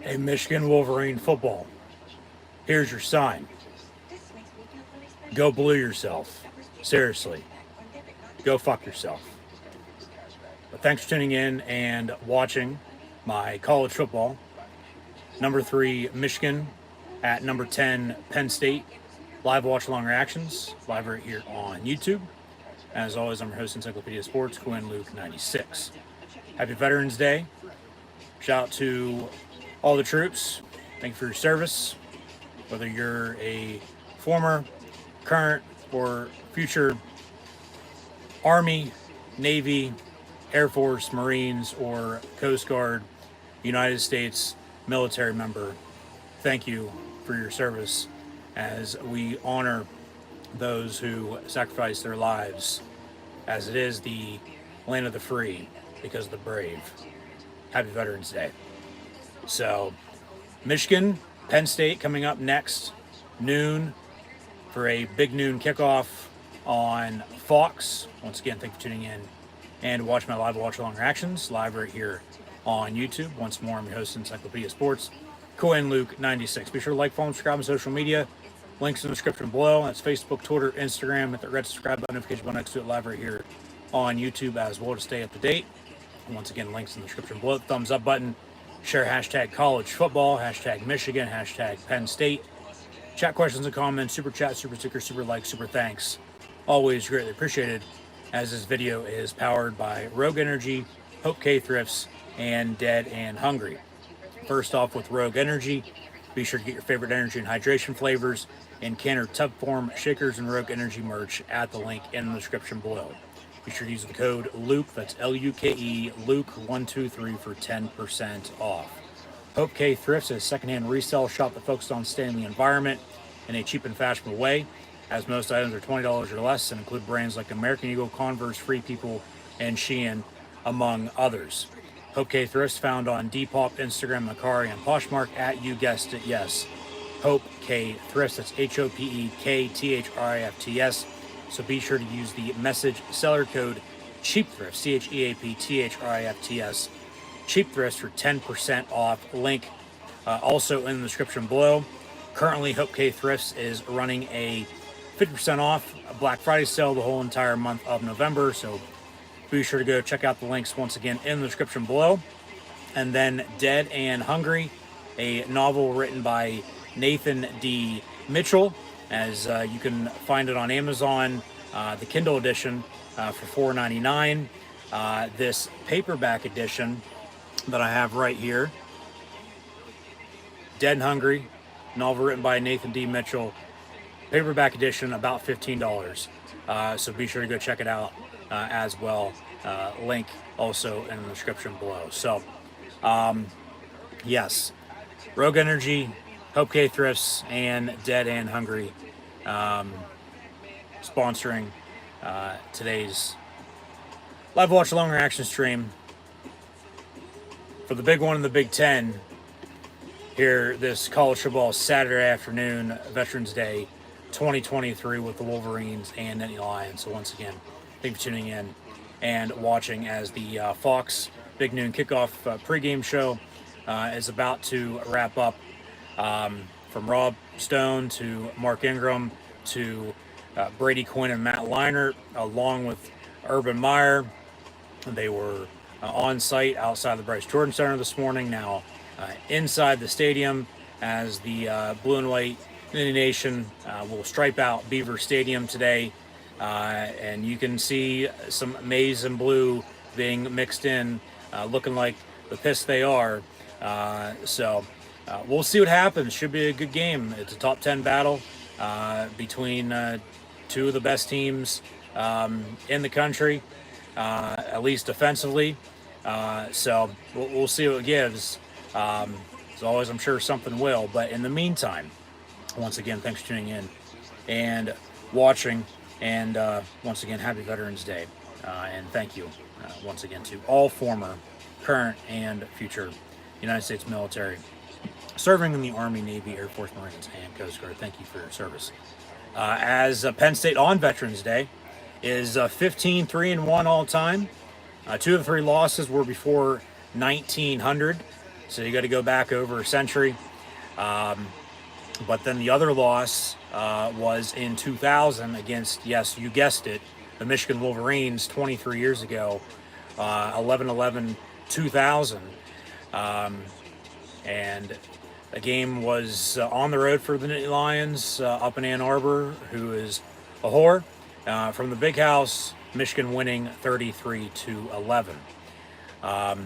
Hey, Michigan Wolverine football, here's your sign. Go blue yourself. Seriously, go fuck yourself. But thanks for tuning in and watching my college football. Number 3, Michigan at number 10, Penn State. Live watch along reactions, live right here on YouTube. As always, I'm your host, Encyclopedia Sports, Quinn Luke 96. Happy Veterans Day. Shout out to all the troops. Thank you for your service. Whether you're a former, current, or future Army, Navy, Air Force, Marines, or Coast Guard, United States military member, thank you for your service as we honor those who sacrificed their lives, as it is the land of the free because of the brave. Happy Veterans Day. So, Michigan, Penn State coming up next, noon, for a big noon kickoff on Fox. Once again, thank you for tuning in and watch my live watch along reactions live right here on YouTube. Once more, I'm your host, Encyclopedia Sports, Quinn Luke 96. Be sure to like, follow, and subscribe on social media. Links in the description below. That's Facebook, Twitter, Instagram. Hit the red subscribe button, notification button next to it live right here on YouTube as well to stay up to date. Once again, links in the description below. Thumbs up button. Share hashtag college football, hashtag Michigan, hashtag Penn State. Chat questions and comments, super chat, super sticker, super like, super thanks. Always greatly appreciated, as this video is powered by Rogue Energy, HopeKThrifts, and Dead and Hungry. First off, with Rogue Energy, be sure to get your favorite energy and hydration flavors in can or tub form, shakers, and Rogue Energy merch at the link in the description below. Be sure to use the code LUKE, that's L-U-K-E, LUKE123 for 10% off. HopeKThrifts is a secondhand resale shop that focuses on staying in the environment in a cheap and fashionable way, as most items are $20 or less and include brands like American Eagle, Converse, Free People, and Shein, among others. HopeKThrifts found on Depop, Instagram, Macari, and Poshmark at, you guessed it, yes, HopeKThrifts. That's HopeKThrifts. So be sure to use the message seller code CHEAPTHRIFTS, CHEAPTHRIFTS, CHEAPTHRIFTS for 10% off. Link also in the description below. Currently, HopeKThrifts is running a 50% off Black Friday sale the whole entire month of November. So be sure to go check out the links once again in the description below. And then Dead and Hungry, a novel written by Nathan D. Mitchell, as you can find it on Amazon, the Kindle edition for $4.99. This paperback edition that I have right here, Dead and Hungry, novel written by Nathan D. Mitchell, paperback edition, about $15. So be sure to go check it out as well. Link also in the description below. So, yes, Rogue Energy, HopeKThrifts, and Dead and Hungry sponsoring today's live watch along reaction stream for the big one in the Big Ten here this college football Saturday afternoon, Veterans Day 2023, with the Wolverines and Nittany Lions. So once again, thank you for tuning in and watching as the Fox Big Noon Kickoff pregame show is about to wrap up. From Rob Stone to Mark Ingram to Brady Quinn and Matt Leinart, along with Urban Meyer. They were on site outside the Bryce Jordan Center this morning, now inside the stadium, as the blue and white Nittany Nation will stripe out Beaver Stadium today. And you can see some maize and blue being mixed in, looking like the piss they are. So we'll see what happens. Should be a good game. It's a top 10 battle between two of the best teams in the country, at least defensively. So we'll see what it gives. As always, I'm sure something will. But in the meantime, once again, thanks for tuning in and watching. And once again, happy Veterans Day. And thank you once again to all former, current, and future United States military serving in the Army, Navy, Air Force, Marines, and Coast Guard. Thank you for your service. As Penn State on Veterans Day is 15-3-1 all time. Two of the three losses were before 1900. So you got to go back over a century. But then the other loss was in 2000 against, yes, you guessed it, the Michigan Wolverines 23 years ago, 11-11-2000. And the game was on the road for the Nittany Lions up in Ann Arbor, who is a whore. From the Big House, Michigan winning 33-11. Of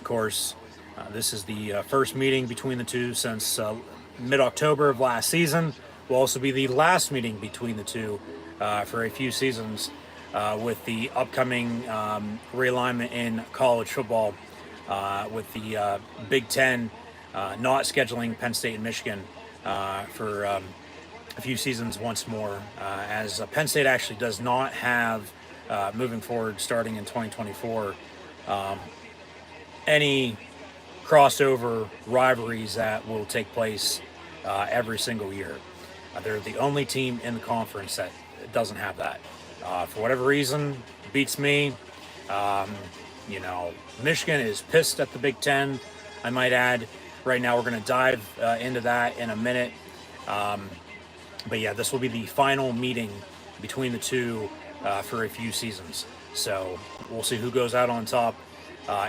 course, this is the first meeting between the two since mid-October of last season. Will also be the last meeting between the two for a few seasons with the upcoming realignment in college football with the Big Ten not scheduling Penn State and Michigan for a few seasons once more, as Penn State actually does not have, moving forward starting in 2024, any crossover rivalries that will take place every single year. They're the only team in the conference that doesn't have that. For whatever reason, beats me. Michigan is pissed at the Big Ten, I might add. Right now, we're going to dive into that in a minute. But yeah, this will be the final meeting between the two for a few seasons. So we'll see who goes out on top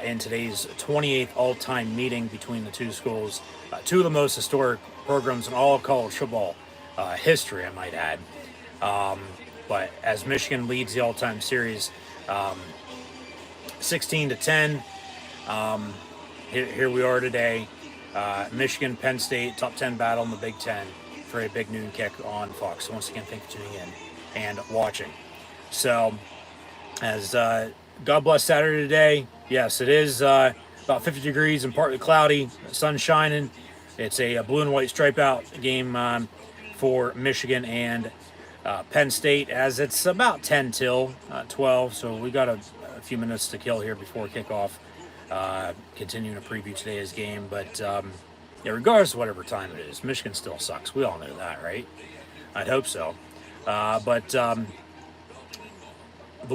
in today's 28th all-time meeting between the two schools. Two of the most historic programs in all of college football history, I might add. But as Michigan leads the all-time series 16-10, here we are today. Michigan, Penn State, top 10 battle in the Big Ten for a big noon kick on Fox. So once again, thank you for tuning in and watching. So, as God bless Saturday today. Yes, it is about 50 degrees and partly cloudy, sun shining. It's a blue and white stripe out game for Michigan and Penn State, as it's about 10 till 12. So we got a few minutes to kill here before kickoff. Continuing to preview today's game, but regardless of whatever time it is, Michigan still sucks. We all know that, right? I'd hope so. But the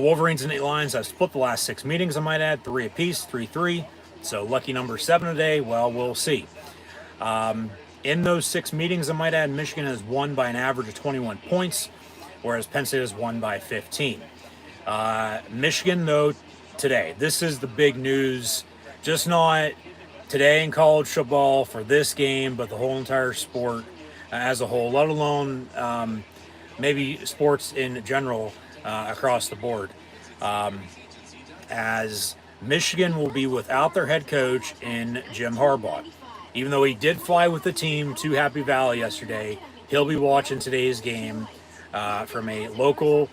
Wolverines and Nittany Lions have split the last 6 meetings, I might add, 3 apiece, 3-3. So lucky number 7 today. Well, we'll see. In those 6 meetings, I might add, Michigan has won by an average of 21 points, whereas Penn State has won by 15. Michigan, though, today, this is the big news, just not today in college football for this game, but the whole entire sport as a whole, let alone maybe sports in general across the board, as Michigan will be without their head coach in Jim Harbaugh. Even though he did fly with the team to Happy Valley yesterday, he'll be watching today's game from a local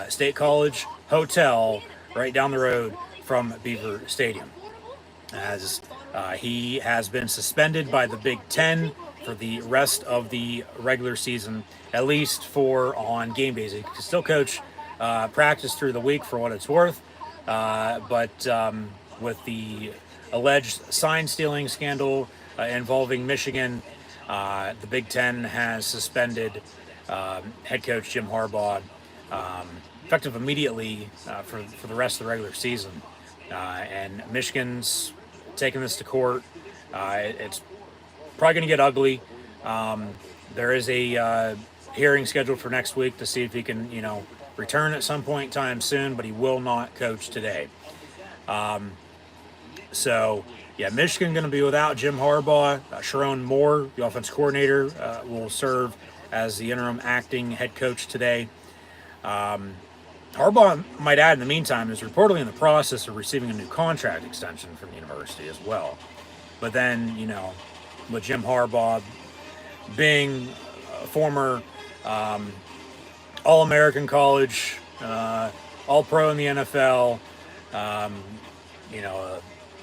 state college hotel right down the road from Beaver Stadium, as he has been suspended by the Big Ten for the rest of the regular season, at least for on game days. He can still coach practice through the week for what it's worth, but with the alleged sign stealing scandal involving Michigan, the Big Ten has suspended head coach Jim Harbaugh effective immediately for the rest of the regular season. And Michigan's taking this to court. It's probably going to get ugly. There is a hearing scheduled for next week to see if he can, return at some point in time soon, but he will not coach today. So, yeah, Michigan going to be without Jim Harbaugh. Sharon Moore, the offense coordinator, will serve as the interim acting head coach today. Harbaugh, might add, in the meantime, is reportedly in the process of receiving a new contract extension from the university as well. But then, with Jim Harbaugh being a former All-American college, All-Pro in the NFL,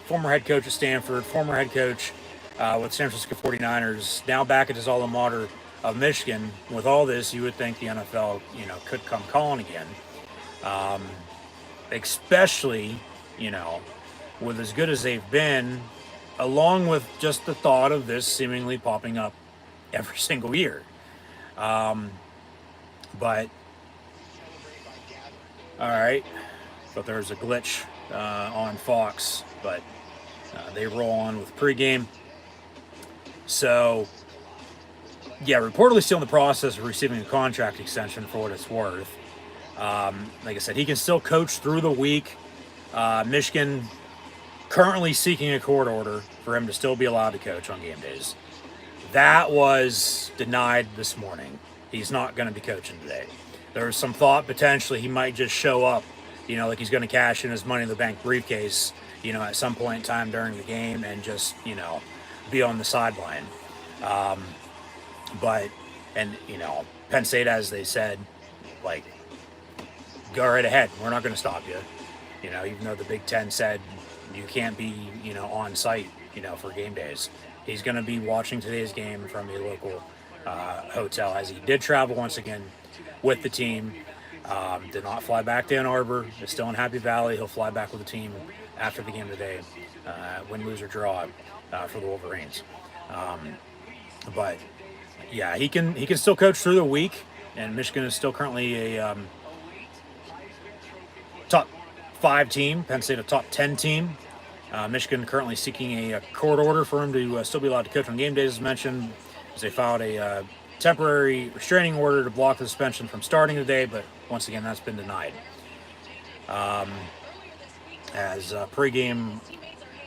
former head coach at Stanford, former head coach with San Francisco 49ers, now back at his alma mater of Michigan. With all this, you would think the NFL, could come calling again. Especially, with as good as they've been, along with just the thought of this seemingly popping up every single year. But, all right, thought there was a glitch on Fox, but They roll on with pregame. So, yeah, reportedly still in the process of receiving a contract extension for what it's worth. Like I said, he can still coach through the week. Michigan currently seeking a court order for him to still be allowed to coach on game days. That was denied this morning. He's not going to be coaching today. There was some thought potentially he might just show up, like he's going to cash in his Money in the Bank briefcase, at some point in time during the game and just, be on the sideline. But Penn State, as they said, like, go right ahead. We're not going to stop you. Even though the Big Ten said you can't be, on site, for game days. He's going to be watching today's game from a local hotel, as he did travel once again with the team. Did not fly back to Ann Arbor. Is still in Happy Valley. He'll fly back with the team after the game today, win, lose, or draw for the Wolverines. But yeah, he can still coach through the week, and Michigan is still currently a top 5 team. Penn State a top 10 team. Michigan currently seeking a court order for him to still be allowed to coach on game days, as mentioned, as they filed a temporary restraining order to block the suspension from starting today, but once again, that's been denied. As pregame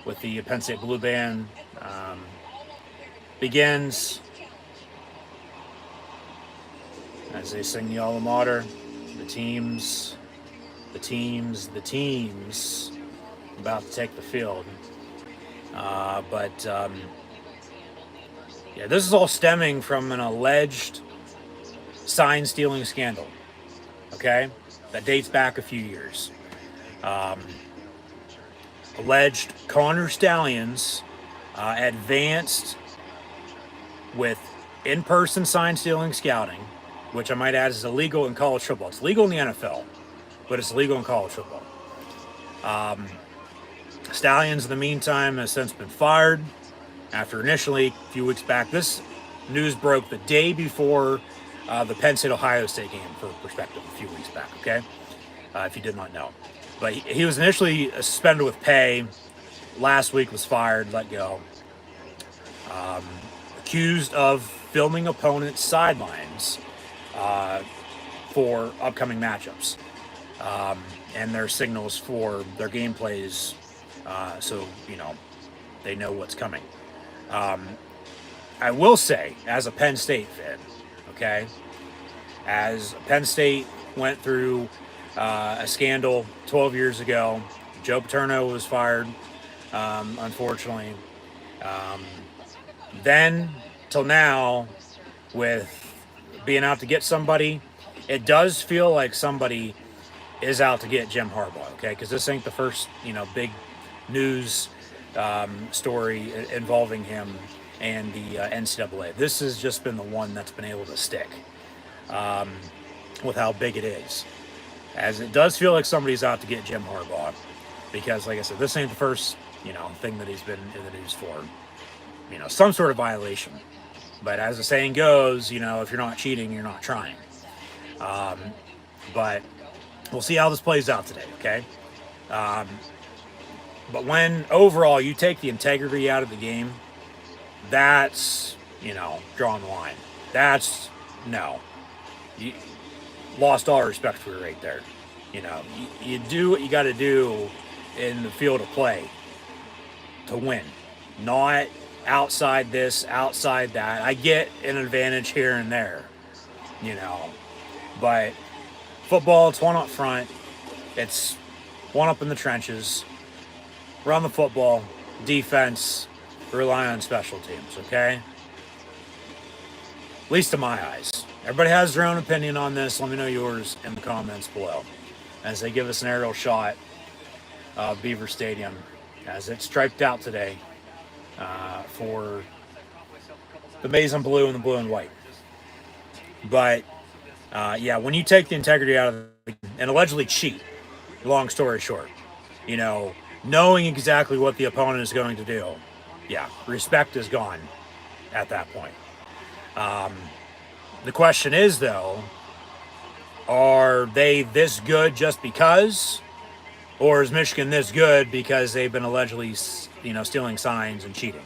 with the Penn State Blue Band begins, as they sing the alma mater, the teams about to take the field. Yeah, this is all stemming from an alleged sign-stealing scandal, okay, that dates back a few years. Alleged Connor Stallions advanced with in-person sign-stealing scouting, which I might add is illegal in college football. It's legal in the NFL, but it's illegal in college football. Stallions, in the meantime, has since been fired after initially, a few weeks back, this news broke the day before the Penn State-Ohio State game, for perspective, a few weeks back, okay? If you did not know. But he was initially suspended with pay. Last week was fired, let go. Accused of filming opponents' sidelines for upcoming matchups. And their signals for their game plays, so, they know what's coming. I will say, as a Penn State fan, okay, as Penn State went through a scandal 12 years ago, Joe Paterno was fired, unfortunately. Then till now, with being out to get somebody, it does feel like somebody is out to get Jim Harbaugh, okay? Because this ain't the first, big news story involving him and the NCAA. This has just been the one that's been able to stick with how big it is. As it does feel like somebody's out to get Jim Harbaugh, because, like I said, this ain't the first, thing that he's been in the news for. Some sort of violation. But as the saying goes, if you're not cheating, you're not trying. But we'll see how this plays out today, okay? But when overall you take the integrity out of the game, that's, drawing the line. That's, no. You lost all respect for you right there. You do what you got to do in the field of play to win. Not outside this, outside that. I get an advantage here and there, But football, it's one up front. It's one up in the trenches. Run the football, defense, rely on special teams, okay? At least to my eyes. Everybody has their own opinion on this. Let me know yours in the comments below. As they give us an aerial shot of Beaver Stadium as it's striped out today for the maize and blue and the blue and white. But, yeah, when you take the integrity out of the and allegedly cheat, long story short, knowing exactly what the opponent is going to do, yeah, respect is gone at that point. The question is, though, are they this good just because? Or is Michigan this good because they've been allegedly, stealing signs and cheating?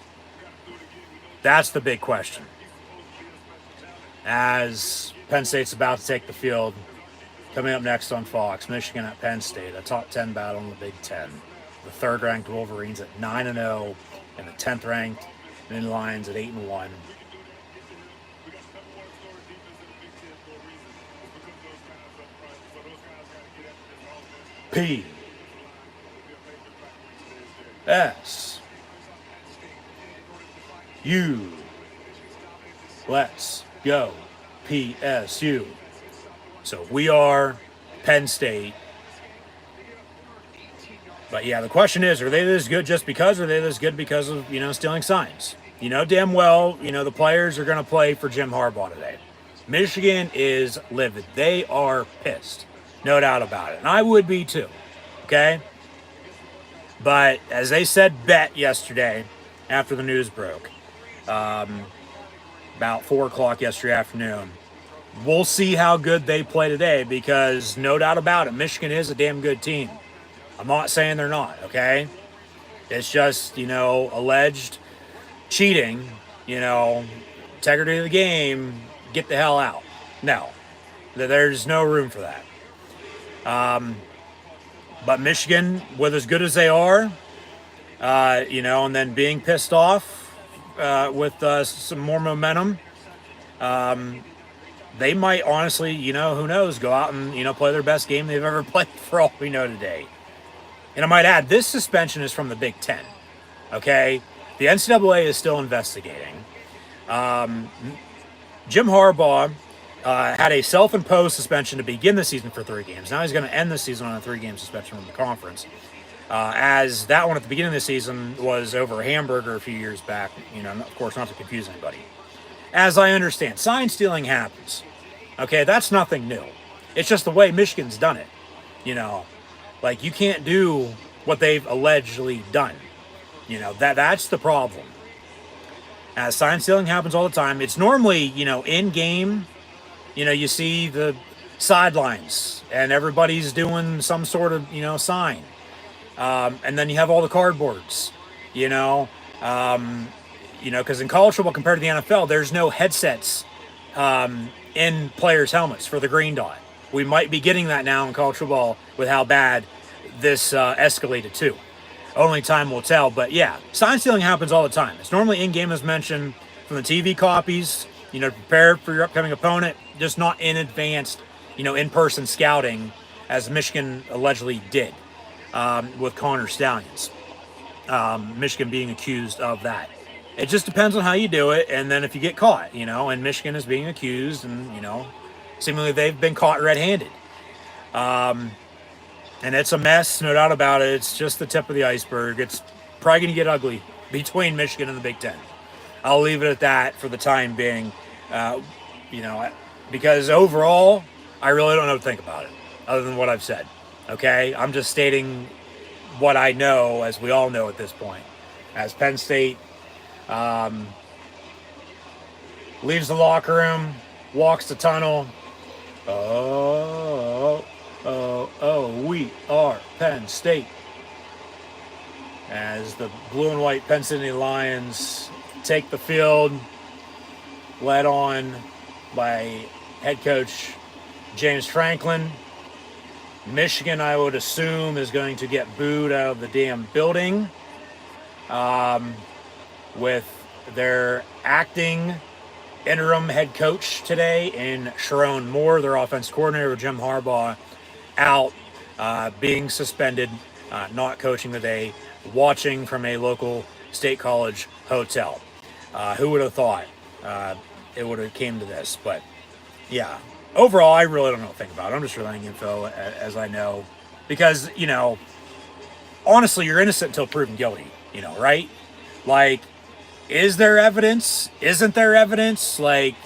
That's the big question. As Penn State's about to take the field, coming up next on Fox, Michigan at Penn State, a top 10 battle in the Big Ten. The third-ranked Wolverines at 9-0, and the 10th-ranked Nittany Lions at 8-1. P. S. U. Let's go. PSU. So we are Penn State. But yeah, the question is, are they this good just because, or are they this good because of, stealing signs? Damn well, the players are going to play for Jim Harbaugh today. Michigan is livid. They are pissed. No doubt about it. And I would be too. Okay? But as they said bet yesterday after the news broke, about 4 o'clock yesterday afternoon, we'll see how good they play today, because no doubt about it, Michigan is a damn good team. I'm not saying they're not, okay? It's just, alleged cheating, integrity of the game, get the hell out. No, there's no room for that. But Michigan, with as good as they are, and then being pissed off with some more momentum, they might honestly, who knows, go out and, play their best game they've ever played for all we know today. And I might add, this suspension is from the Big Ten, okay? The NCAA is still investigating. Jim Harbaugh had a self-imposed suspension to begin the season for 3 games. Now he's going to end the season on a 3-game suspension from the conference. As that one at the beginning of the season was over a hamburger a few years back, of course, not to confuse anybody. As I understand, sign stealing happens. Okay, that's nothing new. It's just the way Michigan's done it. Like, you can't do what they've allegedly done. That's the problem. As sign stealing happens all the time, it's normally, in game, you see the sidelines and everybody's doing some sort of, sign. And then you have all the cardboards, because in college football compared to the NFL, there's no headsets in players' helmets for the green dot. We might be getting that now in college football with how bad this escalated to. Only time will tell. But yeah, sign stealing happens all the time. It's normally in-game, as mentioned, from the TV copies, prepare for your upcoming opponent, just not in advanced, in-person scouting, as Michigan allegedly did with Connor Stallions. Michigan being accused of that. It just depends on how you do it, and then if you get caught, and Michigan is being accused, and, seemingly they've been caught red-handed. And it's a mess, no doubt about it. It's just the tip of the iceberg. It's probably going to get ugly between Michigan and the Big Ten. I'll leave it at that for the time being, because overall, I really don't know what to think about it, other than what I've said. Okay? I'm just stating what I know, as we all know at this point. As Penn State leaves the locker room, walks the tunnel. We are Penn State. As the blue and white Penn State Lions take the field, led on by head coach James Franklin. Michigan, I would assume, is going to get booed out of the damn building with their acting interim head coach today in Sharon Moore, their offense coordinator, Jim Harbaugh, out, being suspended, not coaching the day, watching from a local state college hotel. Who would have thought it would have came to this? But yeah, overall, I really don't know what to think about it. I'm just relaying info as I know, because, honestly, you're innocent until proven guilty, right? Like, is there evidence? Isn't there evidence? Like,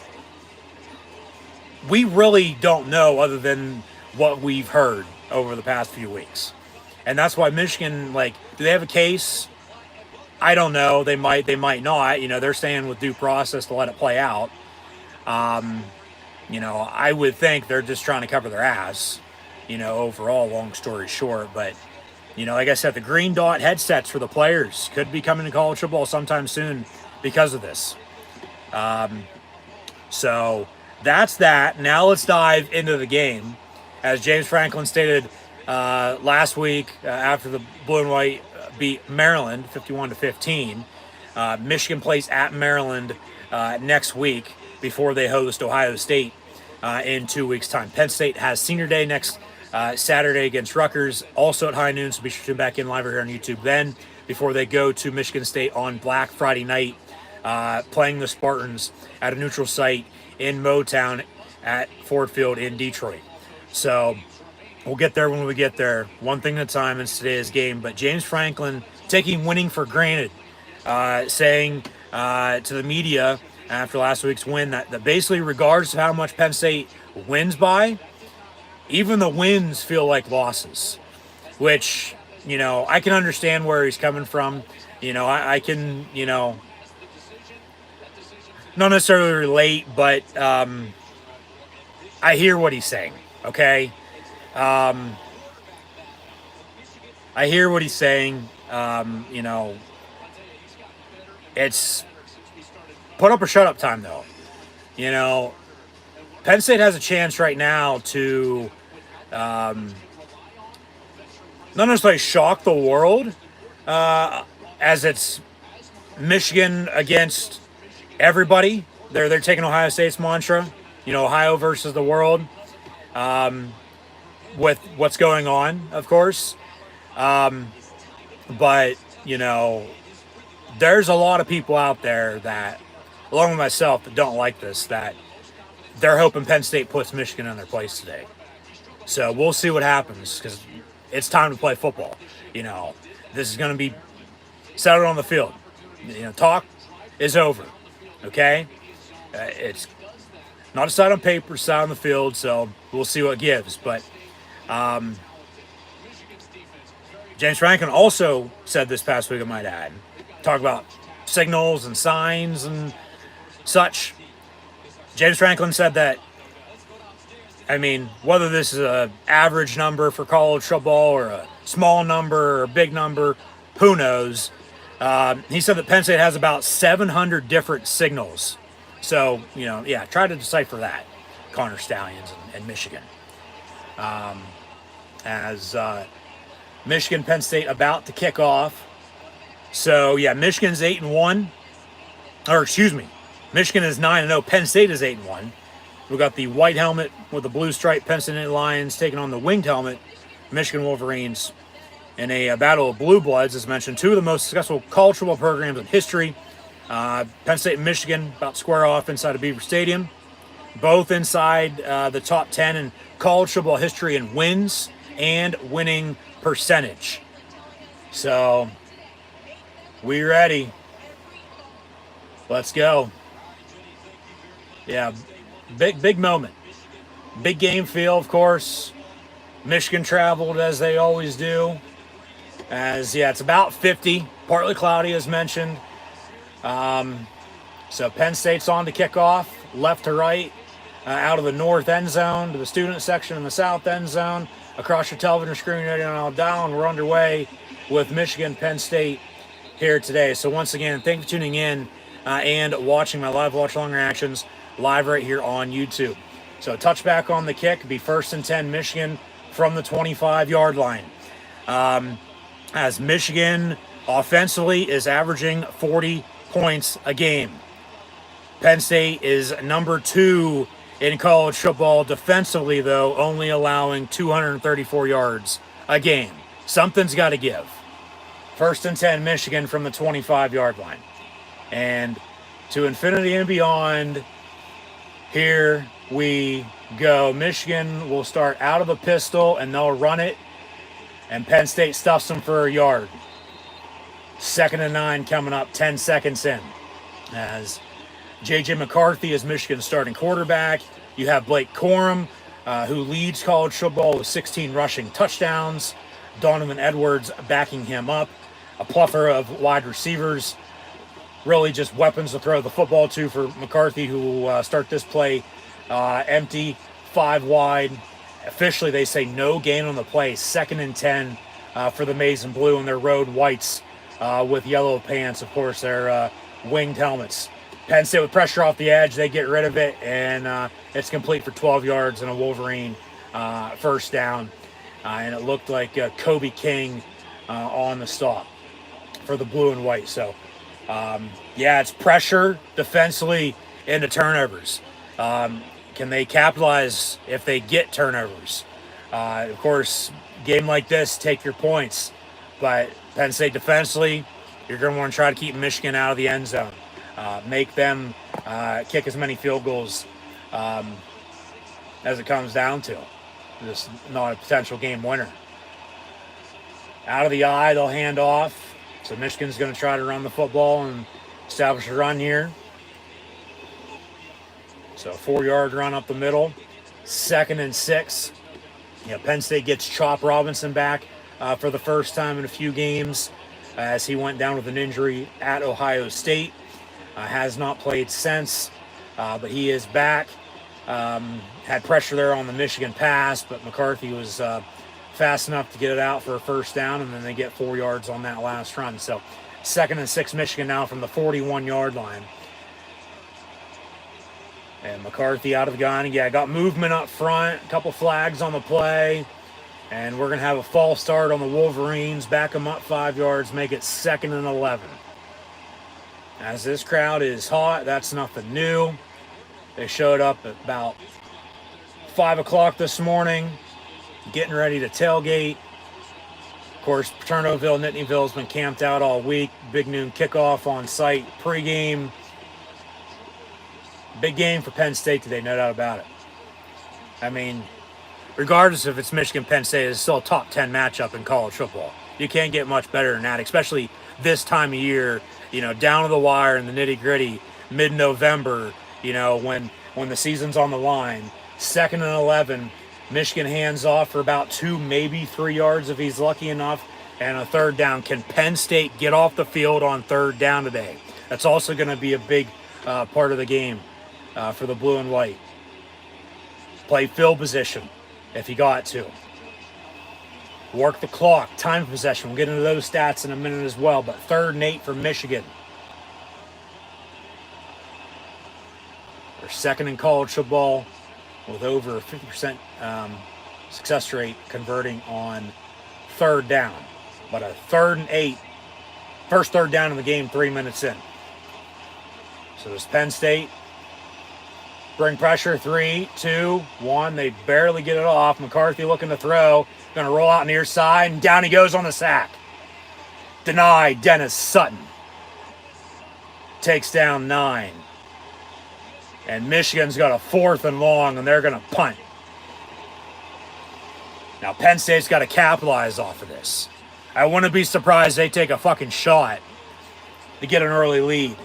we really don't know, other than what we've heard over the past few weeks. And that's why Michigan, do they have a case? I don't know. They might not. They're staying with due process to let it play out. I would think they're just trying to cover their ass, overall, long story short. But Like I said, the green dot headsets for the players could be coming to college football sometime soon because of this. So that's that. Now let's dive into the game. As James Franklin stated last week after the blue and white beat Maryland 51-15, Michigan plays at Maryland next week before they host Ohio State in 2 weeks' time. Penn State has senior day next Saturday against Rutgers, also at high noon, so be sure to tune back in live here on YouTube then, before they go to Michigan State on Black Friday night, playing the Spartans at a neutral site in Motown at Ford Field in Detroit. So we'll get there when we get there. One thing at a time in today's game. But James Franklin taking winning for granted, saying to the media after last week's win that basically regardless of how much Penn State wins by, even the wins feel like losses, which, I can understand where he's coming from. I can, not necessarily relate, but I hear what he's saying, okay? I hear what he's saying. It's put up or shut up time, though. Penn State has a chance right now to not necessarily shock the world, as it's Michigan against everybody. They're taking Ohio State's mantra, Ohio versus the world, with what's going on, of course. But, there's a lot of people out there that, along with myself, that don't like this, that they're hoping Penn State puts Michigan in their place today. So we'll see what happens, because it's time to play football. This is going to be settled on the field. Talk is over, okay? It's not decided on paper, decided on the field, so we'll see what gives. But James Franklin also said this past week, I might add, talk about signals and signs and such. James Franklin said that, whether this is an average number for college football or a small number or a big number, who knows? He said that Penn State has about 700 different signals. So, try to decipher that, Connor Stallions and Michigan. As Michigan, Penn State about to kick off. So, Michigan's 8-1. Or, excuse me, Michigan is 9-0. Penn State is 8-1. We've got the white helmet with the blue stripe Penn State Lions taking on the winged helmet, Michigan Wolverines, in a battle of blue bloods, as mentioned. Two of the most successful college football programs in history. Penn State and Michigan about to square off inside of Beaver Stadium. Both inside the top 10 in college football history in wins and winning percentage. So, we ready. Let's go. Yeah, big moment. Big game feel, of course. Michigan traveled as they always do. It's about 50, partly cloudy as mentioned. So Penn State's on to kick off, left to right, out of the north end zone to the student section in the south end zone. Across your television screen, ready on down. We're underway with Michigan, Penn State here today. So once again, thank you for tuning in and watching my live watch-along reactions live right here on YouTube. So touchback on the kick, be 1st and 10 Michigan from the 25-yard line. As Michigan offensively is averaging 40 points a game. Penn State is number 2 in college football defensively, though, only allowing 234 yards a game. Something's got to give. 1st and 10 Michigan from the 25-yard line. And to infinity and beyond, here we go. Michigan will start out of the pistol, and they'll run it. And Penn State stuffs them for a yard. 2nd and 9 coming up, 10 seconds in. As J.J. McCarthy is Michigan's starting quarterback. You have Blake Corum, who leads college football with 16 rushing touchdowns. Donovan Edwards backing him up. A plethora of wide receivers. Really just weapons to throw the football to for McCarthy, who will start this play empty, 5 wide. Officially, they say no gain on the play. 2nd and 10 for the maize and blue in their road whites with yellow pants. Of course, their winged helmets. Penn State with pressure off the edge, they get rid of it, and it's complete for 12 yards and a Wolverine first down. And it looked like Kobe King on the stop for the blue and white. So, yeah, it's pressure defensively into turnovers. Can they capitalize if they get turnovers? Of course, game like this, take your points. But Penn State defensively, you're going to want to try to keep Michigan out of the end zone. Make them kick as many field goals as it comes down to. This is not a potential game winner. Out of the eye, they'll hand off. So Michigan's going to try to run the football and establish a run here. So 4-yard run up the middle. 2nd and 6. Penn State gets Chop Robinson back for the first time in a few games as he went down with an injury at Ohio State. Has not played since, but he is back. Had pressure there on the Michigan pass, but McCarthy was fast enough to get it out for a first down, and then they get 4 yards on that last run. So 2nd and 6 Michigan now from the 41-yard line. And McCarthy out of the gun. Yeah, got movement up front, a couple flags on the play, and we're going to have a false start on the Wolverines. Back them up 5 yards, make it 2nd and 11. As this crowd is hot, that's nothing new. They showed up at about 5 o'clock this morning, getting ready to tailgate. Of course, Paternoville, Nittanyville has been camped out all week. Big noon kickoff on site pregame. Big game for Penn State today, no doubt about it. I mean, regardless if it's Michigan, Penn State, it's still a top 10 matchup in college football. You can't get much better than that, especially this time of year, down to the wire in the nitty-gritty, mid-November, when the season's on the line. 2nd and 11, Michigan hands off for about 2, maybe 3 yards if he's lucky enough, and a 3rd down. Can Penn State get off the field on 3rd down today? That's also going to be a big part of the game for the blue and white. Play field position if you got to. Work the clock, time of possession. We'll get into those stats in a minute as well, but 3rd and 8 for Michigan. They're 2nd in college football with over a 50% success rate converting on 3rd down. But a 3rd and 8, first 3rd down in the game 3 minutes in. So there's Penn State. Bring pressure, 3, 2, 1. They barely get it off. McCarthy looking to throw. Going to roll out near side, and down he goes on the sack. Denied. Dennis Sutton takes down 9. And Michigan's got a 4th and long, and they're going to punt. Now, Penn State's got to capitalize off of this. I wouldn't be surprised they take a fucking shot to get an early lead.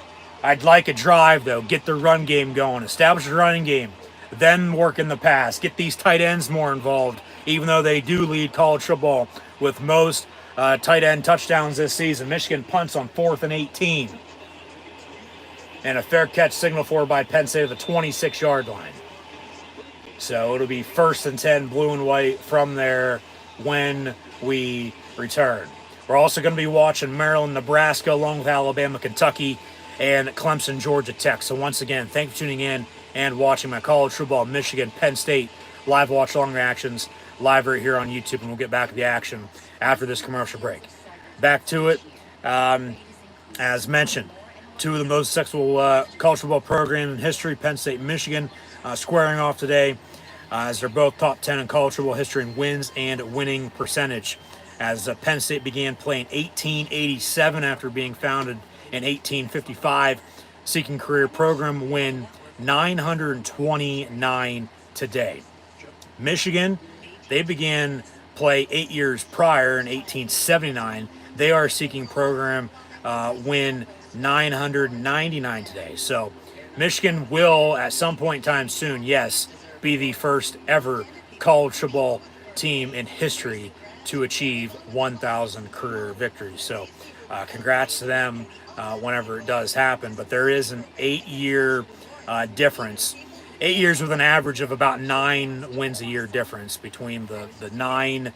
I'd like a drive, though. Get the run game going. Establish a running game. Then work in the pass. Get these tight ends more involved, even though they do lead college football with most tight end touchdowns this season. Michigan punts on 4th and 18. And a fair catch signal for by Penn State at the 26-yard line. So it'll be 1st and 10, blue and white from there when we return. We're also going to be watching Maryland, Nebraska, along with Alabama, Kentucky, and Clemson, Georgia Tech. So once again, thank you for tuning in and watching my college football, Michigan, Penn State, live watch long reactions, live right here on YouTube, and we'll get back to the action after this commercial break. Back to it. As mentioned, 2 of the most successful college football programs in history, Penn State and Michigan, squaring off today as they're both top 10 in college football history in wins and winning percentage. As Penn State began playing 1887 after being founded in 1855, seeking career program win 929 today. Michigan, they began play 8 years prior in 1879. They are seeking program win 999 today. So Michigan will, at some point in time soon, yes, be the first ever college football team in history to achieve 1,000 career victories. So congrats to them whenever it does happen. But there is an 8-year difference. 8 years with an average of about 9 wins a year difference between the 9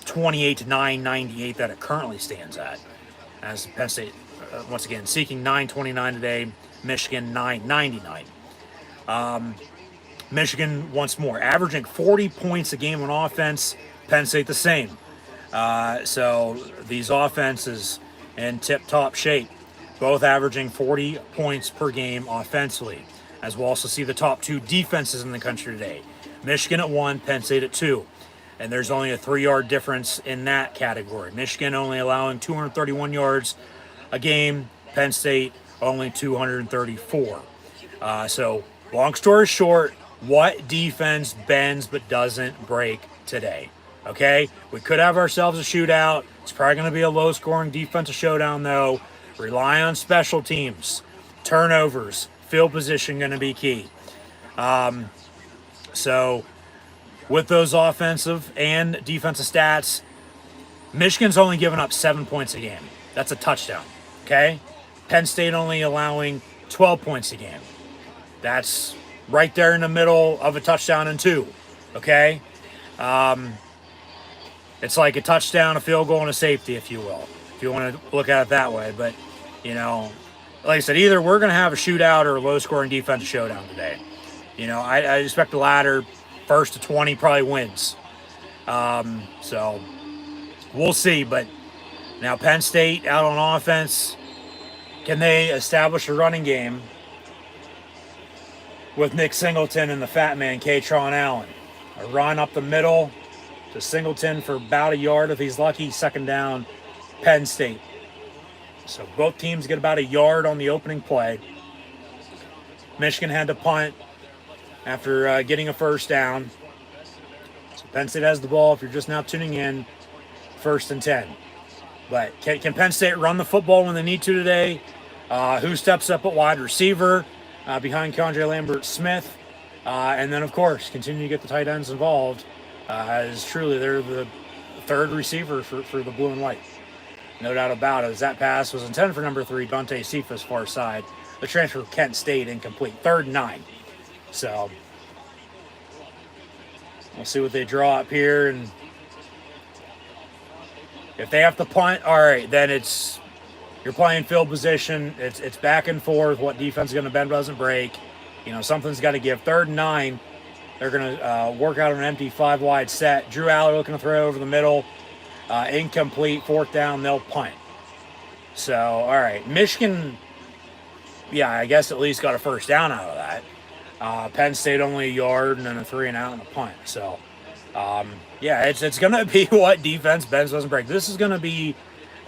28 to 998 that it currently stands at. As Penn State, once again, seeking 929 today, Michigan 999. Michigan, once more, averaging 40 points a game on offense. Penn State the same. So these offenses in tip-top shape, both averaging 40 points per game offensively. As we'll also see the top two defenses in the country today. Michigan at 1, Penn State at 2. And there's only a 3-yard difference in that category. Michigan only allowing 231 yards a game. Penn State only 234. So long story short, what defense bends but doesn't break today? Okay? We could have ourselves a shootout. It's probably going to be a low-scoring defensive showdown, though. Rely on special teams. Turnovers. Field position going to be key. So with those offensive and defensive stats, Michigan's only given up 7 points a game. That's a touchdown. Okay? Penn State only allowing 12 points a game. That's right there in the middle of a touchdown and 2. Okay? It's like a touchdown, a field goal, and a safety, if you will, if you want to look at it that way. But, you know, like I said, either we're going to have a shootout or a low-scoring defensive showdown today. You know, I expect the latter. First to 20 probably wins. So we'll see. But now Penn State out on offense. Can they establish a running game with Nick Singleton and the fat man, Kaytron Allen? A run up the middle to Singleton for about a yard if he's lucky. Second down, Penn State. So both teams get about a yard on the opening play. Michigan had to punt after getting a first down. So Penn State has the ball. If you're just now tuning in, 1st and 10. But can Penn State run the football when they need to today? Who steps up at wide receiver behind Condre Lambert-Smith? And then, of course, continue to get the tight ends involved, as truly they're the third receiver for the blue and white. No doubt about it. As that pass was intended for number 3, Dante Cephas, far side. The transfer of Kent State, incomplete. 3rd and 9. So we'll see what they draw up here. And if they have to punt, all right, then you're playing field position. It's back and forth. What defense is going to bend doesn't break. You know, something's got to give. 3rd and 9. They're going to work out an empty 5-wide set. Drew Aller looking to throw over the middle. Incomplete. 4th down. They'll punt. So, all right. Michigan, yeah, I guess at least got a first down out of that. Penn State only a yard and then a 3 and out and a punt. So, yeah, it's going to be what defense bends doesn't break. This is going to be,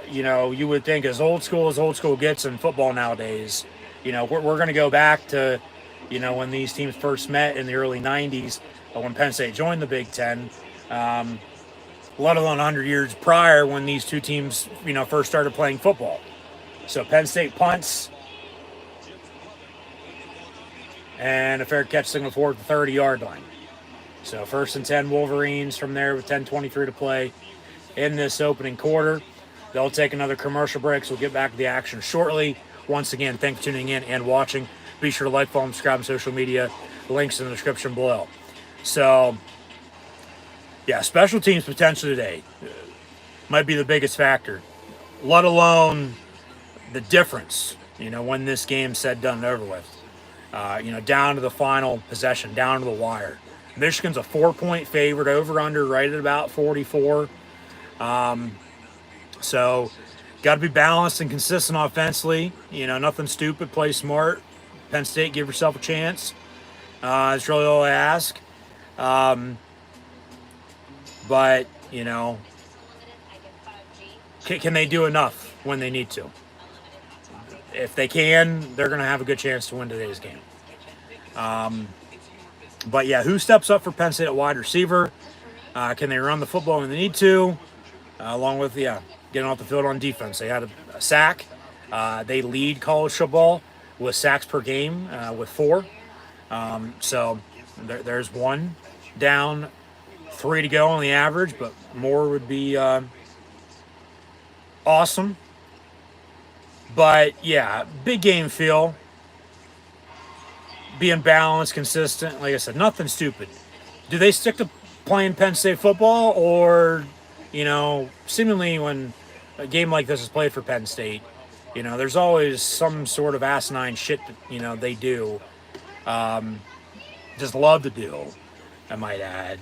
you know, you would think as old school gets in football nowadays. You know, we're going to go back to, you know, when these teams first met in the early 90s, when Penn State joined the Big Ten, let alone 100 years prior when these two teams, you know, first started playing football. So Penn State punts, and a fair catch signal forward at the 30-yard line. So 1st and 10 Wolverines from there with 10:23 to play in this opening quarter. They'll take another commercial break, so we'll get back to the action shortly. Once again, thanks for tuning in and watching. Be sure to like, follow, and subscribe on social media. Links in the description below. So, yeah, special teams potentially today might be the biggest factor, let alone the difference, you know, when this game's said, done, and over with. You know, down to the final possession, down to the wire. Michigan's a 4-point favorite, over-under right at about 44. So, got to be balanced and consistent offensively. You know, nothing stupid, play smart. Penn State, give yourself a chance. That's really all I ask. But, you know, can they do enough when they need to? If they can, they're going to have a good chance to win today's game. But, yeah, who steps up for Penn State at wide receiver? Can they run the football when they need to? Along with, getting off the field on defense. They had a sack. They lead college football with sacks per game with 4. So there's 1 down, 3 to go on the average, but more would be awesome. But, yeah, big game feel. Being balanced, consistent. Like I said, nothing stupid. Do they stick to playing Penn State football, or seemingly when a game like this is played for Penn State, there's always some sort of asinine shit that, they do. Just love to do, I might add,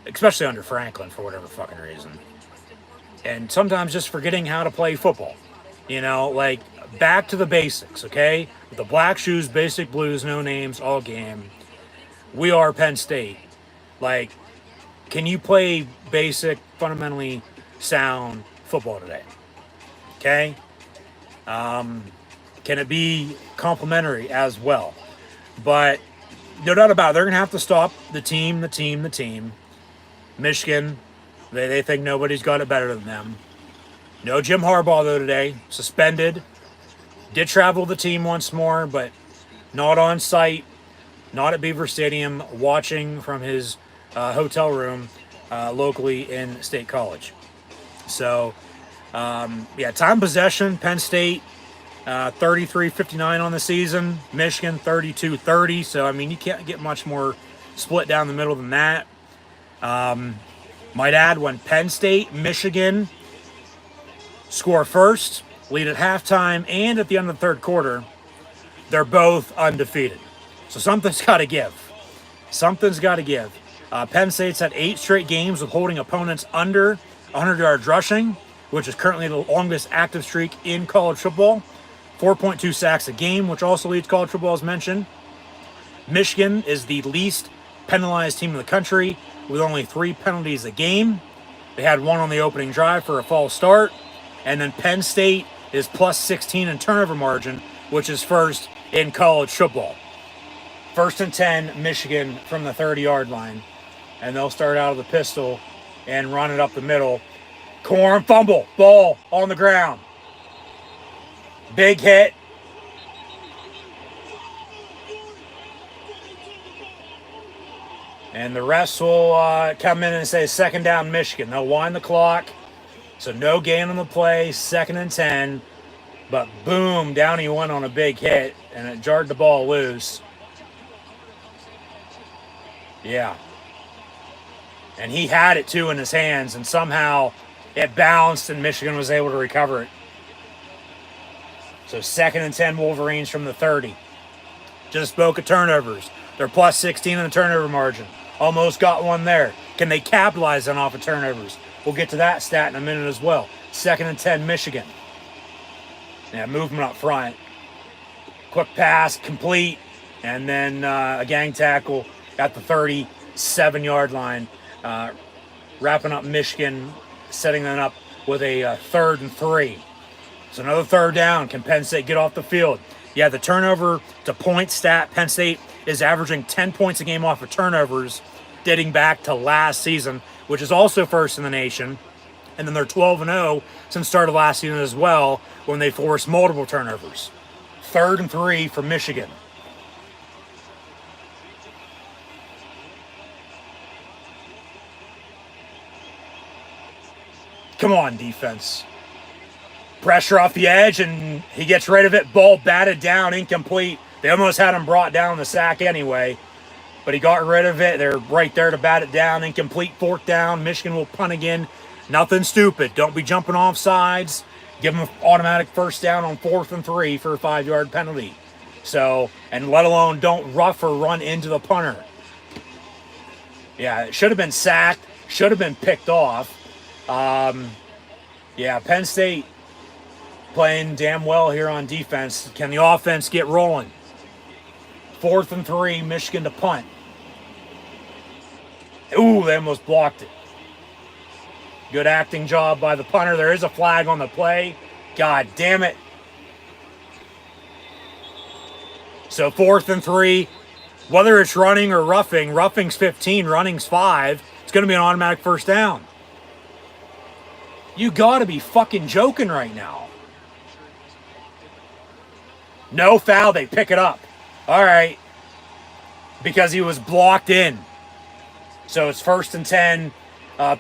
especially under Franklin for whatever fucking reason. And sometimes just forgetting how to play football. Like back to the basics, okay? With the black shoes, basic blues, no names, all game. We are Penn State. Like, can you play basic, fundamentally sound football today? Okay? Can it be complimentary as well? But no doubt about it, they're going to have to stop the team. Michigan, they think nobody's got it better than them. No Jim Harbaugh, though, today. Suspended. Did travel the team once more, but not on site, not at Beaver Stadium, watching from his hotel room locally in State College. So, time possession, Penn State, 33-59 on the season. Michigan, 32-30. So, you can't get much more split down the middle than that. Might add, when Penn State, Michigan score first, lead at halftime, and at the end of the third quarter, they're both undefeated. So something's got to give. Penn State's had 8 straight games of holding opponents under 100 yards rushing, which is currently the longest active streak in college football. 4.2 sacks a game, which also leads college football, as mentioned. Michigan is the least penalized team in the country, with only 3 penalties a game. They had 1 on the opening drive for a false start. And then Penn State is plus 16 in turnover margin, which is first in college football. 1st and 10, Michigan from the 30-yard line. And they'll start out of the pistol and run it up the middle. Corn fumble, ball on the ground. Big hit. And the refs will come in and say 2nd down, Michigan. They'll wind the clock. So no gain on the play, 2nd and 10. But boom, down he went on a big hit, and it jarred the ball loose. Yeah. And he had it, too, in his hands, and somehow it bounced, and Michigan was able to recover it. So 2nd and 10 Wolverines from the 30. Just spoke of turnovers. They're plus 16 in the turnover margin. Almost got one there. Can they capitalize on off of turnovers? We'll get to that stat in a minute as well. 2nd and 10, Michigan. Yeah, movement up front. Quick pass, complete. And then a gang tackle at the 37-yard line. Wrapping up Michigan, setting them up with a 3rd and 3. So another 3rd down. Can Penn State get off the field? Yeah, the turnover to point stat. Penn State is averaging 10 points a game off of turnovers, dating back to last season, which is also first in the nation. And then they're 12-0 since start of last season as well, when they forced multiple turnovers. 3rd and 3 for Michigan. Come on, defense. Pressure off the edge, and he gets rid of it. Ball batted down, incomplete. They almost had him brought down the sack anyway, but he got rid of it. They're right there to bat it down. Incomplete, 4th down. Michigan will punt again. Nothing stupid. Don't be jumping off sides. Give them an automatic 1st down on 4th and 3 for a 5-yard penalty. So, and let alone don't rough or run into the punter. Yeah, it should have been sacked. Should have been picked off. Penn State playing damn well here on defense. Can the offense get rolling? 4th and 3, Michigan to punt. Ooh, they almost blocked it. Good acting job by the punter. There is a flag on the play. God damn it. So 4th and 3. Whether it's running or roughing, roughing's 15, running's 5. It's going to be an automatic 1st down. You got to be fucking joking right now. No foul. They pick it up. All right. Because he was blocked in. So it's 1st and 10,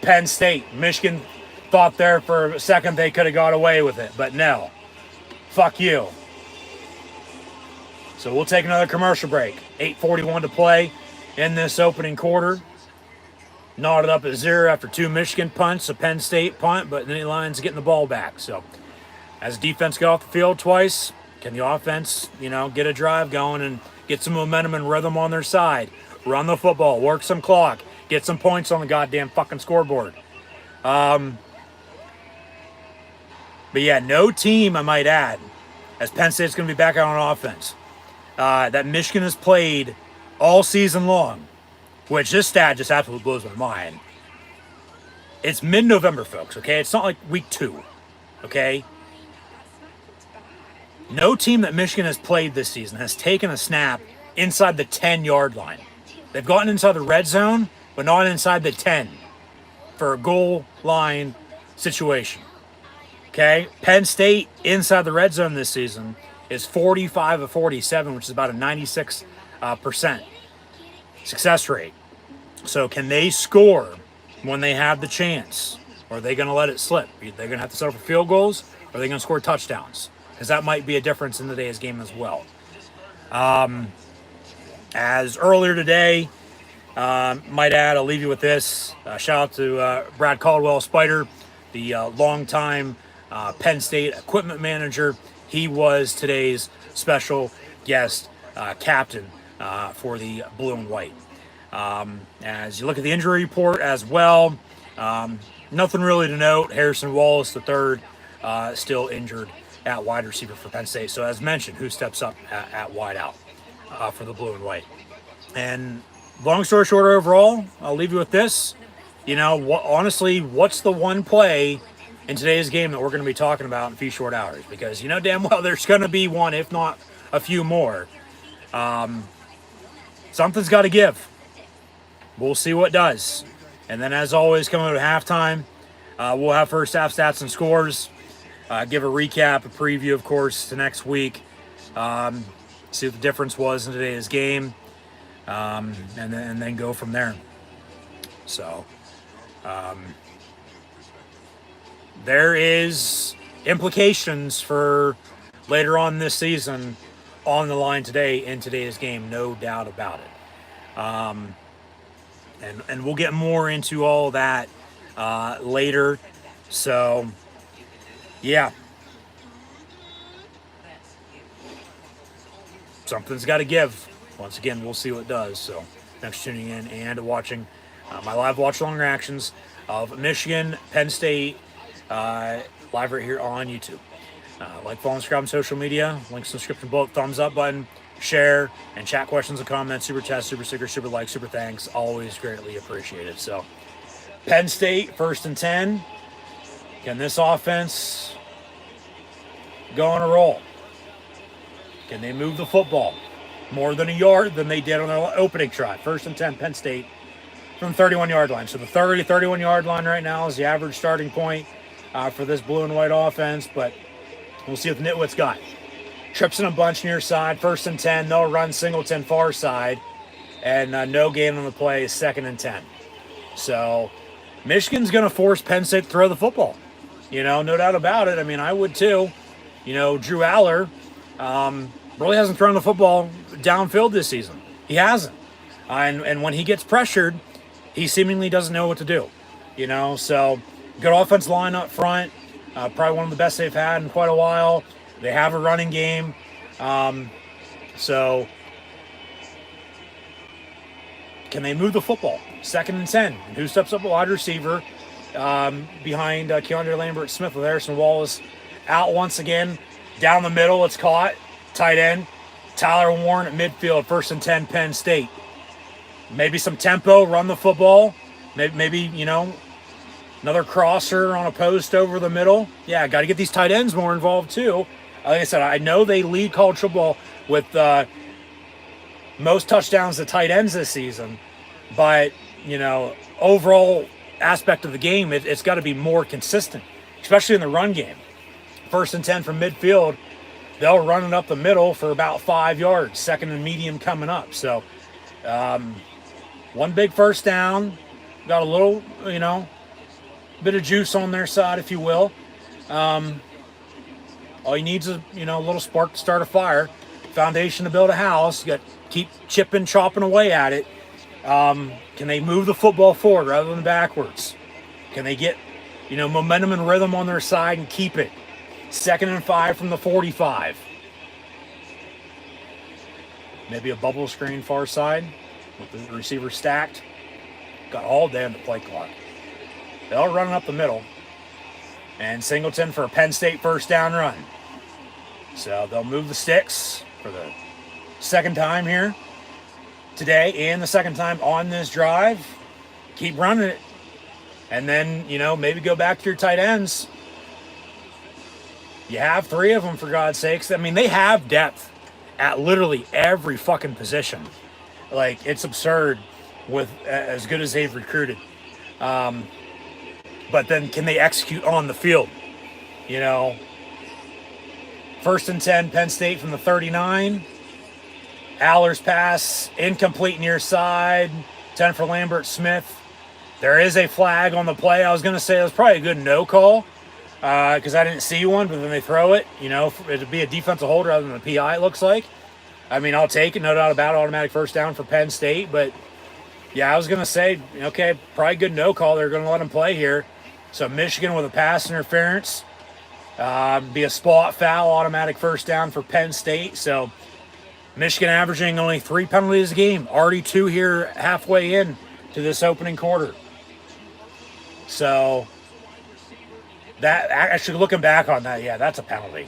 Penn State. Michigan thought there for a second they could have got away with it, but no. Fuck you. So we'll take another commercial break. 8:41 to play in this opening quarter. knotted up at 0 after 2 Michigan punts, a Penn State punt, but then the Lions getting the ball back. So as defense got off the field twice, can the offense, get a drive going and get some momentum and rhythm on their side? Run the football, work some clock, get some points on the goddamn fucking scoreboard. But yeah, no team, I might add, as Penn State's going to be back out on offense, that Michigan has played all season long, which this stat just absolutely blows my mind. It's mid-November, folks, okay? It's not like week 2, okay? No team that Michigan has played this season has taken a snap inside the 10-yard line. They've gotten inside the red zone, but not inside the 10 for a goal line situation. Okay? Penn State inside the red zone this season is 45 of 47, which is about a 96% success rate. So can they score when they have the chance? Or are they going to let it slip? They're going to have to settle for field goals, or are they going to score touchdowns? Because that might be a difference in today's game as well. As earlier today, might add, I'll leave you with this. Shout out to Brad Caldwell, Spider, the longtime Penn State equipment manager. He was today's special guest captain for the blue and white. As you look at the injury report as well, nothing really to note. Harrison Wallace III still injured at wide receiver for Penn State. So as mentioned, who steps up at wide out for the blue and white? And long story short, overall, I'll leave you with this. Honestly, what's the one play in today's game that we're going to be talking about in a few short hours? Because damn well there's going to be one, if not a few more. Something's got to give. We'll see what does. And then, as always, coming up at halftime, we'll have first half stats and scores. Give a recap, a preview, of course, to next week. See what the difference was in today's game. And then go from there. So, there is implications for later on this season on the line today in today's game, no doubt about it. And we'll get more into all that later. So, yeah. Something's got to give. Once again, we'll see what it does. So, thanks for tuning in and watching my live watch-along reactions of Michigan, Penn State, live right here on YouTube. Like, follow, and subscribe on social media. Links in the description below. Thumbs up button, share, and chat questions and comments. Super chat, super sticker, super like, super thanks. Always greatly appreciated. So, Penn State, 1st and 10. Can this offense go on a roll? Can they move the football more than a yard than they did on their opening drive? 1st and 10, Penn State from the 31-yard line. So the 31-yard line right now is the average starting point for this blue and white offense, but we'll see what the Nitwits got. Trips in a bunch near side, 1st and 10. They'll run Singleton far side, and no gain on the play is 2nd and 10. So Michigan's going to force Penn State to throw the football. No doubt about it. I mean, I would too. Drew Aller really hasn't thrown the football downfield this season. He hasn't. And when he gets pressured, he seemingly doesn't know what to do. So good offense line up front. Probably one of the best they've had in quite a while. They have a running game. So can they move the football? 2nd and 10. And who steps up a wide receiver behind Keandre Lambert-Smith with Harrison Wallace out once again. Down the middle, it's caught. Tight end. Tyler Warren at midfield, 1st and 10, Penn State. Maybe some tempo, run the football. Maybe another crosser on a post over the middle. Yeah, got to get these tight ends more involved too. Like I said, I know they lead college football with most touchdowns to tight ends this season, but overall aspect of the game, it's got to be more consistent, especially in the run game. 1st and 10 from midfield, they'll run it up the middle for about 5 yards. 2nd and medium coming up. So, one big first down, got a little, bit of juice on their side, if you will. All you need is a little spark to start a fire, foundation to build a house. You got to keep chipping, chopping away at it, Can they move the football forward rather than backwards? Can they get, momentum and rhythm on their side and keep it? 2nd and 5 from the 45. Maybe a bubble screen far side with the receiver stacked. Got all day on the play clock. They'll run up the middle. And Singleton for a Penn State first down run. So they'll move the sticks for the second time here today and the second time on this drive. Keep running it. And then, maybe go back to your tight ends. You have 3 of them, for God's sakes. I mean, they have depth at literally every fucking position. Like, it's absurd with as good as they've recruited. But then can they execute on the field? 1st and 10, Penn State from the 39. Aller's pass, incomplete near side. 10 for Lambert Smith. There is a flag on the play. I was going to say it was probably a good no call because I didn't see one, but then they throw it. It'd be a defensive hold rather than a PI, it looks like. I mean, I'll take it. No doubt about it. Automatic first down for Penn State. But, yeah, I was going to say, okay, probably good no call. They're going to let him play here. So Michigan with a pass interference. Be a spot foul, automatic first down for Penn State. So Michigan averaging only 3 penalties a game. Already 2 here halfway in to this opening quarter. So that, actually looking back on that, yeah, that's a penalty.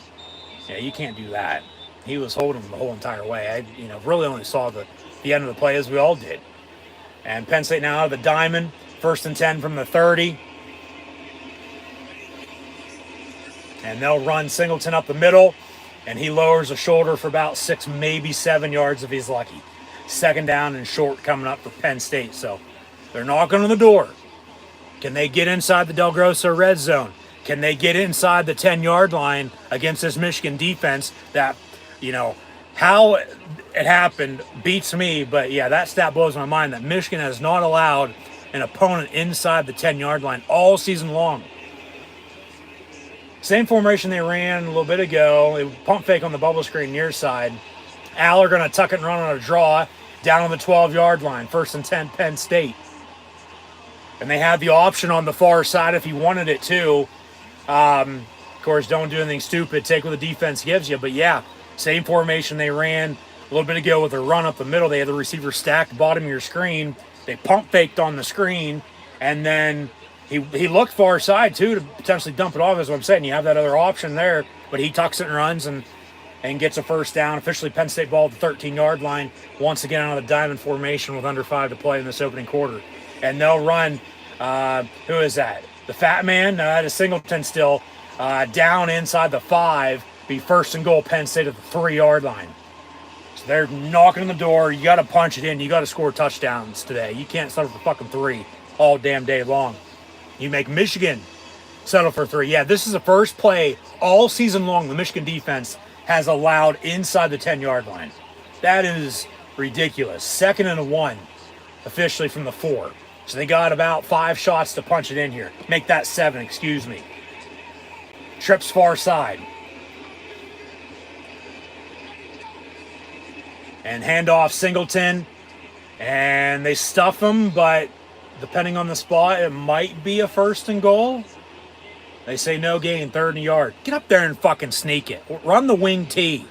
Yeah, you can't do that. He was holding him the whole entire way. I really only saw the end of the play as we all did. And Penn State now out of the diamond. 1st and 10 from the 30. And they'll run Singleton up the middle. And he lowers a shoulder for about 6, maybe 7 yards if he's lucky. 2nd down and short coming up for Penn State. So they're knocking on the door. Can they get inside the Del Grosso red zone? Can they get inside the 10-yard line against this Michigan defense that, how it happened beats me. But, yeah, that stat blows my mind that Michigan has not allowed an opponent inside the 10-yard line all season long. Same formation they ran a little bit ago. They pump fake on the bubble screen near side. Aller going to tuck it and run on a draw down on the 12-yard line. 1st and 10, Penn State. And they have the option on the far side if he wanted it too. Of course, don't do anything stupid. Take what the defense gives you. But, yeah, same formation they ran a little bit ago with a run up the middle. They had the receiver stacked bottom of your screen. They pump faked on the screen. And then he looked far side, too, to potentially dump it off, is what I'm saying. You have that other option there. But he tucks it and runs and gets a first down. Officially, Penn State ball at the 13-yard line. Once again out of the diamond formation with under 5 to play in this opening quarter. And they'll run, who is that? The fat man? No, that is Singleton still. Down inside the 5. Be 1st and goal, Penn State at the 3-yard line. So they're knocking on the door. You got to punch it in. You got to score touchdowns today. You can't settle for fucking 3 all damn day long. You make Michigan settle for 3. Yeah, this is the first play all season long the Michigan defense has allowed inside the 10-yard line. That is ridiculous. 2nd and 1 officially from the 4. So they got about 5 shots to punch it in here. Make that 7, excuse me. Trips far side. And handoff Singleton. And they stuff him, but depending on the spot, it might be a 1st and goal. They say no gain, 3rd and a yard. Get up there and fucking sneak it. Run the wing T.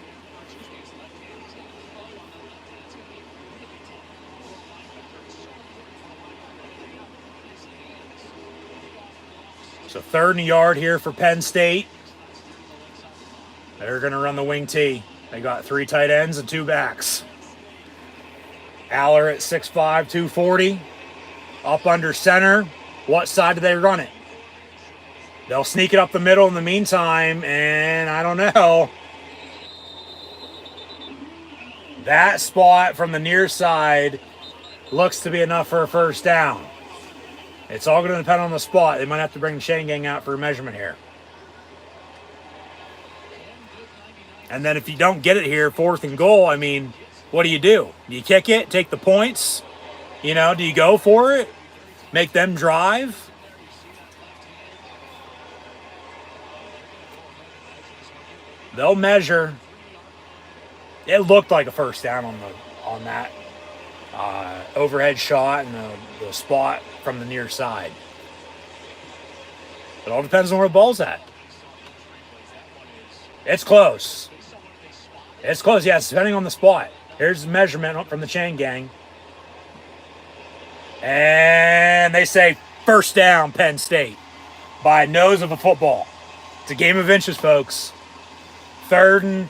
So 3rd and a yard here for Penn State. They're going to run the wing T. They got 3 tight ends and 2 backs. Aller at 6'5", 240. Up under center. What side do they run it? They'll sneak it up the middle in the meantime, and I don't know. That spot from the near side looks to be enough for a first down. It's all going to depend on the spot. They might have to bring the chain gang out for a measurement here. And then if you don't get it here, 4th and goal, I mean, what do? Do you kick it, take the points? Do you go for it? Make them drive? They'll measure. It looked like a first down on that. overhead shot and the spot from the near side. It all depends on where the ball's at. It's close. It's close, yeah, it's depending on the spot. Here's the measurement from the chain gang. And they say first down, Penn State, by nose of a football. It's a game of inches, folks. Third and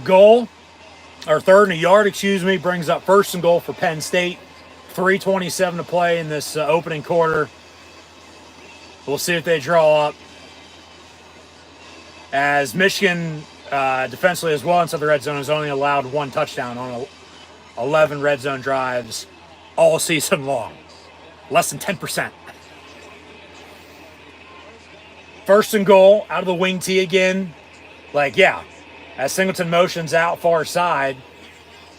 goal, or third and a yard, brings up first and goal for Penn State. 3:27 to play in this opening quarter. We'll see if they draw up. As Michigan defensively as well inside the red zone has only allowed one touchdown on 11 red zone drives all season long. Less than 10%. First and goal, out of the wing tee again. As Singleton motions out far side,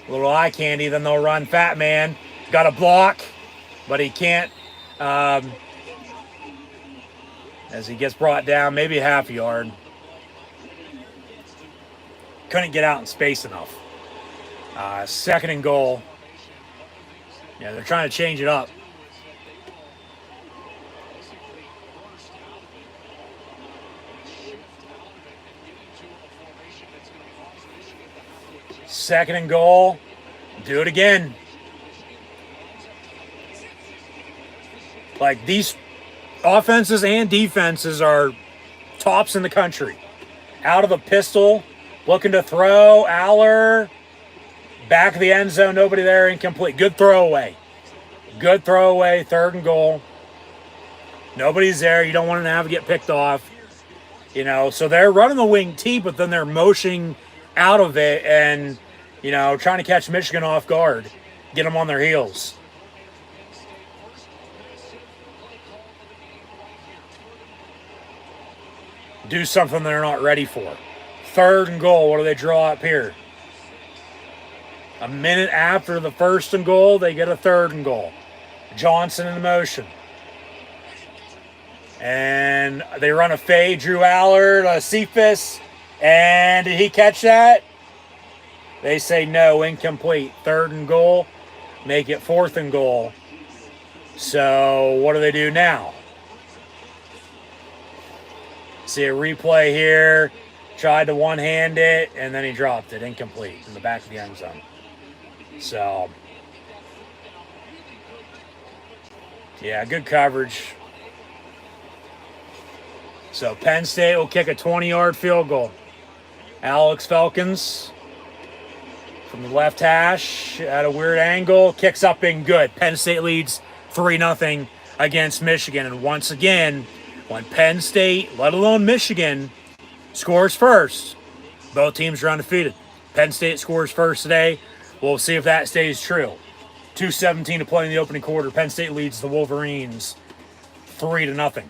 a little eye candy, then they'll run Fat Man. Got a block, but he can't, as he gets brought down, maybe a half yard. Couldn't get out in space enough. Second and goal. Yeah, they're trying to change it up. Second and goal. Do it again. These offenses and defenses are tops in the country. Out of the pistol, looking to throw. Aller, back of the end zone, nobody there, incomplete. Good throwaway. Good throwaway, third and goal. Nobody's there. You don't want to have to get picked off. So they're running the wing tee, but then they're motioning out of it and, trying to catch Michigan off guard, get them on their heels. Do something they're not ready for. Third and goal. What do they draw up here? A minute after the first and goal, they get a third and goal. Johnson in motion. And they run a fade. Drew Allard, Cephas. And did he catch that? They say no, incomplete. Third and goal. Make it fourth and goal. So what do they do now? See a replay here. Tried to one-hand it, and then he dropped it. Incomplete in the back of the end zone. So, yeah, good coverage. So Penn State will kick a 20-yard field goal. Alex Falcons from the left hash at a weird angle. Kicks up in good. Penn State leads 3-0 against Michigan. And once again, when Penn State, let alone Michigan, scores first, both teams are undefeated. Penn State scores first today. We'll see if that stays true. 2:17 to play in the opening quarter. Penn State leads the Wolverines 3-0.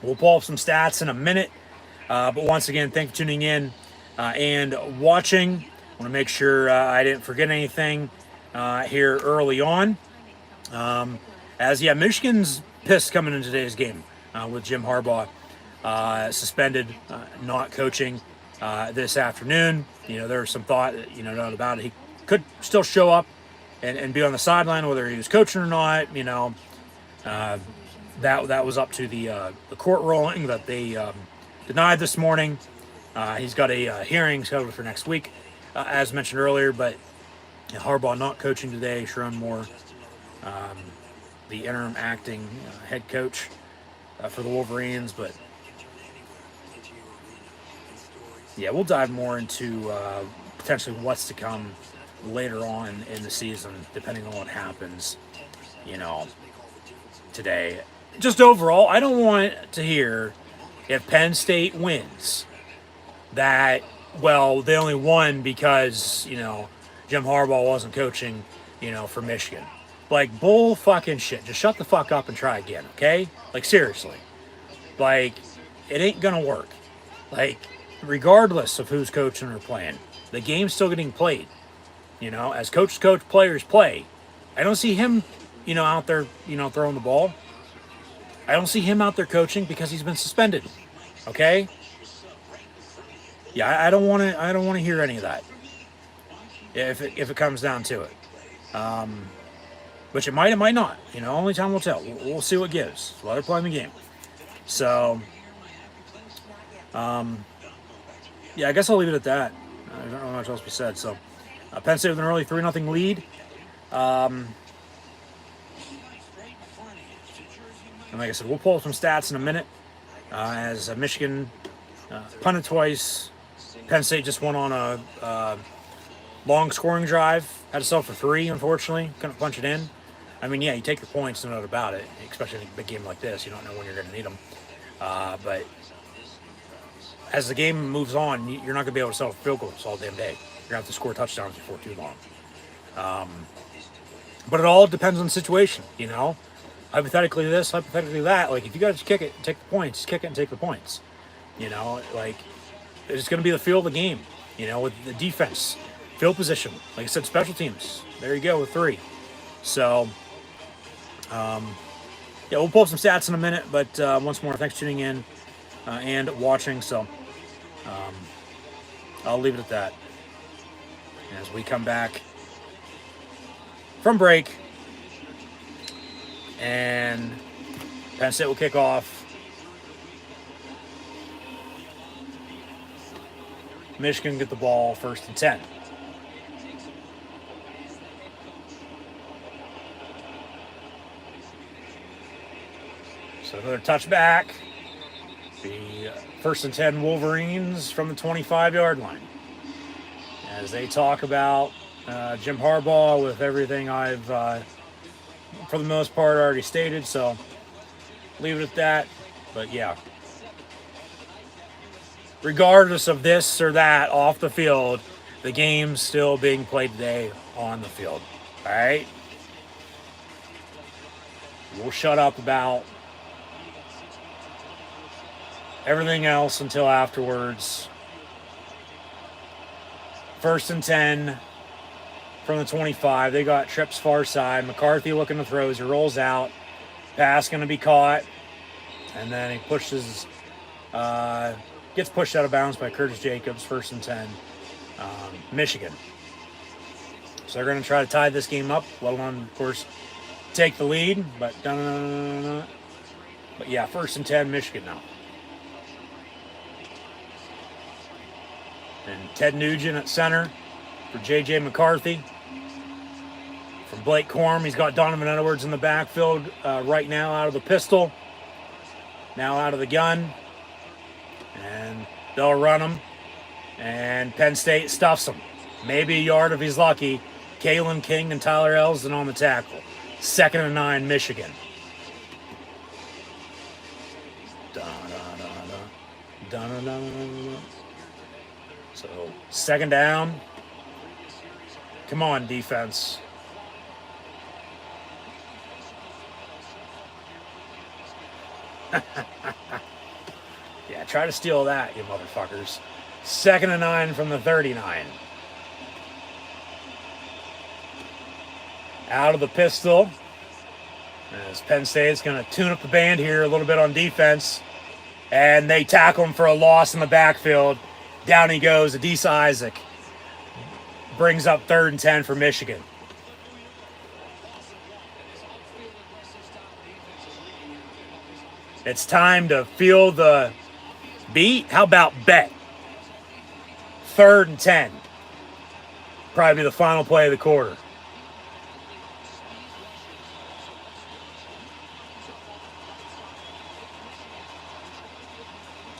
We'll pull up some stats in a minute. But once again, thank you for tuning in and watching. I want to make sure I didn't forget anything here early on. Michigan's pissed coming into today's game with Jim Harbaugh suspended, not coaching this afternoon. There was some thought, not about it. He could still show up and be on the sideline, whether he was coaching or not. That was up to the court ruling that they denied this morning. He's got a hearing scheduled for next week, as mentioned earlier. But Harbaugh not coaching today. Sharon Moore, the interim acting head coach for the Wolverines. But yeah, we'll dive more into potentially what's to come later on in the season, depending on what happens, today. Just overall, I don't want to hear if Penn State wins that, they only won because, Jim Harbaugh wasn't coaching, for Michigan. Bull fucking shit. Just shut the fuck up and try again, okay? Seriously. It ain't gonna work. Regardless of who's coaching or playing, the game's still getting played. As coach, players play. I don't see him, out there, throwing the ball. I don't see him out there coaching because he's been suspended. Okay? Yeah, I don't want to hear any of that. If it comes down to it. Which it might not. Only time will tell. We'll see what gives. Let her play the game. So, yeah, I guess I'll leave it at that. I don't know much else to be said. So, Penn State with an early 3-0 lead. And like I said, we'll pull up some stats in a minute. As Michigan punted twice. Penn State just went on a long scoring drive. Had to settle for 3, unfortunately. Couldn't punch it in. I mean, yeah, you take your points, no doubt about it. Especially in a big game like this. You don't know when you're going to need them. But as the game moves on, you're not going to be able to settle field goals all damn day. You're going to have to score touchdowns before too long. But it all depends on the situation, Hypothetically this, hypothetically that. Like, if you got to kick it, take the points. Just kick it and take the points. Like, it's going to be the feel of the game, with the defense, field position. Like I said, special teams. There you go with 3. So, yeah, we'll pull up some stats in a minute. But once more, thanks for tuning in and watching. So, I'll leave it at that. As we come back from break, and Penn State will kick off. Michigan get the ball 1st and 10. So another touchback. The 1st and 10 Wolverines from the 25-yard line. As they talk about Jim Harbaugh with everything I've, for the most part, already stated. So leave it at that. But yeah. Regardless of this or that off the field, the game's still being played today on the field. All right? We'll shut up about everything else until afterwards. 1st and 10 from the 25. They got trips far side. McCarthy looking to throw as he rolls out. Pass going to be caught. And then he pushes... gets pushed out of bounds by Curtis Jacobs, 1st and 10, Michigan. So they're going to try to tie this game up, let alone, of course, take the lead. But yeah, 1st and 10, Michigan now. And Ted Nugent at center for J.J. McCarthy. From Blake Corum, he's got Donovan Edwards in the backfield right now out of the pistol. Now out of the gun. And they'll run him. And Penn State stuffs him. Maybe a yard if he's lucky. Kalen King and Tyler Elsdon on the tackle. 2nd and 9, Michigan. So, 2nd down. Come on, defense. Yeah, try to steal that, you motherfuckers. 2nd and 9 from the 39. Out of the pistol. As Penn State's going to tune up the band here a little bit on defense. And they tackle him for a loss in the backfield. Down he goes. Adisa Isaac brings up 3rd and 10 for Michigan. It's time to feel the beat. How about bet? 3rd and 10. Probably the final play of the quarter.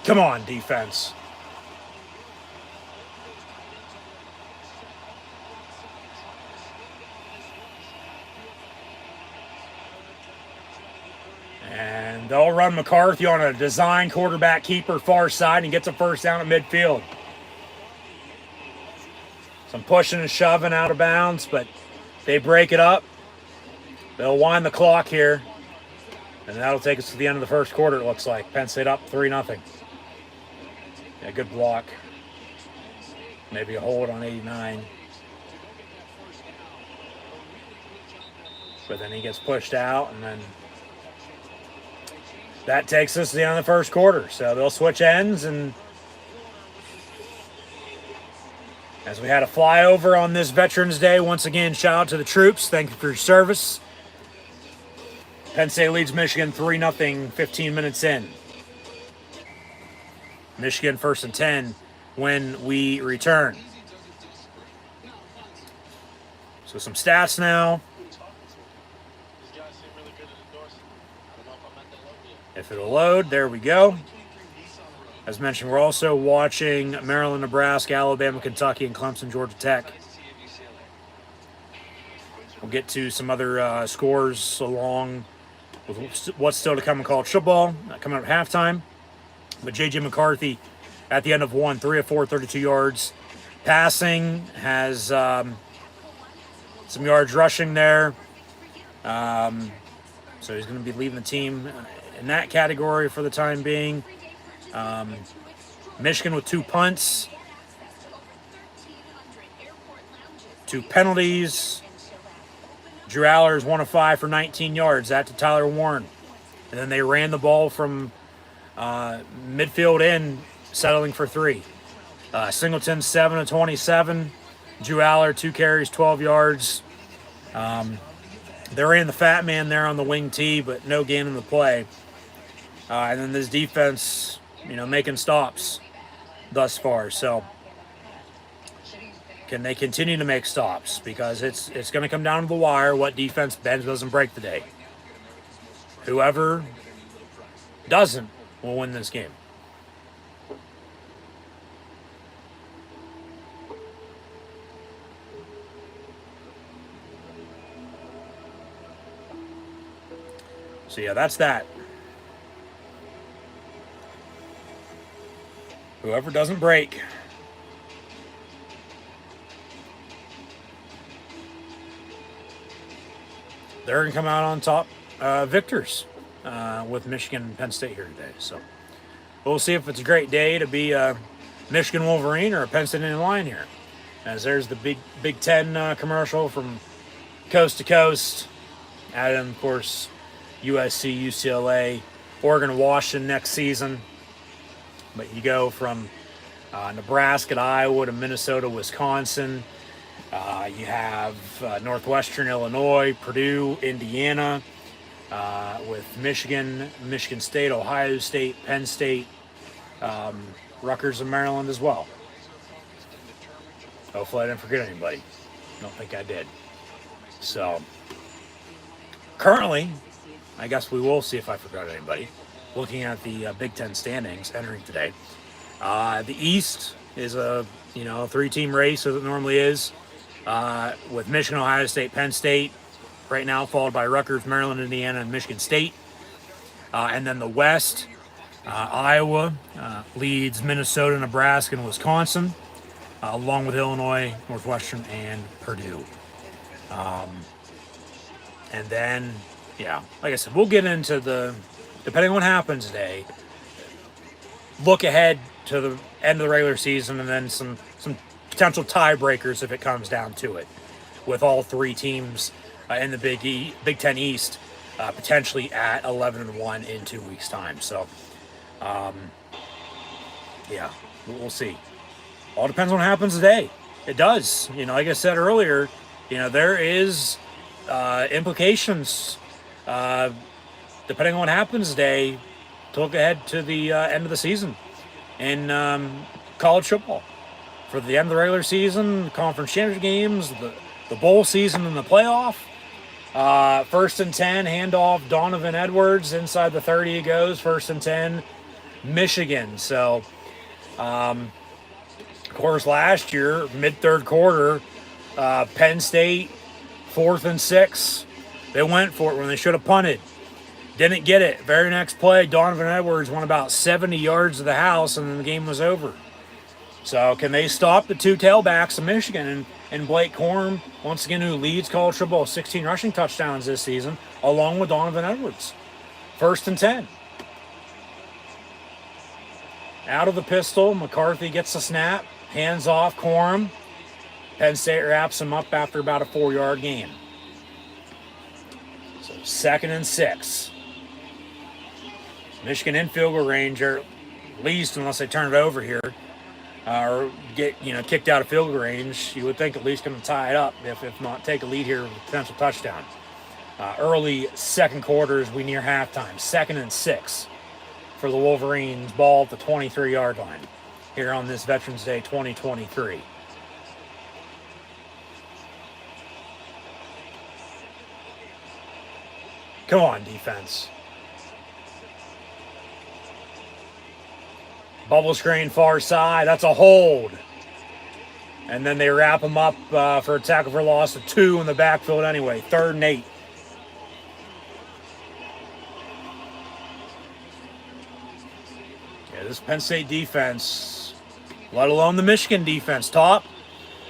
Come on, defense. And they'll run McCarthy on a design quarterback keeper far side and gets a 1st down at midfield. Some pushing and shoving out of bounds, but they break it up. They'll wind the clock here. And that'll take us to the end of the 1st quarter, it looks like. Penn State up 3-0. Yeah, good block. Maybe a hold on 89. But then he gets pushed out, and then that takes us to the end of the 1st quarter. So they'll switch ends, and As we had a flyover on this Veterans Day, once again, shout out to the troops. Thank you for your service. Penn State leads Michigan 3-0, 15 minutes in. Michigan 1st and 10 when we return. So some stats now. If it'll load, there we go. As mentioned, we're also watching Maryland, Nebraska, Alabama, Kentucky, and Clemson, Georgia Tech. We'll get to some other scores along with what's still to come in college football, coming up at halftime. But J.J. McCarthy at the end of 3 of 4, 32 yards. Passing has some yards rushing there. So he's going to be leading the team in that category for the time being. Michigan with 2 punts, 2 penalties. Drew Allers 1 of 5 for 19 yards. That to Tyler Warren. And then they ran the ball from midfield in, settling for 3. Singleton 7 of 27. Drew Aller 2 carries, 12 yards. They ran the fat man there on the wing tee, but no gain in the play. And then this defense, making stops thus far. So can they continue to make stops? Because it's going to come down to the wire what defense bends, doesn't break today. Whoever doesn't will win this game. So yeah, that's that. Whoever doesn't break. They're going to come out on top victors with Michigan and Penn State here today. So we'll see if it's a great day to be a Michigan Wolverine or a Penn State Indian Lion here. As there's the Big Ten commercial from coast to coast. Added, of course, USC, UCLA, Oregon, Washington next season. But you go from Nebraska to Iowa to Minnesota, Wisconsin. You have Northwestern Illinois, Purdue, Indiana, with Michigan, Michigan State, Ohio State, Penn State, Rutgers, and Maryland as well. Hopefully I didn't forget anybody. Don't think I did. So, currently, I guess we will see if I forgot anybody. Looking at the Big Ten standings entering today. The East is a 3-team race as it normally is, with Michigan, Ohio State, Penn State right now, followed by Rutgers, Maryland, Indiana, and Michigan State. And then the West, Iowa leads Minnesota, Nebraska, and Wisconsin, along with Illinois, Northwestern, and Purdue. And then, like I said, we'll get into depending on what happens today, look ahead to the end of the regular season and then some potential tiebreakers if it comes down to it, with all 3 teams in the Big Ten East potentially at 11-1 in 2 weeks' time. So, we'll see. All depends on what happens today. It does. Like I said earlier, there is implications depending on what happens today to look ahead to the end of the season in college football. For the end of the regular season, conference championship games, the bowl season, and the playoff. 1st and 10, handoff, Donovan Edwards. Inside the 30 he goes, 1st and 10, Michigan. So, of course, last year, mid-third quarter, Penn State, 4th and 6. They went for it when they should have punted. Didn't get it. Very next play, Donovan Edwards went about 70 yards to the house, and then the game was over. So can they stop the 2 tailbacks of Michigan and Blake Corum, once again, who leads college football, 16 rushing touchdowns this season, along with Donovan Edwards. 1st and 10. Out of the pistol, McCarthy gets the snap, hands off Corum. Penn State wraps him up after about a 4-yard gain. So 2nd and 6. Michigan in field goal range, or at least unless they turn it over here. or get kicked out of field goal range, you would think at least going to tie it up, if not take a lead here with a potential touchdown. Early second quarter as we near halftime. 2nd and 6 for the Wolverines. Ball at the 23-yard line here on this Veterans Day 2023. Come on, defense. Bubble screen far side. That's a hold. And then they wrap him up for a tackle for loss of 2 in the backfield anyway. 3rd and 8. Yeah, this Penn State defense, let alone the Michigan defense, top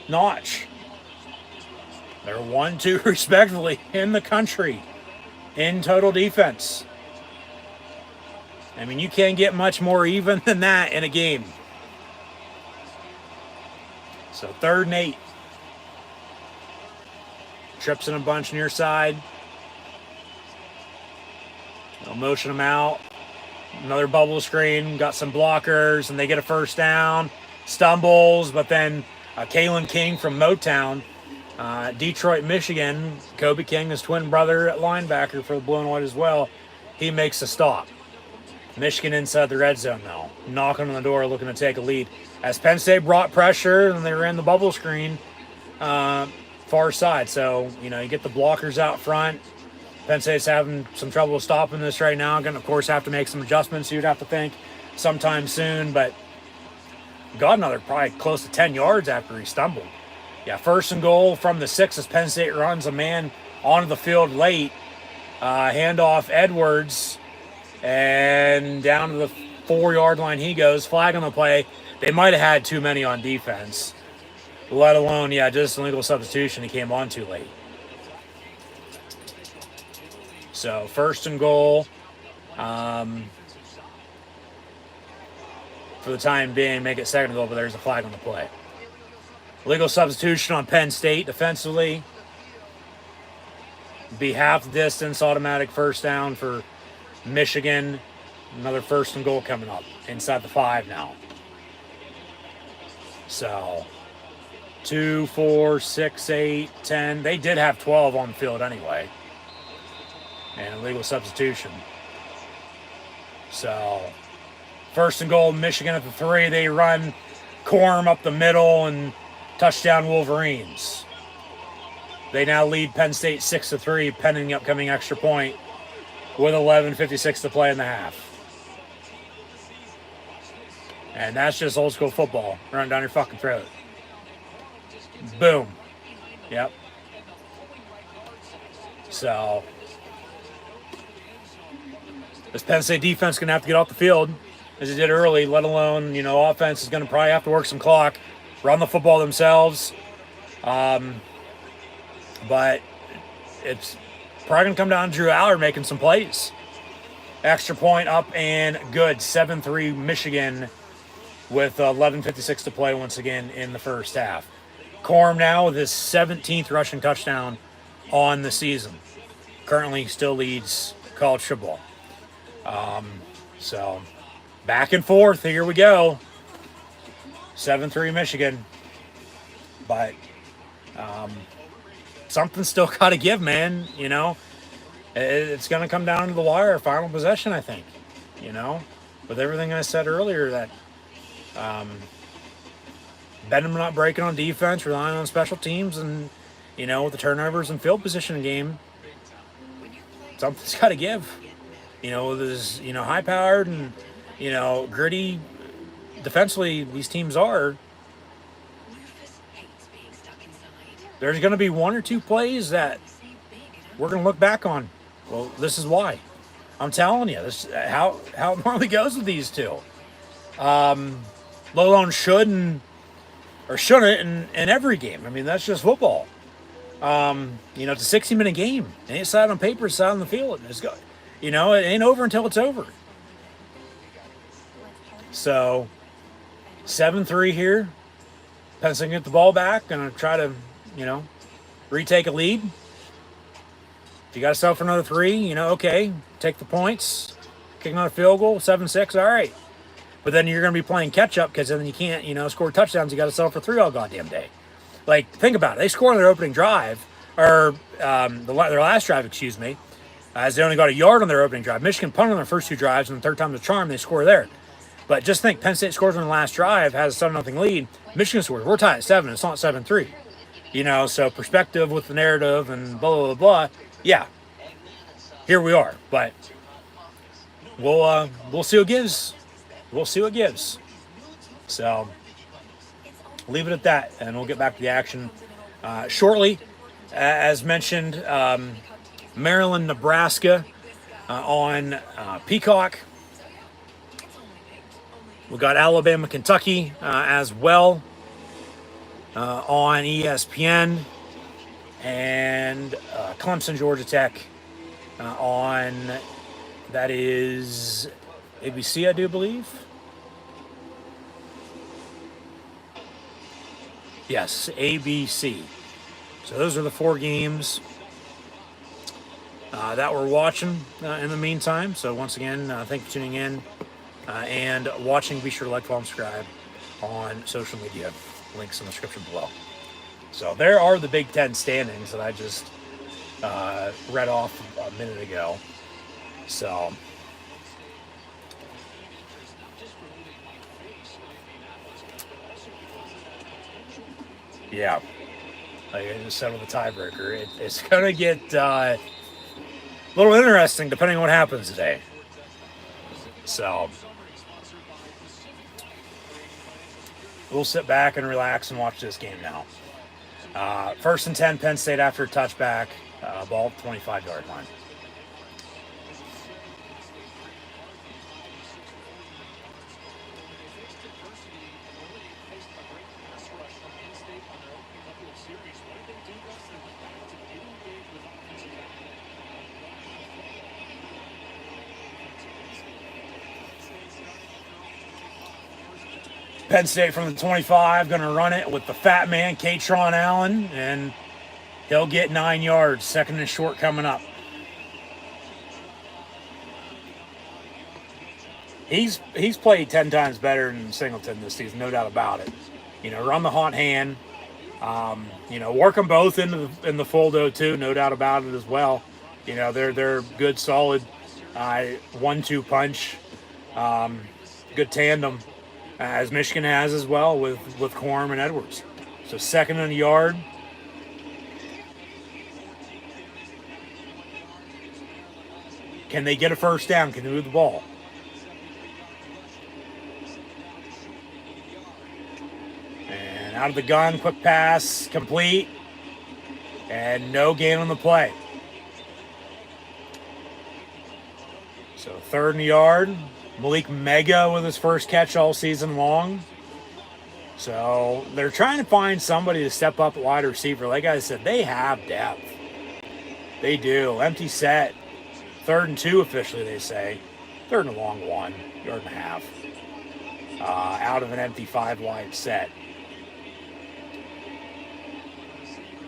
notch. They're 1-2 respectively in the country in total defense. I mean, you can't get much more even than that in a game. So 3rd and 8. Trips in a bunch near side. They'll motion them out. Another bubble screen. Got some blockers, and they get a first down. Stumbles, but then Kalen King from Motown, Detroit, Michigan. Kobe King, his twin brother at linebacker for the Blue and White as well. He makes a stop. Michigan inside the red zone now, knocking on the door, looking to take a lead. As Penn State brought pressure, and they ran the bubble screen far side. So, you get the blockers out front. Penn State's having some trouble stopping this right now. Going to, of course, have to make some adjustments, you'd have to think, sometime soon. But got another probably close to 10 yards after he stumbled. Yeah, 1st and goal from the 6 as Penn State runs a man onto the field late. Handoff Edwards. And down to the 4-yard line he goes. Flag on the play. They might have had too many on defense. Let alone, just an illegal substitution. He came on too late. So 1st and goal. For the time being, make it 2nd and goal, but there's a flag on the play. Legal substitution on Penn State defensively. Be half the distance, automatic first down for Michigan. Another 1st and goal coming up inside the 5 now. So 2, 4, 6, 8, 10. They did have 12 on the field anyway. And illegal substitution. So 1st and goal, Michigan at the 3. They run Corm up the middle and touchdown Wolverines. They now lead Penn State 6-3, pending the upcoming extra point with 11:56 to play in the half. And that's just old school football running down your fucking throat. Boom. Yep. So this Penn State defense is going to have to get off the field as it did early, let alone, offense is going to probably have to work some clock, run the football themselves. But it's probably going to come down to Drew Allard making some plays. Extra point up and good. 7-3 Michigan with 11:56 to play once again in the first half. Corm now with his 17th rushing touchdown on the season. Currently still leads college football. So back and forth. Here we go. 7-3 Michigan. But something's still got to give, man. It's going to come down to the wire, final possession, I think. With everything I said earlier, that Benham not breaking on defense, relying on special teams, and with the turnovers and field position game, something's got to give. With his high powered and gritty defensively these teams are. There's going to be 1 or 2 plays that we're going to look back on. Well, this is why. I'm telling you, this is how it normally goes with these two. Let alone shouldn't in every game. I mean, that's just football. It's a 60-minute game. It ain't side on paper, it's side on the field. It ain't over until it's over. So 7-3 here. Penn's going to get the ball back. Going to try to, retake a lead. If you got to settle for another 3, okay, take the points. Kick another field goal, 7-6, all right. But then you're going to be playing catch up because then you can't, score touchdowns. You got to settle for 3 all goddamn day. Like, think about it. They score on their opening drive, or their last drive, excuse me, as they only got a yard on their opening drive. Michigan punted on their first 2 drives, and the third time the charm, they score there. But just think, Penn State scores on the last drive, has a 7-0 lead. Michigan scores. We're tied at 7. It's not 7-3. So perspective with the narrative and blah, blah, blah, blah. Yeah, here we are. But we'll see what gives. We'll see what gives. So leave it at that, and we'll get back to the action shortly. As mentioned, Maryland, Nebraska on Peacock. We got Alabama, Kentucky as well on ESPN, and Clemson, Georgia Tech on, that is ABC, I do believe. Yes, ABC. So those are the 4 games that we're watching in the meantime. So once again, thank you for tuning in and watching. Be sure to like, follow, and subscribe on social media. Links in the description below. So there are the Big Ten standings that I just read off a minute ago. So yeah, like I just said with the tiebreaker, it's going to get a little interesting depending on what happens today. So we'll sit back and relax and watch this game now. 1st and 10, Penn State after a touchback, ball 25-yard line. Penn State from the 25, going to run it with the fat man, Katron Allen, and he'll get 9 yards. 2nd and short coming up. He's played 10 times better than Singleton this season, no doubt about it. Run the hot hand. Work them both in the full too, no doubt about it as well. They're good, solid 1-2 punch, good tandem. As Michigan has as well with Corum and Edwards. So 2nd and a yard. Can they get a first down? Can they move the ball? And out of the gun, quick pass, complete. And no gain on the play. So 3rd and a yard. Malik Mega with his first catch all season long. So they're trying to find somebody to step up at wide receiver. Like I said, they have depth. They do. Empty set. 3rd and 2 officially, they say. 3rd and a long 1. 1.5 yards. Out of an empty 5-wide set.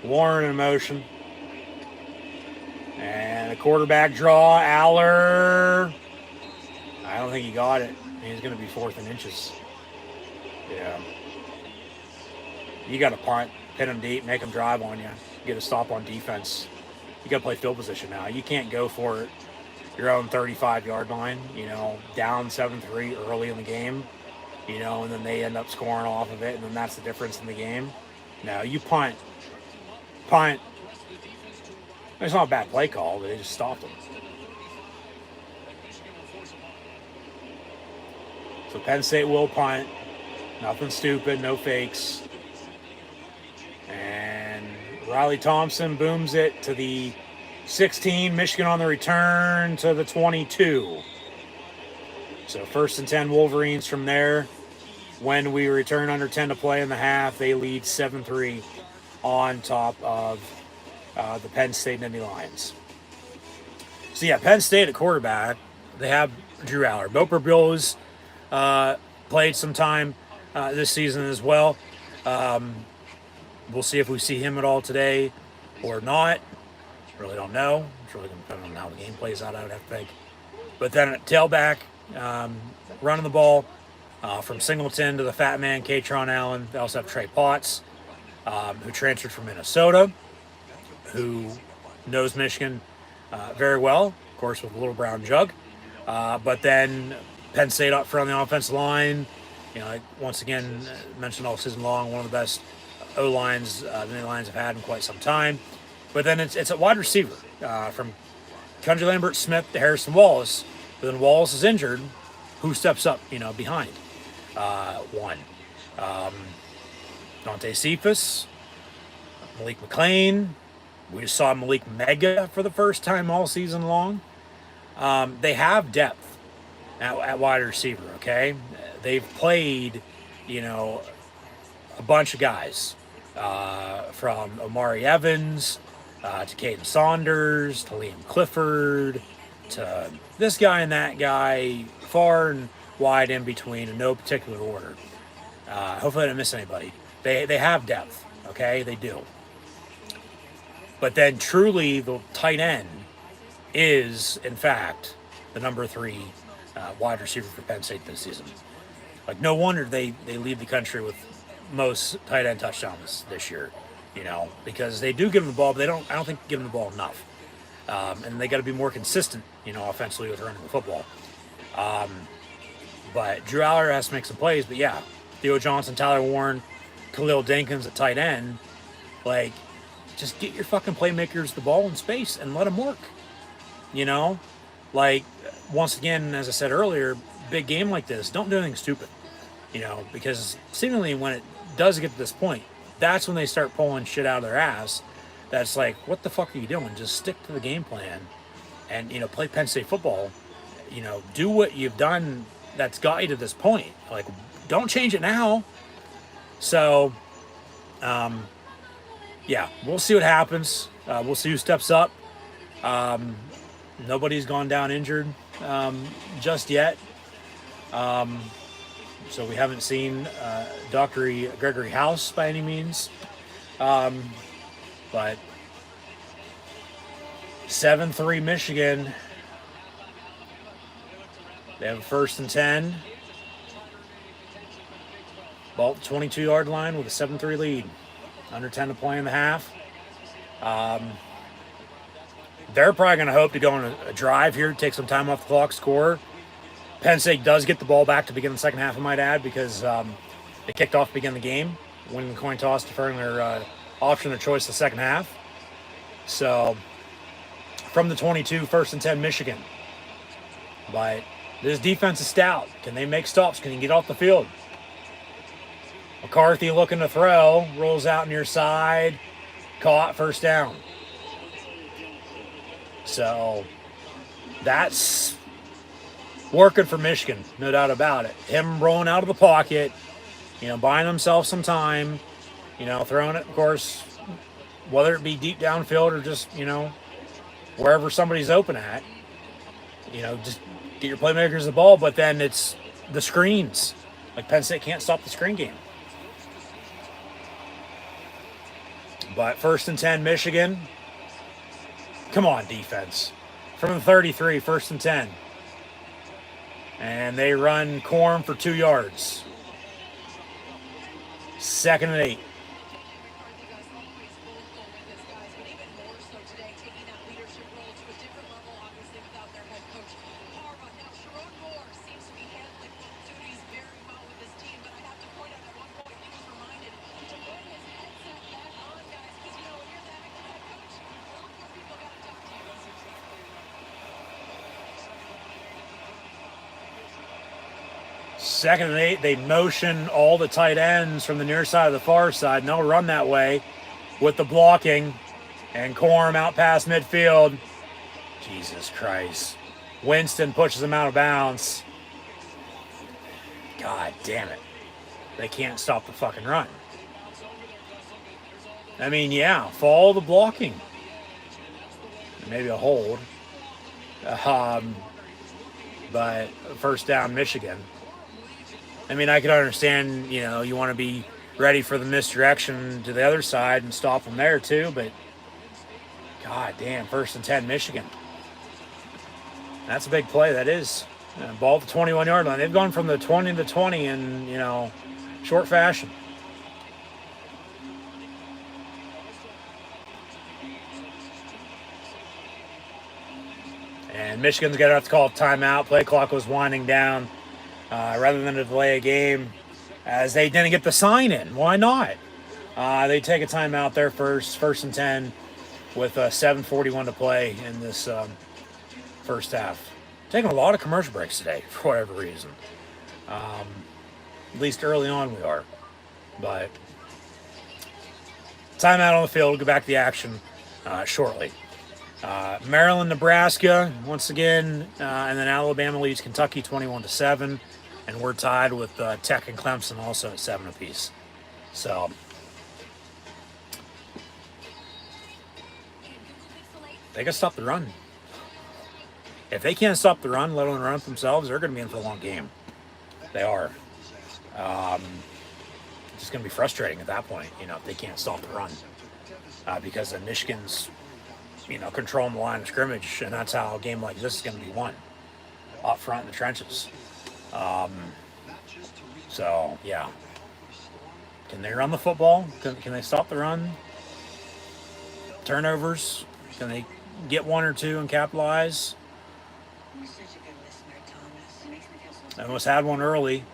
Warren in motion. And a quarterback draw. Aller. I don't think he got it. He's going to be 4th and inches. Yeah. You got to punt, pin him deep, make him drive on you, get a stop on defense. You got to play field position now. You can't go for it your own 35-yard line, down 7-3 early in the game, and then they end up scoring off of it, and then that's the difference in the game. No, you punt. It's not a bad play call, but they just stopped him. So Penn State will punt. Nothing stupid, no fakes. And Riley Thompson booms it to the 16. Michigan on the return to the 22. So 1st and 10 Wolverines from there. When we return under 10 to play in the half, they lead 7-3 on top of the Penn State Nittany Lions. So yeah, Penn State at quarterback, they have Drew Aller. Boper Bills played some time this season as well. We'll see if we see him at all today or not. Really don't know. It's really going to depend on how the game plays out, I would have to think. But then at tailback, running the ball, From Singleton to the fat man, Katron Allen. They also have Trey Potts, who transferred from Minnesota, who knows Michigan very well, of course, with a little brown jug. But then Penn State up front on the offensive line. Once again, mentioned all season long, one of the best O-lines the Lions have had in quite some time. But then it's a wide receiver from Kendra Lambert-Smith to Harrison Wallace. But then Wallace is injured. Who steps up, behind one? Dante Cephas, Malik McLean. We just saw Malik Mega for the first time all season long. They have depth at wide receiver, okay? They've played, a bunch of guys from Omari Evans to Caden Saunders to Liam Clifford to this guy and that guy, far and wide in between in no particular order. Hopefully I didn't miss anybody. They have depth, okay? They do. But then truly the tight end is, in fact, the number 3 wide receiver for Penn State this season. Like, no wonder they lead the country with most tight end touchdowns this year, because they do give them the ball, but I don't think they give them the ball enough. And they got to be more consistent, offensively with running the football. But Drew Aller has to make some plays. But yeah, Theo Johnson, Tyler Warren, Khalil Dinkins at tight end. Like, just get your fucking playmakers the ball in space and let them work. Like, once again, as I said earlier, big game like this, don't do anything stupid. Because seemingly when it does get to this point, that's when they start pulling shit out of their ass. That's like, what the fuck are you doing? Just stick to the game plan and, play Penn State football. Do what you've done that's got you to this point. Like, don't change it now. So, yeah, we'll see what happens. We'll see who steps up. Nobody's gone down injured just yet. So we haven't seen Dr. Gregory House by any means. But 7-3 Michigan. They have a 1st and 10. Ball at the 22-yard line with a 7-3 lead. Under 10 to play in the half. They're probably going to hope to go on a drive here, take some time off the clock, score. Penn State does get the ball back to begin the second half, I might add, because they kicked off to begin the game, winning the coin toss, deferring their option of choice the second half. So, from the 22, 1st and 10, Michigan. But this defense is stout. Can they make stops? Can you get off the field? McCarthy looking to throw, rolls out near side, caught, 1st down. So, that's working for Michigan, no doubt about it. Him rolling out of the pocket, buying himself some time, throwing it, of course, whether it be deep downfield or just, wherever somebody's open at, just get your playmakers the ball, but then it's the screens. Like, Penn State can't stop the screen game. But 1st and 10, Michigan. Come on, defense. From the 33, 1st and 10. And they run Corm for 2 yards. 2nd and 8. Second and 8, they motion all the tight ends from the near side of the far side, and they'll run that way with the blocking. And Corm out past midfield. Jesus Christ. Winston pushes him out of bounds. God damn it. They can't stop the fucking run. I mean, yeah, follow the blocking. Maybe a hold. But 1st down, Michigan. I mean, I could understand, you want to be ready for the misdirection to the other side and stop them there too, but god damn, 1st and 10, Michigan. That's a big play, that is. Ball at the 21-yard line. They've gone from the 20 to 20 in, short fashion. And Michigan's going to have to call a timeout. Play clock was winding down rather than to delay a game as they didn't get the sign in. Why not? They take a timeout there first and 10 with 7:41 to play in this first half. Taking a lot of commercial breaks today for whatever reason. At least early on we are. But timeout on the field. We'll go back to the action shortly. Maryland, Nebraska once again, and then Alabama leads Kentucky 21-7, and we're tied with Tech and Clemson also at 7 apiece. So they got to stop the run. If they can't stop the run, let alone run it themselves, they're going to be in for a long game. They are. It's just going to be frustrating at that point, if they can't stop the run, because of Michigan's controlling the line of scrimmage, and that's how a game like this is going to be won, up front in the trenches. So, yeah. Can they run the football? Can they stop the run? Turnovers? Can they get one or two and capitalize? I almost had one early.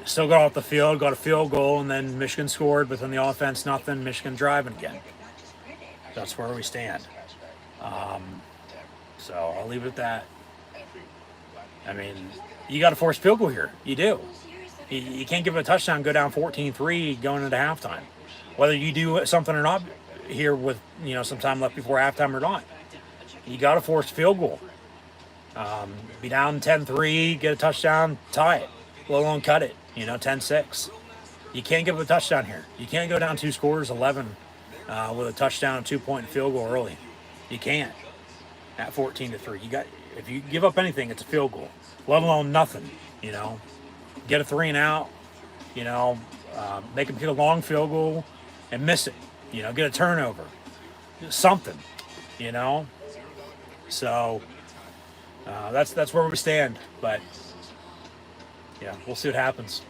Still got off the field, got a field goal, and then Michigan scored, but then the offense, nothing. Michigan driving again. That's where we stand. So I'll leave it at that. I mean, you got to force field goal here. You do. You can't give it a touchdown, go down 14-3 going into halftime. Whether you do something or not here with, some time left before halftime or not. You got to force field goal. Be down 10-3, get a touchdown, tie it. Let alone cut it, 10-6. You can't give a touchdown here. You can't go down 2 scores, 11, with a touchdown and 2-point field goal early. You can't. At 14-3. If you give up anything, it's a field goal. Let alone nothing, Get a 3 and out, make them get a long field goal and miss it. Get a turnover. Something, So that's where we stand. But yeah, we'll see what happens.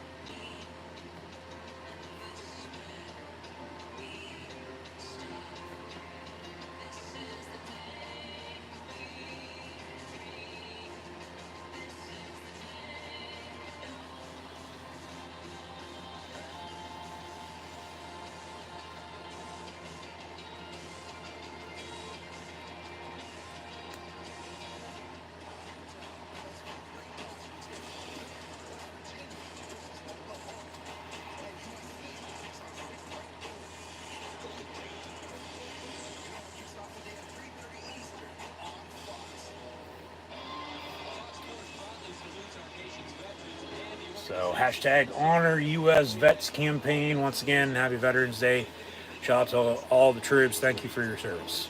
So hashtag honor U.S. Vets campaign. Once again, happy Veterans Day. Shout out to all the troops. Thank you for your service.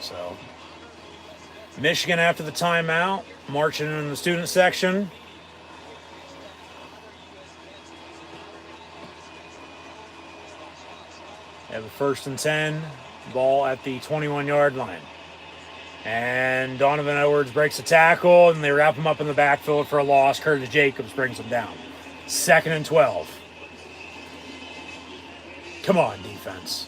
So Michigan after the timeout, marching in the student section. They have a 1st and 10, ball at the 21-yard line. And Donovan Edwards breaks a tackle, and they wrap him up in the backfield for a loss. Curtis Jacobs brings him down. 2nd and 12. Come on, defense.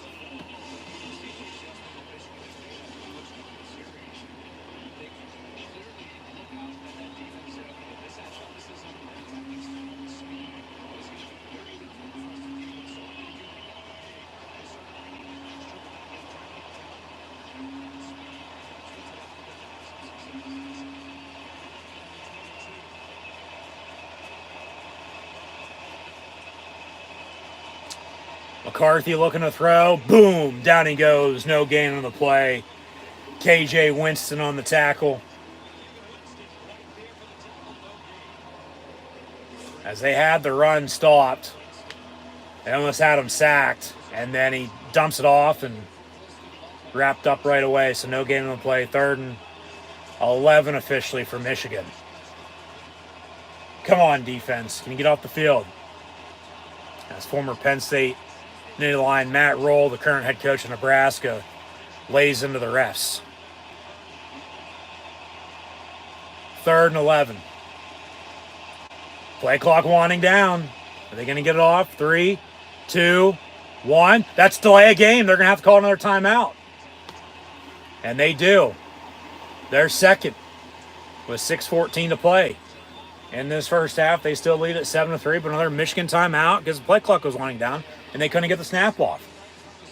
McCarthy looking to throw. Boom! Down he goes. No gain on the play. KJ Winston on the tackle. As they had the run stopped, they almost had him sacked. And then he dumps it off and wrapped up right away. So no gain on the play. 3rd and 11 officially for Michigan. Come on, defense. Can you get off the field? As former Penn State near the line, Matt Roll, the current head coach of Nebraska, lays into the refs. 3rd and 11. Play clock winding down. Are they going to get it off? 3, 2, 1. That's delay a game. They're going to have to call another timeout. And they do. They're second with 6:14 to play. In this first half, they still lead at 7-3, but another Michigan timeout because the play clock was winding down, and they couldn't get the snap off.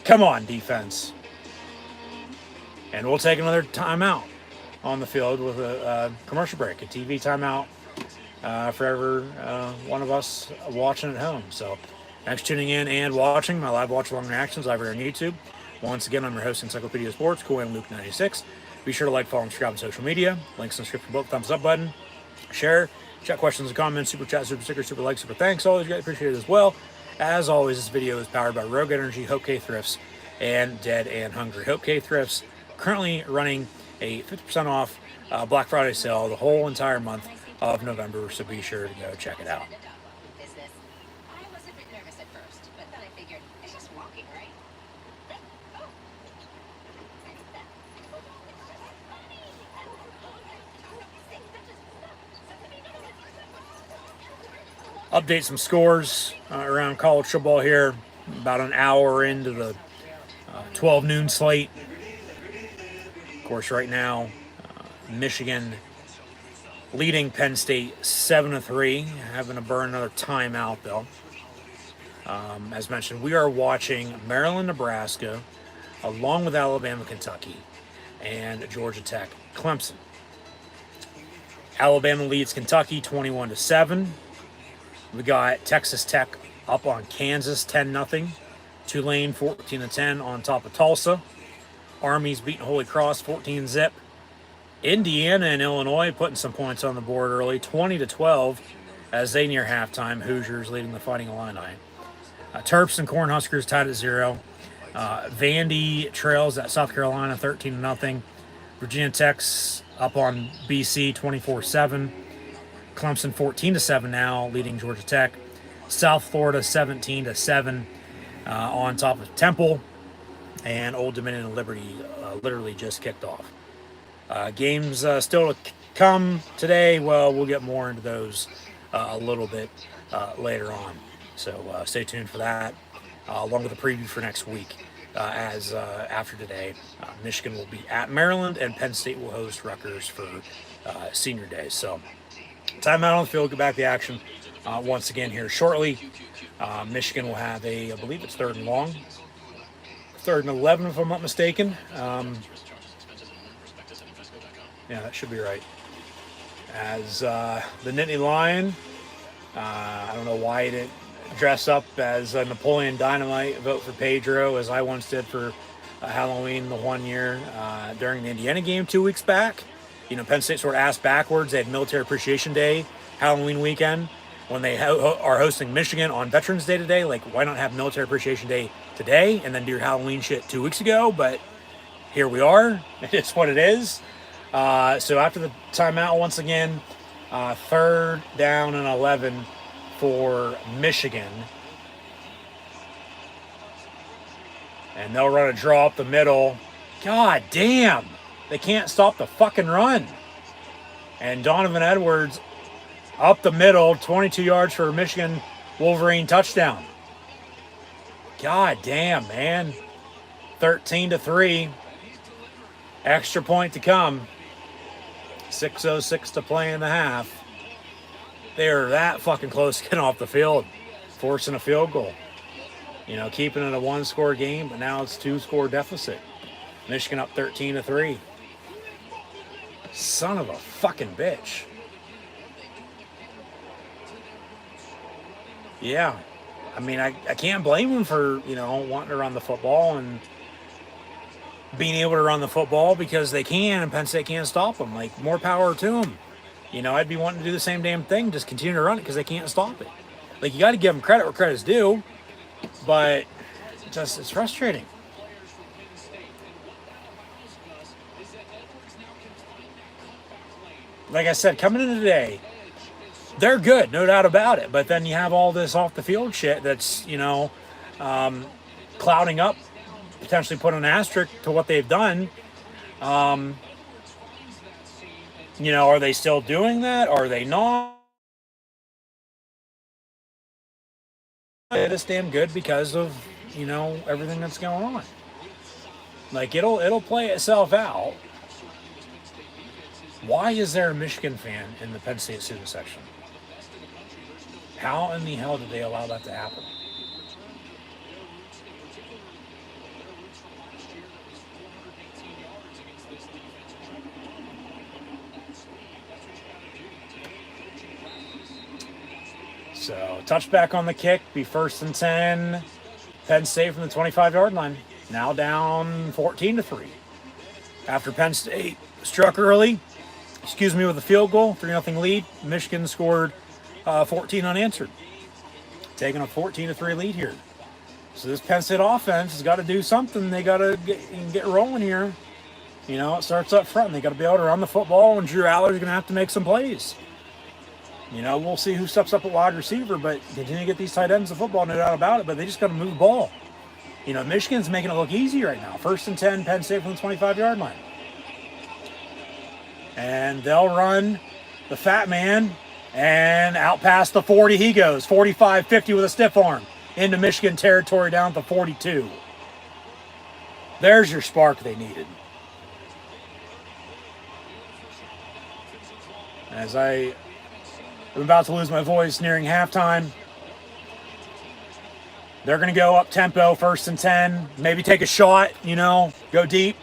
Come on, defense. And we'll take another timeout on the field with a commercial break, a TV timeout for every one of us watching at home. So thanks for tuning in and watching my live watch-along reactions over here on YouTube. Once again, I'm your host, Encyclopedia Sports, Cool and Luke 96. Be sure to like, follow, and subscribe on social media. Links in the description below. Thumbs up button. Share. Chat questions and comments. Super chat, super sticker, super like, super thanks. Always great appreciated as well. As always, this video is powered by Rogue Energy, HopeKThrifts, and Dead and Hungry. HopeKThrifts currently running a 50% off Black Friday sale the whole entire month of November, so be sure to go check it out. Update some scores around college football here. About an hour into the 12 noon slate. Of course, right now, Michigan leading Penn State 7-3. Having to burn another timeout, though. As mentioned, we are watching Maryland, Nebraska, along with Alabama, Kentucky, and Georgia Tech, Clemson. Alabama leads Kentucky 21-7. We got Texas Tech up on Kansas 10-0. Tulane 14-10 on top of Tulsa. Army's beating Holy Cross 14-zip. Indiana and Illinois putting some points on the board early, 20-12 as they near halftime. Hoosiers leading the Fighting Illini. Terps and Cornhuskers tied at 0. Vandy trails at South Carolina 13-0. Virginia Tech's up on BC 24-7. Clemson 14-7 now, leading Georgia Tech. South Florida 17-7 on top of Temple. And Old Dominion and Liberty literally just kicked off. Games still to come today. Well, we'll get more into those a little bit later on. So stay tuned for that, along with a preview for next week. As after today, Michigan will be at Maryland, and Penn State will host Rutgers for Senior Day. So timeout on the field, get back to the action once again here shortly. Michigan will have I believe it's 3rd and long. 3rd and 11, if I'm not mistaken. Yeah, that should be right. As the Nittany Lion, I don't know why he didn't dress up as Napoleon Dynamite, vote for Pedro, as I once did for Halloween the one year during the Indiana game 2 weeks back. You know, Penn State sort of asked backwards. They had Military Appreciation Day, Halloween weekend, when they are hosting Michigan on Veterans Day today. Like, why not have Military Appreciation Day today and then do your Halloween shit 2 weeks ago? But here we are. It's what it is. So after the timeout, once again, 3rd down and 11 for Michigan. And they'll run a draw up the middle. God damn. They can't stop the fucking run. And Donovan Edwards up the middle, 22 yards for a Michigan Wolverine touchdown. God damn, man. 13-3. Extra point to come. 6:06 to play in the half. They are that fucking close to getting off the field, forcing a field goal. You know, keeping it a 1-score game, but now it's 2-score deficit. Michigan up 13-3. Son of a fucking bitch. Yeah. I mean, I can't blame them for, you know, wanting to run the football and being able to run the football because they can, and Penn State can't stop them. Like, more power to them. You know, I'd be wanting to do the same damn thing, just continue to run it because they can't stop it. Like, you got to give them credit where credit's due, but it's frustrating. Like I said, coming into today, they're good, no doubt about it. But then you have all this off the field shit that's, you know, clouding up, potentially put an asterisk to what they've done. You know, are they still doing that? Are they not? It is damn good because of, you know, everything that's going on. Like, it'll play itself out. Why is there a Michigan fan in the Penn State student section? How in the hell did they allow that to happen? So, touchback on the kick, be 1st and 10. Penn State from the 25-yard line. Now down 14-3. After Penn State struck early, with a field goal, 3-0 lead, Michigan scored 14 unanswered. Taking a 14-3 lead here. So this Penn State offense has got to do something. They got to get rolling here. You know, it starts up front. They got to be able to run the football, and Drew Aller's going to have to make some plays. You know, we'll see who steps up at wide receiver, but continue to get these tight ends the football, no doubt about it, but they just got to move the ball. You know, Michigan's making it look easy right now. 1st and 10, Penn State from the 25-yard line. And they'll run the fat man, and out past the 40 he goes. 45-50 with a stiff arm into Michigan territory down at the 42. There's your spark they needed. As I'm about to lose my voice nearing halftime, they're going to go up tempo, 1st and 10. Maybe take a shot, you know, go deep.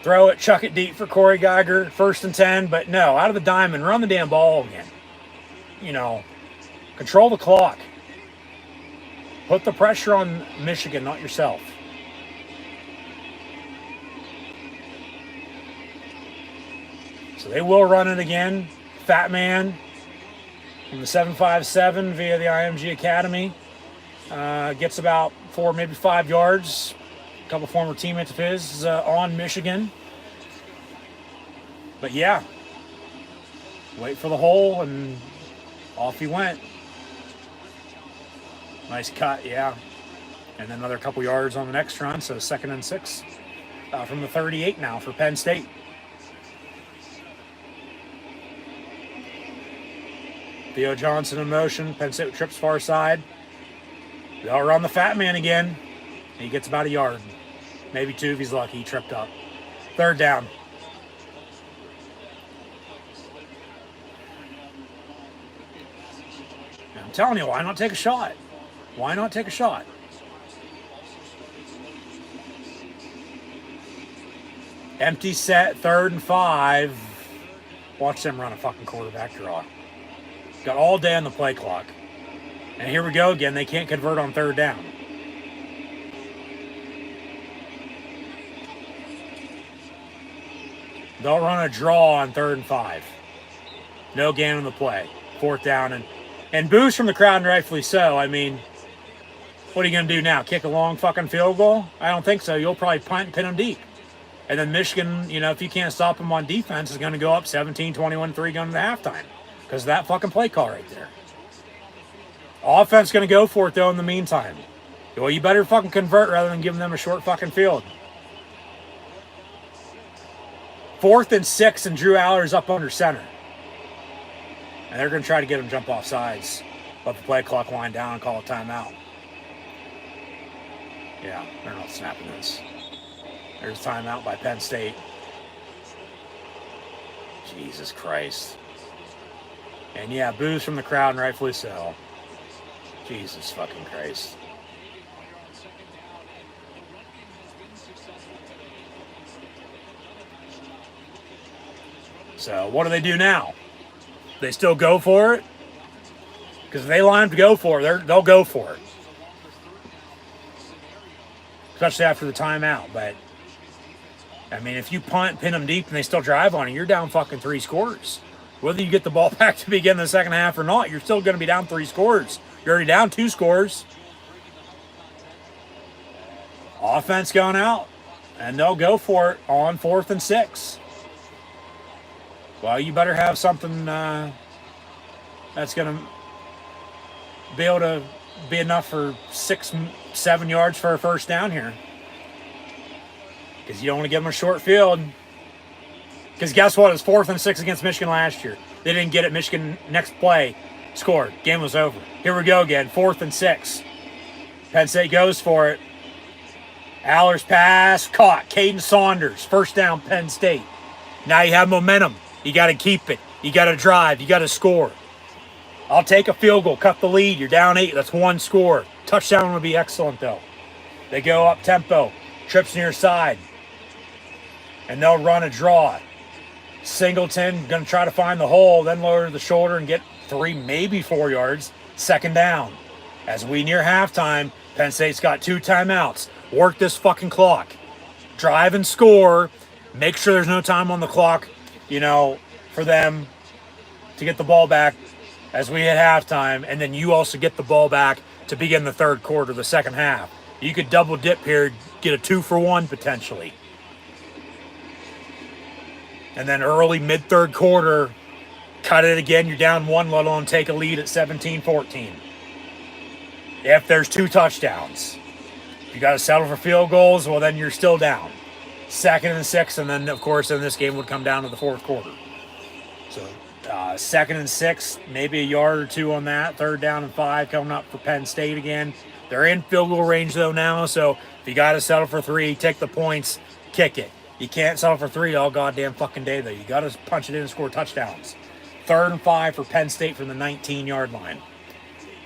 Throw it, chuck it deep for Corey Geiger, 1st and 10. But no, out of the diamond, run the damn ball again. You know, control the clock. Put the pressure on Michigan, not yourself. So they will run it again. Fat man from the 757 via the IMG Academy. Gets about 4, maybe 5 yards. A couple former teammates of his on Michigan. But yeah, wait for the hole, and off he went. Nice cut, yeah. And then another couple yards on the next run, so 2nd and 6 from the 38 now for Penn State. Theo Johnson in motion. Penn State trips far side. They'll run the fat man again. He gets about a yard. Maybe 2 if he's lucky. He tripped up. 3rd down. I'm telling you, why not take a shot? Why not take a shot? Empty set, 3rd and 5. Watch them run a fucking quarterback draw. Got all day on the play clock. And here we go again. They can't convert on 3rd down. They'll run a draw on 3rd and 5. No gain on the play. 4th down. And boos from the crowd, and rightfully so. I mean, what are you going to do now? Kick a long fucking field goal? I don't think so. You'll probably punt and pin them deep. And then Michigan, you know, if you can't stop them on defense, is going to go up 17-21-3 going to the halftime. Because of that fucking play call right there. Offense going to go for it, though, in the meantime. Well, you better fucking convert rather than giving them a short fucking field. 4th and 6, and Drew Aller's up under center. And they're going to try to get him jump off sides. Let the play clock wind down and call a timeout. Yeah, they're not snapping this. There's a timeout by Penn State. Jesus Christ. And yeah, boos from the crowd, and rightfully so. Jesus fucking Christ. So what do they do now? They still go for it? Because if they line up to go for it, they'll go for it. Especially after the timeout. But, I mean, if you punt, pin them deep, and they still drive on it, you're down fucking 3 scores. Whether you get the ball back to begin the second half or not, you're still going to be down 3 scores. You're already down 2 scores. Offense going out, and they'll go for it on 4th and 6. Well, you better have something that's going to be able to be enough for 6-7 yards for a 1st down here. Because you don't want to give them a short field. Because guess what? It was 4th and 6 against Michigan last year. They didn't get it. Michigan, next play, scored. Game was over. Here we go again. 4th and 6. Penn State goes for it. Aller's pass, caught. Caden Saunders, first down, Penn State. Now you have momentum. You got to keep it. You got to drive. You got to score. I'll take a field goal, cut the lead. You're down 8. That's 1 score. Touchdown would be excellent, though. They go up tempo. Trips near side. And they'll run a draw. Singleton going to try to find the hole, then lower the shoulder and get 3, maybe 4 yards. Second down. As we near halftime, Penn State's got 2 timeouts. Work this fucking clock. Drive and score. Make sure there's no time on the clock, for them to get the ball back as we hit halftime. And then you also get the ball back to begin the third quarter, the second half. You could double dip here, get a 2-for-1 potentially. And then early mid-third quarter, cut it again. You're down 1, let alone take a lead at 17-14. If there's 2 touchdowns. If you got to settle for field goals, well, then you're still down. 2nd and 6, and then, of course, then this game would come down to the fourth quarter. So, 2nd and 6, maybe a yard or 2 on that. 3rd down and 5 coming up for Penn State again. They're in field goal range, though, now, so if you got to settle for 3, take the points, kick it. You can't settle for 3 all goddamn fucking day, though. You got to punch it in and score touchdowns. 3rd and 5 for Penn State from the 19-yard line.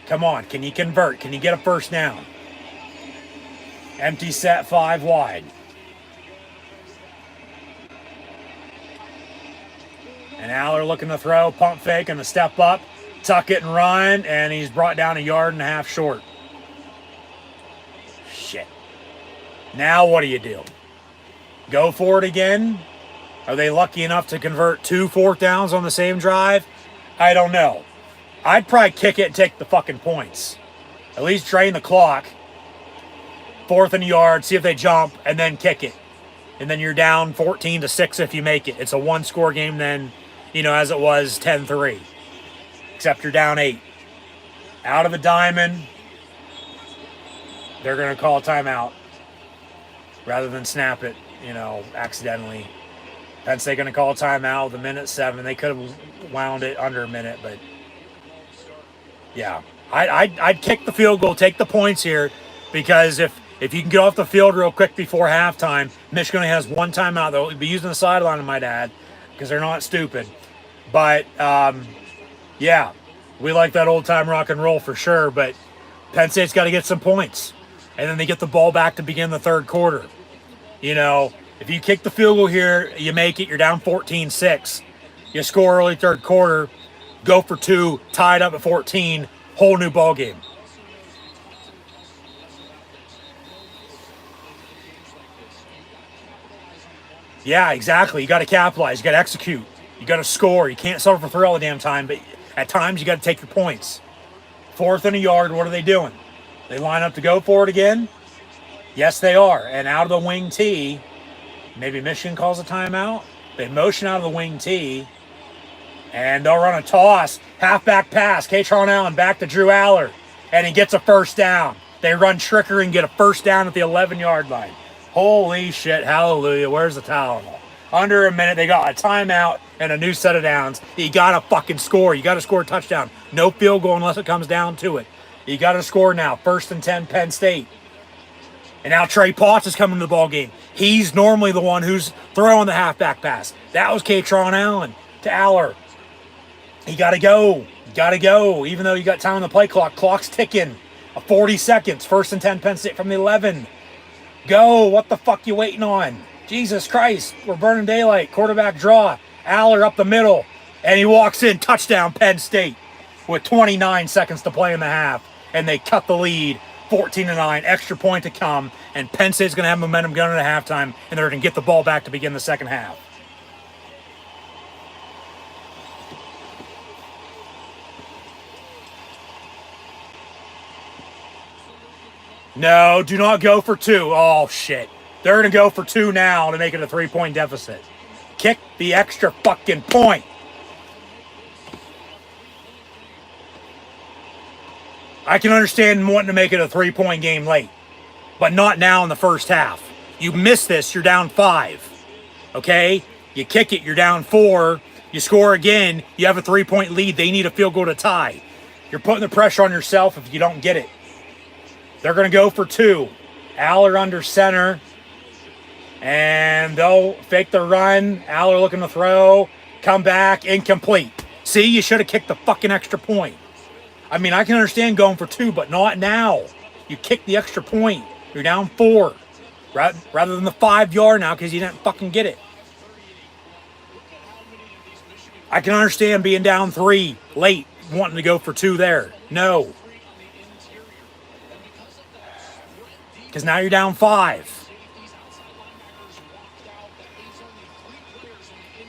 Come on, can you convert? Can you get a first down? Empty set, 5 wide. And Aller looking to throw, pump fake and a step up, tuck it and run, and he's brought down 1.5 yards short. Shit. Now what do you do? Go for it again? Are they lucky enough to convert 2 4th downs on the same drive? I don't know. I'd probably kick it and take the fucking points. At least drain the clock. 4th and a yard, see if they jump, and then kick it. And then you're down 14-6 if you make it. It's a 1-score game then, as it was 10-3. Except you're down 8. Out of the diamond. They're going to call a timeout. Rather than snap it, accidentally. Penn State going to call a timeout with 1:07. They could have wound it under a minute, but yeah. I'd kick the field goal, take the points here, because if you can get off the field real quick before halftime, Michigan only has 1 timeout. They'll be using the sideline, I might add, because they're not stupid. But, yeah, we like that old-time rock and roll for sure, but Penn State's got to get some points. And then they get the ball back to begin the third quarter. If you kick the field goal here, you make it, you're down 14-6. You score early third quarter, go for 2, tied up at 14, whole new ball game. Yeah, exactly. You got to capitalize. You got to execute. You got to score. You can't settle for 3 all the damn time, but at times you got to take your points. 4th and a yard, what are they doing? They line up to go for it again? Yes, they are. And out of the wing tee, maybe Michigan calls a timeout. They motion out of the wing tee, and they'll run a toss. Halfback pass. Kaytron Allen back to Drew Aller, and he gets a first down. They run trickery and get a first down at the 11-yard line. Holy shit, hallelujah. Where's the Tylenol? Under a minute, they got a timeout and a new set of downs. You got to fucking score. You got to score a touchdown. No field goal unless it comes down to it. You got to score now. 1st and 10, Penn State. And now Trey Potts is coming to the ball game. He's normally the one who's throwing the halfback pass. That was Kaytron Allen to Aller. You got to go. You got to go. Even though you got time on the play clock. Clock's ticking. 40 seconds. 1st and 10, Penn State from the 11. Go. What the fuck you waiting on? Jesus Christ. We're burning daylight. Quarterback draw. Aller up the middle. And he walks in. Touchdown, Penn State. With 29 seconds to play in the half. And they cut the lead. 14-9. Extra point to come. And Penn State's going to have momentum going into halftime. And they're going to get the ball back to begin the second half. No, do not go for 2. Oh, shit. They're going to go for 2 now to make it a 3-point deficit. Kick the extra fucking point. I can understand wanting to make it a 3-point game late, but not now in the first half. You miss this, you're down 5. Okay? You kick it, you're down 4. You score again, you have a 3-point lead. They need a field goal to tie. You're putting the pressure on yourself if you don't get it. They're going to go for 2. Aller under center. And they'll fake the run. Aller looking to throw. Come back, incomplete. See, you should have kicked the fucking extra point. I mean, I can understand going for 2, but not now. You kick the extra point. You're down 4. Rather than the 5-yard now because you didn't fucking get it. I can understand being down 3 late, wanting to go for 2 there. No. Because now you're down 5.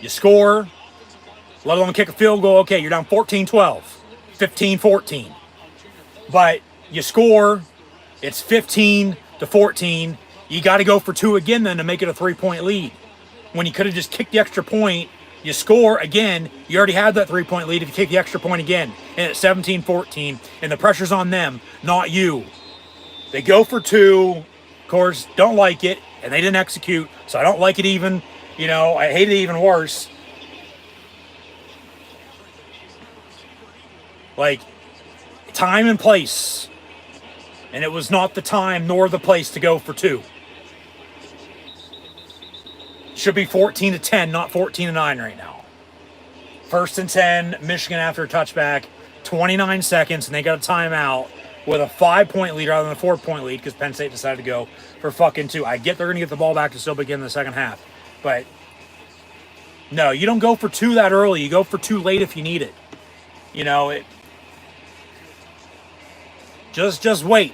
You score. Let alone kick a field goal. Okay, you're down 14-12. 15-14. But you score. It's 15-14. You got to go for 2 again then to make it a 3-point lead. When you could have just kicked the extra point, you score again. You already had that 3-point lead if you kick the extra point again. And it's 17-14. And the pressure's on them, not you. They go for 2. Of course, don't like it. And they didn't execute. So I don't like it even. You know, I hate it even worse. Like, time and place. And it was not the time nor the place to go for 2. Should be 14-10, not 14-9 right now. 1st and 10, Michigan after a touchback. 29 seconds, and they got a timeout with a 5-point lead rather than a 4-point lead because Penn State decided to go for fucking 2. I get they're going to get the ball back to still begin the second half. But, no, you don't go for 2 that early. You go for 2 late if you need it. You know, it... Just wait.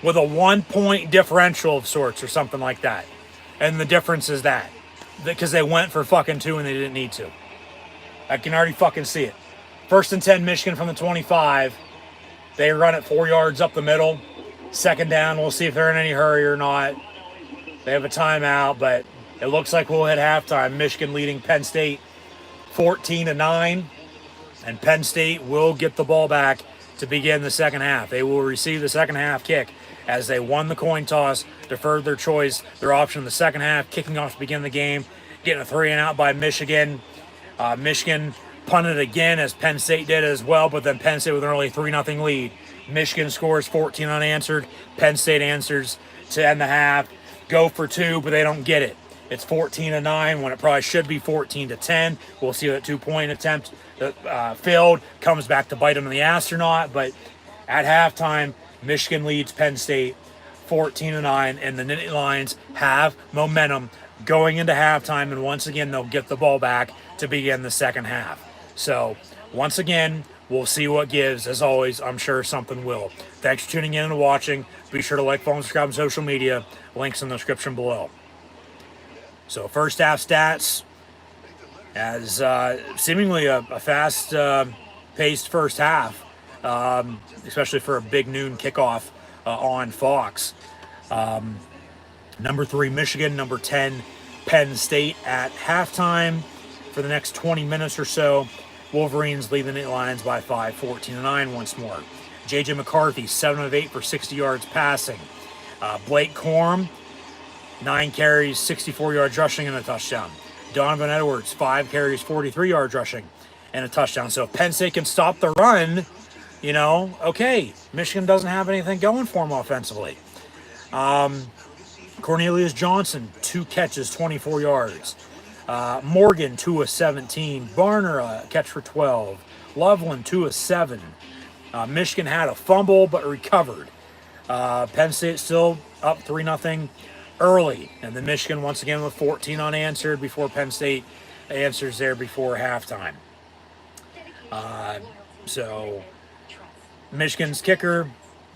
With a 1-point differential of sorts or something like that. And the difference is that. Because they went for fucking 2 and they didn't need to. I can already fucking see it. 1st and 10, Michigan from the 25. They run it 4 yards up the middle. 2nd down, we'll see if they're in any hurry or not. They have a timeout, but it looks like we'll hit halftime. Michigan leading Penn State 14-9. And Penn State will get the ball back to begin the second half. They will receive the second half kick as they won the coin toss, deferred their choice, their option in the second half, kicking off to begin the game, getting a 3-and-out by Michigan. Michigan punted again as Penn State did as well, but then Penn State with an early 3-0 lead. Michigan scores 14 unanswered. Penn State answers to end the half. Go for 2, but they don't get it. It's 14-9 when it probably should be 14-10. We'll see that 2-point attempt failed, comes back to bite them in the ass or not. But at halftime, Michigan leads Penn State 14-9, and the Nittany Lions have momentum going into halftime, and once again, they'll get the ball back to begin the second half. So, once again, we'll see what gives. As always, I'm sure something will. Thanks for tuning in and watching. Be sure to like, follow, and subscribe on social media. Links in the description below. So, first half stats, as seemingly a fast-paced first half, especially for a big noon kickoff on Fox. Number 3, Michigan. Number 10, Penn State at halftime. For the next 20 minutes or so, Wolverines lead the Nittany Lions by 5, 14-9 once more. J.J. McCarthy, 7 of 8 for 60 yards passing. Blake Corum, 9 carries, 64 yards rushing and a touchdown. Donovan Edwards, 5 carries, 43 yards rushing and a touchdown. So if Penn State can stop the run, you know, okay, Michigan doesn't have anything going for them offensively. Cornelius Johnson, 2 catches, 24 yards. Morgan, 2 of 17. Barner, a catch for 12. Loveland, 2 of 7. Michigan had a fumble but recovered. Penn State still up 3-0 early. And then Michigan once again with 14 unanswered before Penn State answers there before halftime. So Michigan's kicker,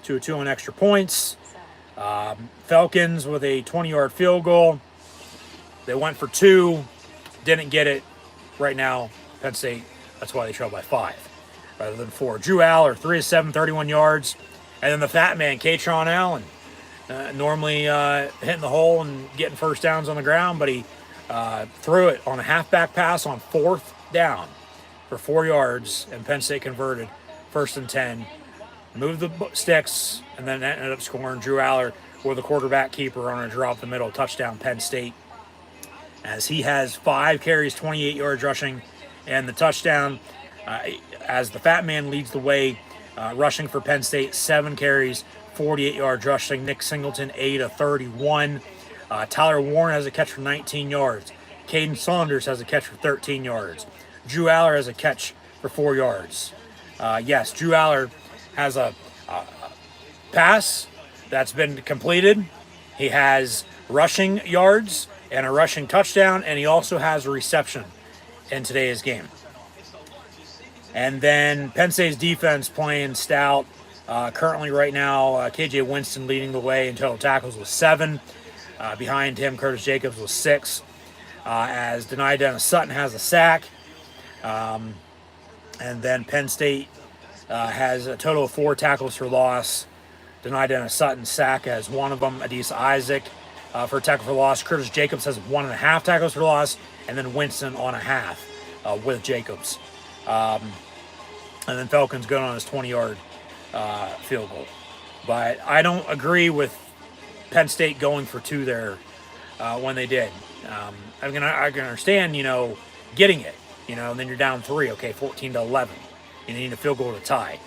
2 of 2 on extra points. Falcons with a 20-yard field goal. They went for 2, didn't get it. Right now, Penn State, that's why they trail by 5 rather than 4. Drew Aller, 3 of 7, 31 yards. And then the fat man, Katron Allen, normally hitting the hole and getting first downs on the ground, but he threw it on a halfback pass on 4th down for 4 yards, and Penn State converted 1st and 10. Moved the sticks, and then ended up scoring. Drew Aller with a quarterback keeper on a drop the middle touchdown, Penn State. as he has 5 carries, 28 yards rushing, and the touchdown, as the fat man leads the way rushing for Penn State, 7 carries, 48 yards rushing. Nick Singleton, 8 of 31. Tyler Warren has a catch for 19 yards. Caden Saunders has a catch for 13 yards. Drew Aller has a catch for 4 yards. Yes, Drew Aller has a pass that's been completed. He has rushing yards and a rushing touchdown, and he also has a reception in today's game. And then Penn State's defense playing stout. Currently right now, KJ Winston leading the way in total tackles with 7. Behind him, Curtis Jacobs with 6. As Deni Dennis Sutton has a sack. And then Penn State has a total of 4 tackles for loss. Deni Dennis Sutton sack has one of them. Adisa Isaac for a tackle for loss. Curtis Jacobs has 1.5 tackles for loss. And then Winston on a half with Jacobs. And then Falcons going on his 20-yard field goal. But I don't agree with Penn State going for 2 there when they did. I can understand, getting it, and then you're down 3, okay, 14-11. You need a field goal to tie.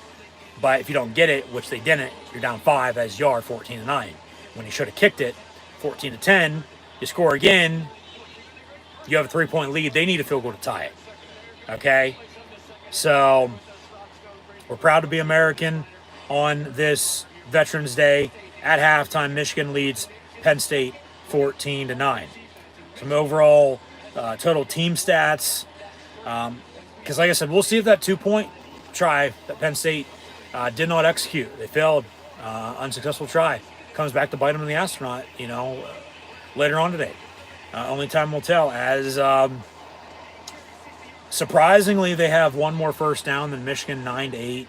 But if you don't get it, which they didn't, you're down 5 as you are, 14-9. When you should have kicked it, 14-10, you score again, you have a 3-point lead. They need a field goal to tie it, okay? So we're proud to be American on this Veterans Day. At halftime, Michigan leads Penn State 14-9. Some overall total team stats. Because like I said, we'll see if that 2-point try that Penn State did not execute. They failed. Unsuccessful try. Comes back to bite them in the astronaut, later on today. Only time will tell. As surprisingly, they have one more first down than Michigan, 9-8.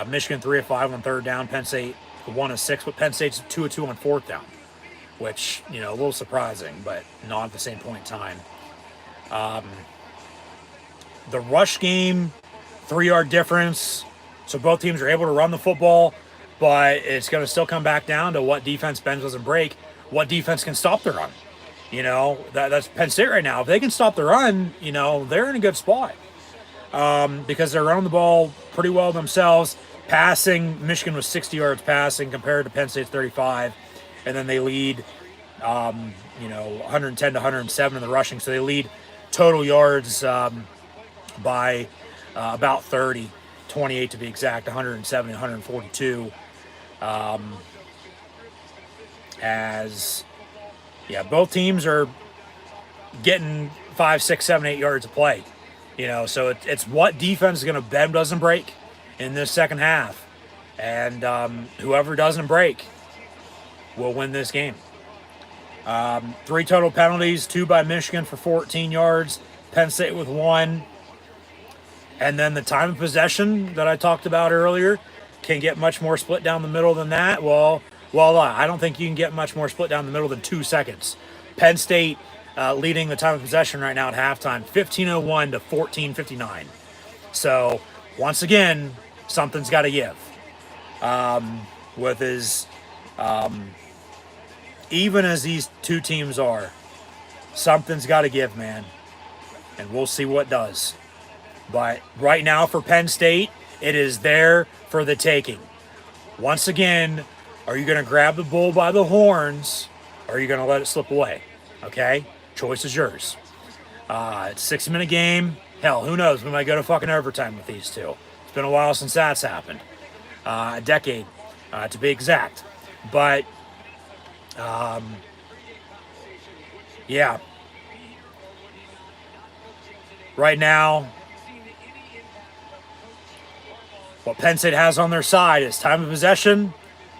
Michigan 3 of 5 on third down. Penn State 1 of 6, but Penn State's 2 of 2 on fourth down, which a little surprising, but not at the same point in time. The rush game, 3-yard difference, so both teams are able to run the football, but it's going to still come back down to what defense bends doesn't break, what defense can stop the run. That's Penn State right now. If they can stop the run, they're in a good spot because they're running the ball pretty well themselves. Passing, Michigan was 60 yards passing compared to Penn State's 35, and then they lead, 110 to 107 in the rushing. So they lead total yards by about 30, 28 to be exact, 170, 142. Both teams are getting 5, 6, 7, 8 yards of play. So it's what defense is going to bend doesn't break in this second half. And whoever doesn't break will win this game. 3 total penalties, 2 by Michigan for 14 yards, Penn State with 1. And then the time of possession that I talked about earlier can get much more split down the middle than that. Well, I don't think you can get much more split down the middle than 2 seconds. Penn State leading the time of possession right now at halftime, 15:01 to 14:59. So, once again, something's got to give. With his, even as these two teams are, something's got to give, man. And we'll see what does. But right now for Penn State, it is there for the taking. Once again, are you going to grab the bull by the horns, or are you going to let it slip away? Okay? Choice is yours. It's a 60-minute game. Hell, who knows? We might go to fucking overtime with these two. It's been a while since that's happened. A decade, to be exact. But, yeah. Right now, what Penn State has on their side is time of possession,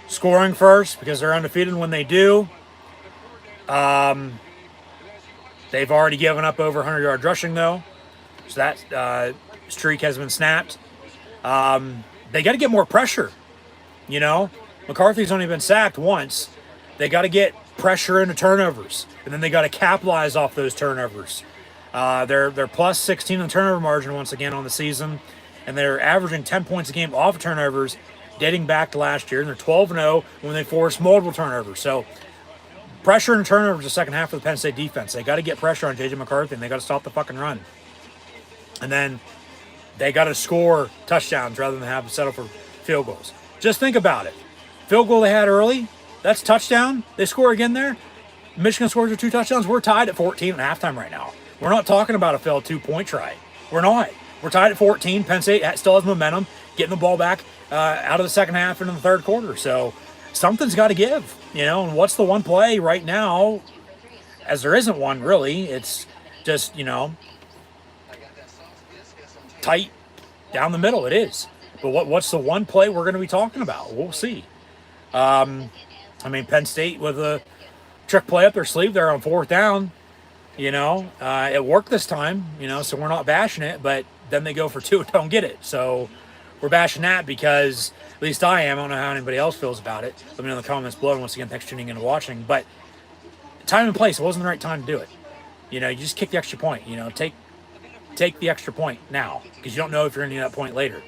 scoring first because they're undefeated when they do. They've already given up over 100 yards rushing, though. So that streak has been snapped. They got to get more pressure. McCarthy's only been sacked once. They got to get pressure into turnovers, and then they got to capitalize off those turnovers. They're plus 16 in the turnover margin once again on the season, and they're averaging 10 points a game off turnovers dating back to last year, and they're 12-0 when they force multiple turnovers. So Pressure and turnovers the second half of the Penn State defense. They got to get pressure on J.J. McCarthy, and they got to stop the fucking run. And then they got to score touchdowns rather than have to settle for field goals. Just think about it. Field goal they had early, that's touchdown. They score again there. Michigan scores with 2 touchdowns. We're tied at 14 at halftime right now. We're not talking about a failed 2-point try. We're not. We're tied at 14. Penn State still has momentum, getting the ball back out of the second half into the third quarter. So something's got to give, and what's the one play right now, as there isn't one really. It's just, tight down the middle. It is. But what's the one play we're going to be talking about? We'll see. Penn State with a trick play up their sleeve there on 4th down. It worked this time, so we're not bashing it, but then they go for 2 and don't get it. So we're bashing that because, at least I am. I don't know how anybody else feels about it. Let me know in the comments below. Once again, thanks for tuning in and watching. But time and place, it wasn't the right time to do it. You just kick the extra point. Take the extra point now, because you don't know if you're going to need that point later.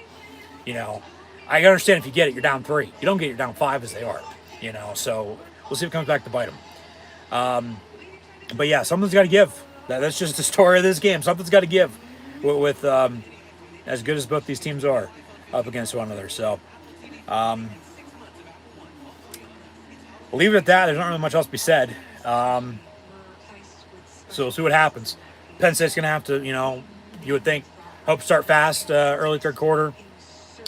I understand if you get it, you're down 3. You don't get it, you're down 5 as they are. So we'll see if it comes back to bite them. But yeah, something's got to give. That's just the story of this game. Something's got to give with as good as both these teams are up against one another. So we'll leave it at that. There's not really much else to be said. So we'll see what happens. Penn State's going to have to, you would think, hope to start fast early third quarter.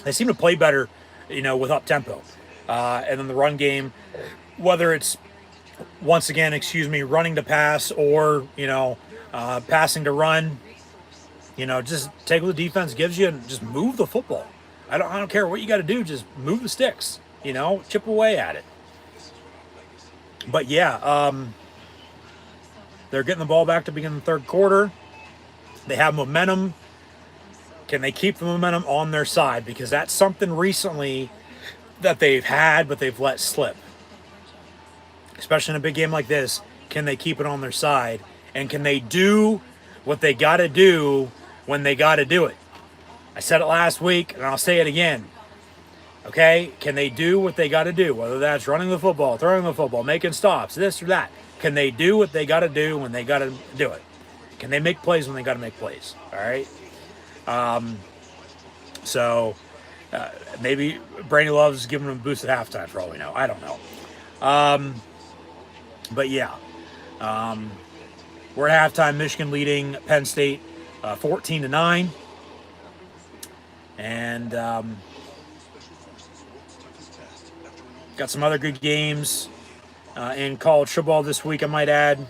They seem to play better, with up tempo. And then the run game, whether it's running to pass or, passing to run, just take what the defense gives you and just move the football. I don't care what you got to do. Just move the sticks, chip away at it. But yeah, they're getting the ball back to begin the third quarter. They have momentum. Can they keep the momentum on their side? Because that's something recently that they've had, but they've let slip. Especially in a big game like this, can they keep it on their side? And can they do what they got to do when they got to do it? I said it last week, and I'll say it again. Okay? Can they do what they got to do? Whether that's running the football, throwing the football, making stops, this or that. Can they do what they got to do when they got to do it? Can they make plays when they got to make plays? All right? Maybe Brady Love's giving them a boost at halftime for all we know. I don't know. But yeah, we're at halftime. Michigan leading Penn State 14-9, and got some other good games in college football this week, I might add,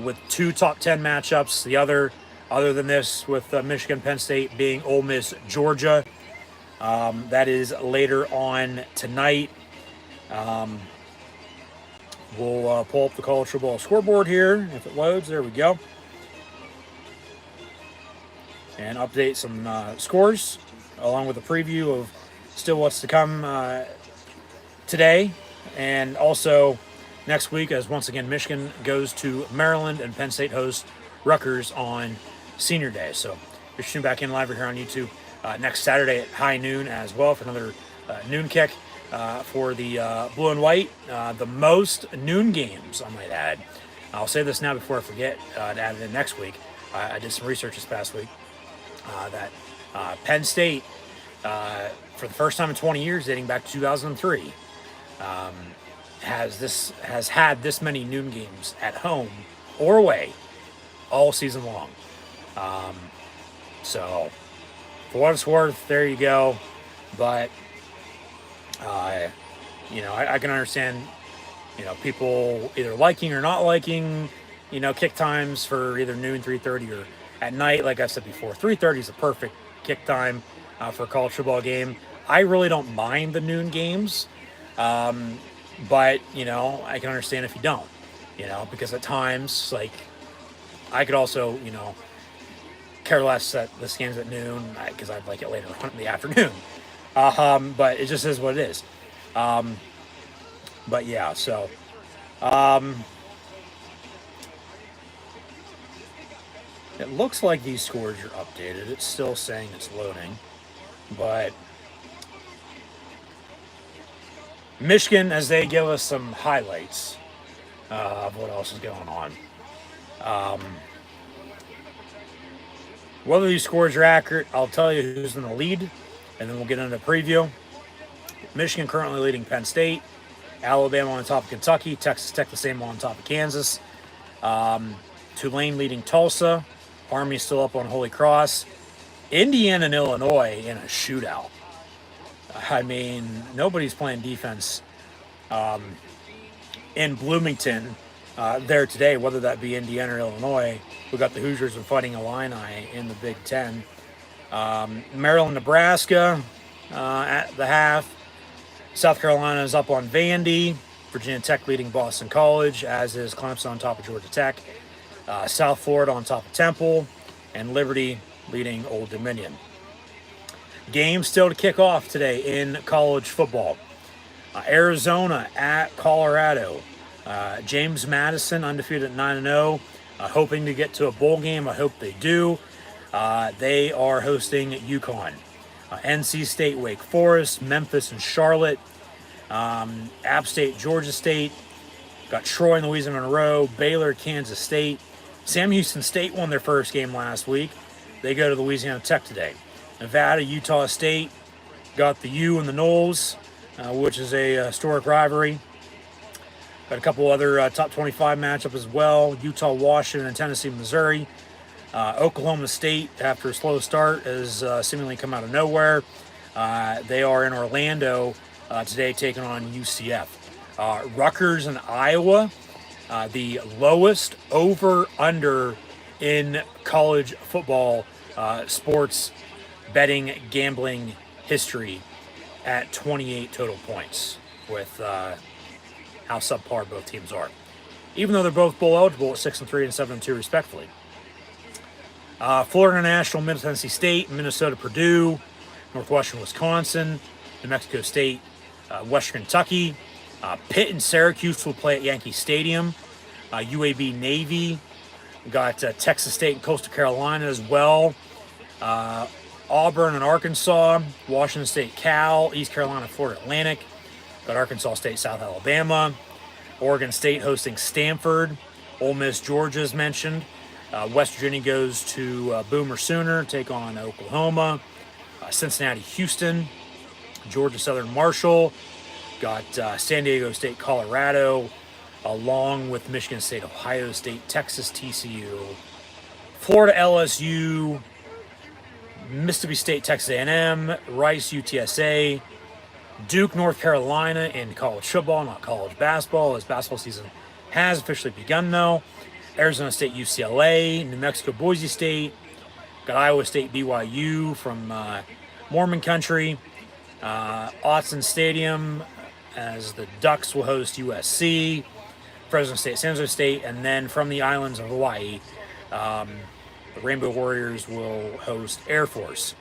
with 2 top 10 matchups. The other than this, with Michigan, Penn State being Ole Miss, Georgia. That is later on tonight. We'll pull up the college football scoreboard here. If it loads, there we go. And update some scores, along with a preview of still what's to come today. And also next week, as once again, Michigan goes to Maryland and Penn State hosts Rutgers on Senior Day. So you're tuning back in live here on YouTube next Saturday at high noon as well for another noon kick. For the blue and white, the most noon games, I might add. I'll say this now before I forget to add it in next week. I did some research this past week that Penn State, for the first time in 20 years, dating back to 2003, has had this many noon games at home or away all season long. So, for what it's worth, there you go. But I can understand, people either liking or not liking, kick times for either noon, 3:30, or at night. Like I said before, 3:30 is the perfect kick time for a college football game. I really don't mind the noon games, but, I can understand if you don't, because at times, like, I could also, care less that this game's at noon because I'd like it later on in the afternoon. But it just is what it is. But yeah, so it looks like these scores are updated. It's still saying it's loading, but Michigan, as they give us some highlights, What else is going on? Whether these scores are accurate, I'll tell you who's in the lead, and then we'll get into the preview. Michigan currently leading Penn State. Alabama on top of Kentucky. Texas Tech the same on top of Kansas. Tulane leading Tulsa. Army still up on Holy Cross. Indiana and Illinois in a shootout. I mean, nobody's playing defense in Bloomington there today, whether that be Indiana or Illinois. We got the Hoosiers and Fighting Illini in the Big Ten. Maryland, Nebraska at the half. South Carolina is up on Vandy. Virginia Tech leading Boston College, as is Clemson on top of Georgia Tech. South Florida on top of Temple. And Liberty leading Old Dominion. Games still to kick off today in college football. Arizona at Colorado. James Madison undefeated at 9-0. Hoping to get to a bowl game. I hope they do. They are hosting UConn. NC State, Wake Forest, Memphis and Charlotte. App State, Georgia State. Got Troy and Louisiana Monroe. Baylor, Kansas State. Sam Houston State won their first game last week. They go to Louisiana Tech today. Nevada, Utah State. Got the U and the Noles, which is a historic rivalry. Got a couple other top 25 matchups as well. Utah, Washington, and Tennessee, Missouri. Oklahoma State, after a slow start, has seemingly come out of nowhere. They are in Orlando today taking on UCF. Rutgers and Iowa, the lowest over-under in college football sports betting gambling history at 28 total points, with how subpar both teams are, even though they're both bowl eligible at 6-3 and 7-2 respectively. Florida National, Middle Tennessee State, Minnesota, Purdue, Northwestern, Wisconsin, New Mexico State, Western Kentucky. Pitt and Syracuse will play at Yankee Stadium. UAB, Navy. We got Texas State and Coastal Carolina as well. Auburn and Arkansas. Washington State, Cal. East Carolina, Florida Atlantic. Got Arkansas State, South Alabama. Oregon State hosting Stanford. Ole Miss, Georgia is mentioned. West Virginia goes to Boomer Sooner, take on Oklahoma. Cincinnati, Houston. Georgia Southern Marshall. Got San Diego State, Colorado, along with Michigan State, Ohio State, Texas, TCU. Florida, LSU. Mississippi State, Texas A&M. Rice, UTSA. Duke, North Carolina in college football, not college basketball, as basketball season has officially begun though. Arizona State, UCLA. New Mexico, Boise State. Got Iowa State, BYU from Mormon country. Autzen Stadium, as the Ducks will host USC. Fresno State, San Jose State, and then from the islands of Hawaii, the Rainbow Warriors will host Air Force.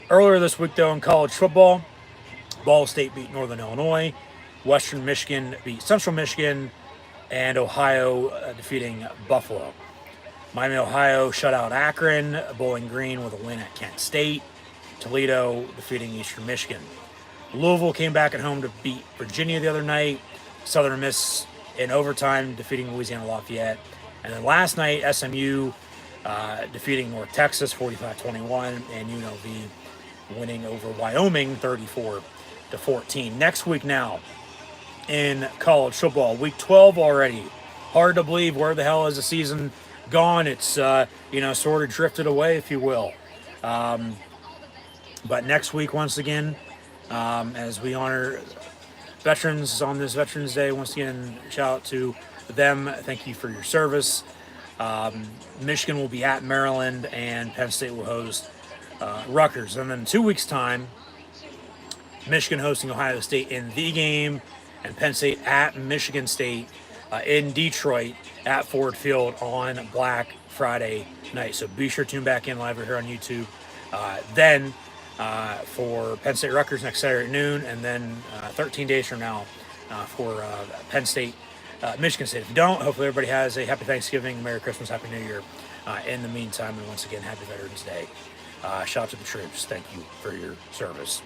Earlier this week, though, in college football, Ball State beat Northern Illinois. Western Michigan beat Central Michigan. And Ohio defeating Buffalo. Miami, Ohio shut out Akron. Bowling Green with a win at Kent State. Toledo defeating Eastern Michigan. Louisville came back at home to beat Virginia the other night. Southern Miss in overtime defeating Louisiana Lafayette. And then last night, SMU defeating North Texas 45-21, and UNLV winning over Wyoming 34-14. Next week now in college football, week 12 already. Hard to believe. Where the hell is the season gone? It's sort of drifted away, if you will. But next week, once again, as we honor veterans on this Veterans Day, once again, shout out to them. Thank you for your service. Michigan will be at Maryland, and Penn State will host Rutgers. And then in 2 weeks' time, Michigan hosting Ohio State in the game, and Penn State at Michigan State in Detroit at Ford Field on Black Friday night. So be sure to tune back in live here on YouTube. Then for Penn State Rutgers next Saturday at noon, and then 13 days from now for Penn State Michigan State. If you don't, hopefully everybody has a happy Thanksgiving, Merry Christmas, Happy New Year. In the meantime, and once again, Happy Veterans Day. Shout out to the troops. Thank you for your service.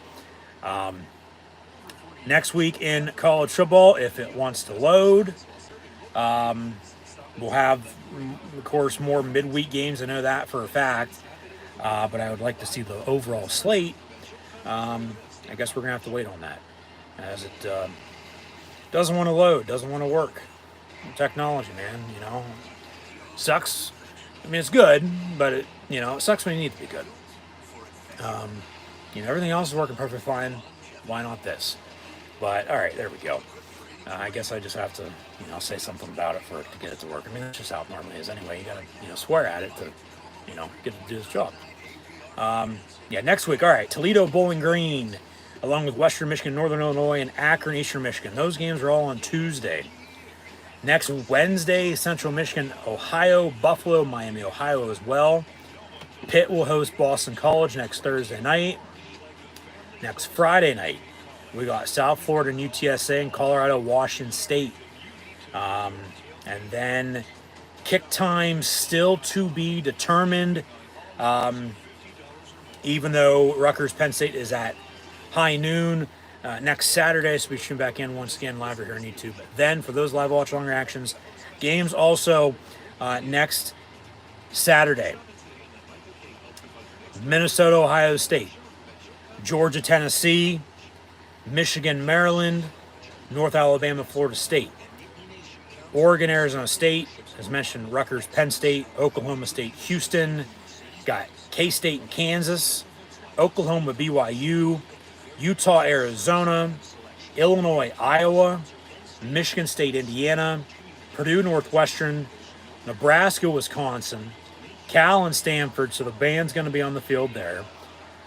Next week in college football, if it wants to load, We'll have, of course, more midweek games. I know that for a fact. But I would like to see the overall slate. I guess we're going to have to wait on that, as it doesn't want to load, doesn't want to work. Technology, man, sucks. I mean, it's good, but it sucks when you need to be good. Everything else is working perfectly fine. Why not this? But all right, there we go. I guess I just have to, say something about it for it to get it to work. I mean, that's just how it normally is anyway. You gotta, swear at it to, get it to do its job. Next week, all right, Toledo, Bowling Green, along with Western Michigan, Northern Illinois, and Akron, Eastern Michigan. Those games are all on Tuesday. Next Wednesday, Central Michigan, Ohio, Buffalo, Miami, Ohio as well. Pitt will host Boston College next Thursday night. Next Friday night, we got South Florida and UTSA, and Colorado, Washington State. And then kick time still to be determined. Even though Rutgers Penn State is at high noon next Saturday, so we tune back in once again live here on YouTube. Then for those live watch longer actions, games also next Saturday. Minnesota, Ohio State, Georgia, Tennessee, Michigan, Maryland, North Alabama, Florida State, Oregon, Arizona State, as mentioned, Rutgers, Penn State, Oklahoma State, Houston, got K-State and Kansas, Oklahoma, BYU, Utah, Arizona, Illinois, Iowa, Michigan State, Indiana, Purdue, Northwestern, Nebraska, Wisconsin, Cal and Stanford, so the band's going to be on the field there.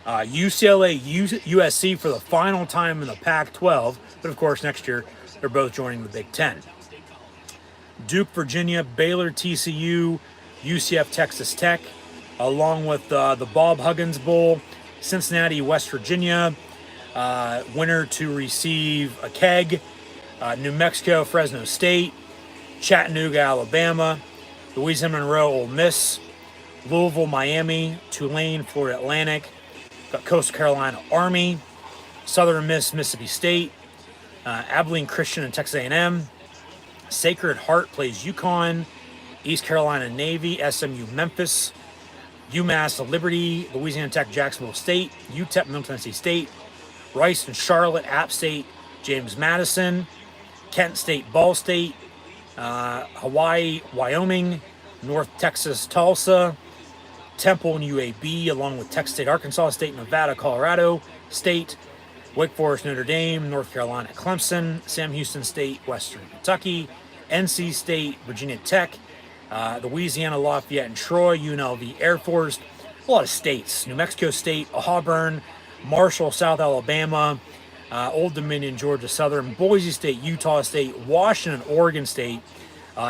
UCLA, USC for the final time in the Pac-12, but of course next year they're both joining the Big Ten. Duke, Virginia, Baylor, TCU, UCF, Texas Tech, along with the Bob Huggins Bowl, Cincinnati, West Virginia, winner to receive a keg, New Mexico, Fresno State, Chattanooga, Alabama, Louisiana Monroe, Ole Miss, Louisville, Miami, Tulane, Florida Atlantic, got Coastal Carolina Army, Southern Miss, Mississippi State, Abilene Christian and Texas A&M, Sacred Heart plays UConn, East Carolina Navy, SMU Memphis, UMass Liberty, Louisiana Tech Jacksonville State, UTEP Middle Tennessee State, Rice and Charlotte, App State, James Madison, Kent State, Ball State, Hawaii, Wyoming, North Texas, Tulsa, Temple and UAB, along with Texas State, Arkansas State, Nevada, Colorado State, Wake Forest, Notre Dame, North Carolina, Clemson, Sam Houston State, Western Kentucky, NC State, Virginia Tech, Louisiana, Lafayette, and Troy, UNLV, Air Force, a lot of states, New Mexico State, Auburn, Marshall, South Alabama, Old Dominion, Georgia Southern, Boise State, Utah State, Washington, Oregon State,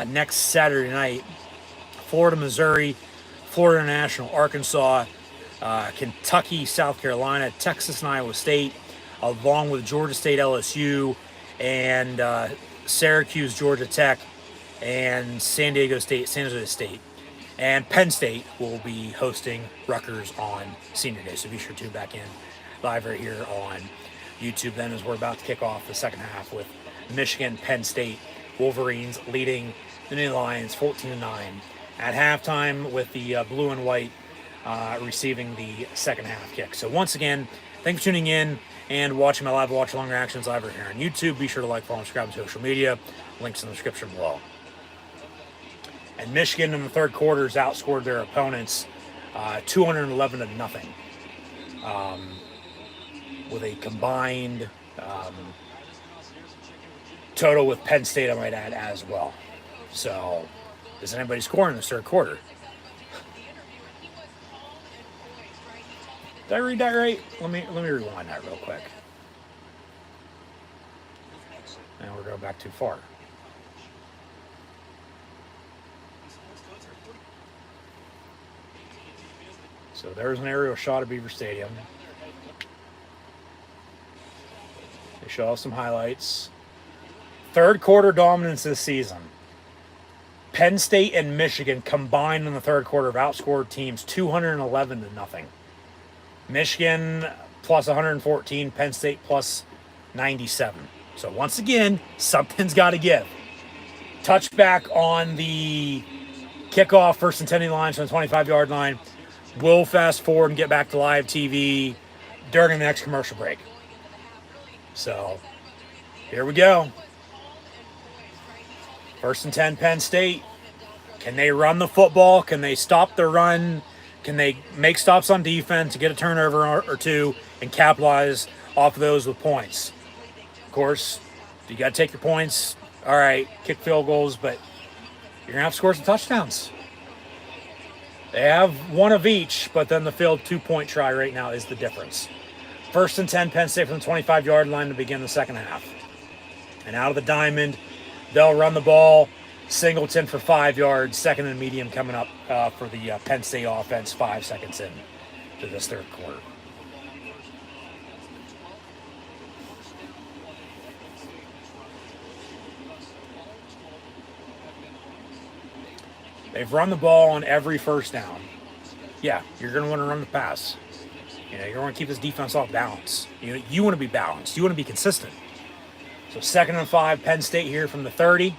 next Saturday night, Florida, Missouri, Florida National, Arkansas, Kentucky, South Carolina, Texas, and Iowa State, along with Georgia State, LSU, and Syracuse, Georgia Tech, and San Diego State, San Jose State. And Penn State will be hosting Rutgers on Senior Day, so be sure to tune back in live right here on YouTube then, as we're about to kick off the second half with Michigan, Penn State, Wolverines leading the Nittany Lions 14-9 at halftime, with the blue and white receiving the second half kick. So once again, thanks for tuning in and watching my live watch longer actions live right here on YouTube. Be sure to like, follow, and subscribe to social media. Links in the description below. And Michigan in the third quarter has outscored their opponents 211-0, with a combined total with Penn State, I might add, as well. So, is anybody scoring in the third quarter? Did I read that right? Let me rewind that real quick. And we're going back too far. So there's an aerial shot of Beaver Stadium. They show us some highlights. Third quarter dominance this season. Penn State and Michigan combined in the third quarter have outscored teams 211-0. Michigan plus 114, Penn State plus 97. So once again, something's got to give. touchback on the kickoff, first and 10 line, so on the 25-yard line. We'll fast forward and get back to live TV during the next commercial break. So, here we go. First and 10, Penn State. Can they run the football? Can they stop the run? Can they make stops on defense to get a turnover or two and capitalize off of those with points? Of course, you got to take your points. All right, kick field goals, but you're going to have to score some touchdowns. They have one of each, but then the field 2-point try right now is the difference. First and 10, Penn State from the 25-yard line to begin the second half. And out of the diamond, they'll run the ball. Singleton for 5 yards. Second and medium coming up for the Penn State offense 5 seconds in to this third quarter. They've run the ball on every first down. Yeah, you're going to want to run the pass. You know, you're going to keep this defense off balance. You want to be balanced. You want to be consistent. So 2nd and 5, Penn State here from the 30.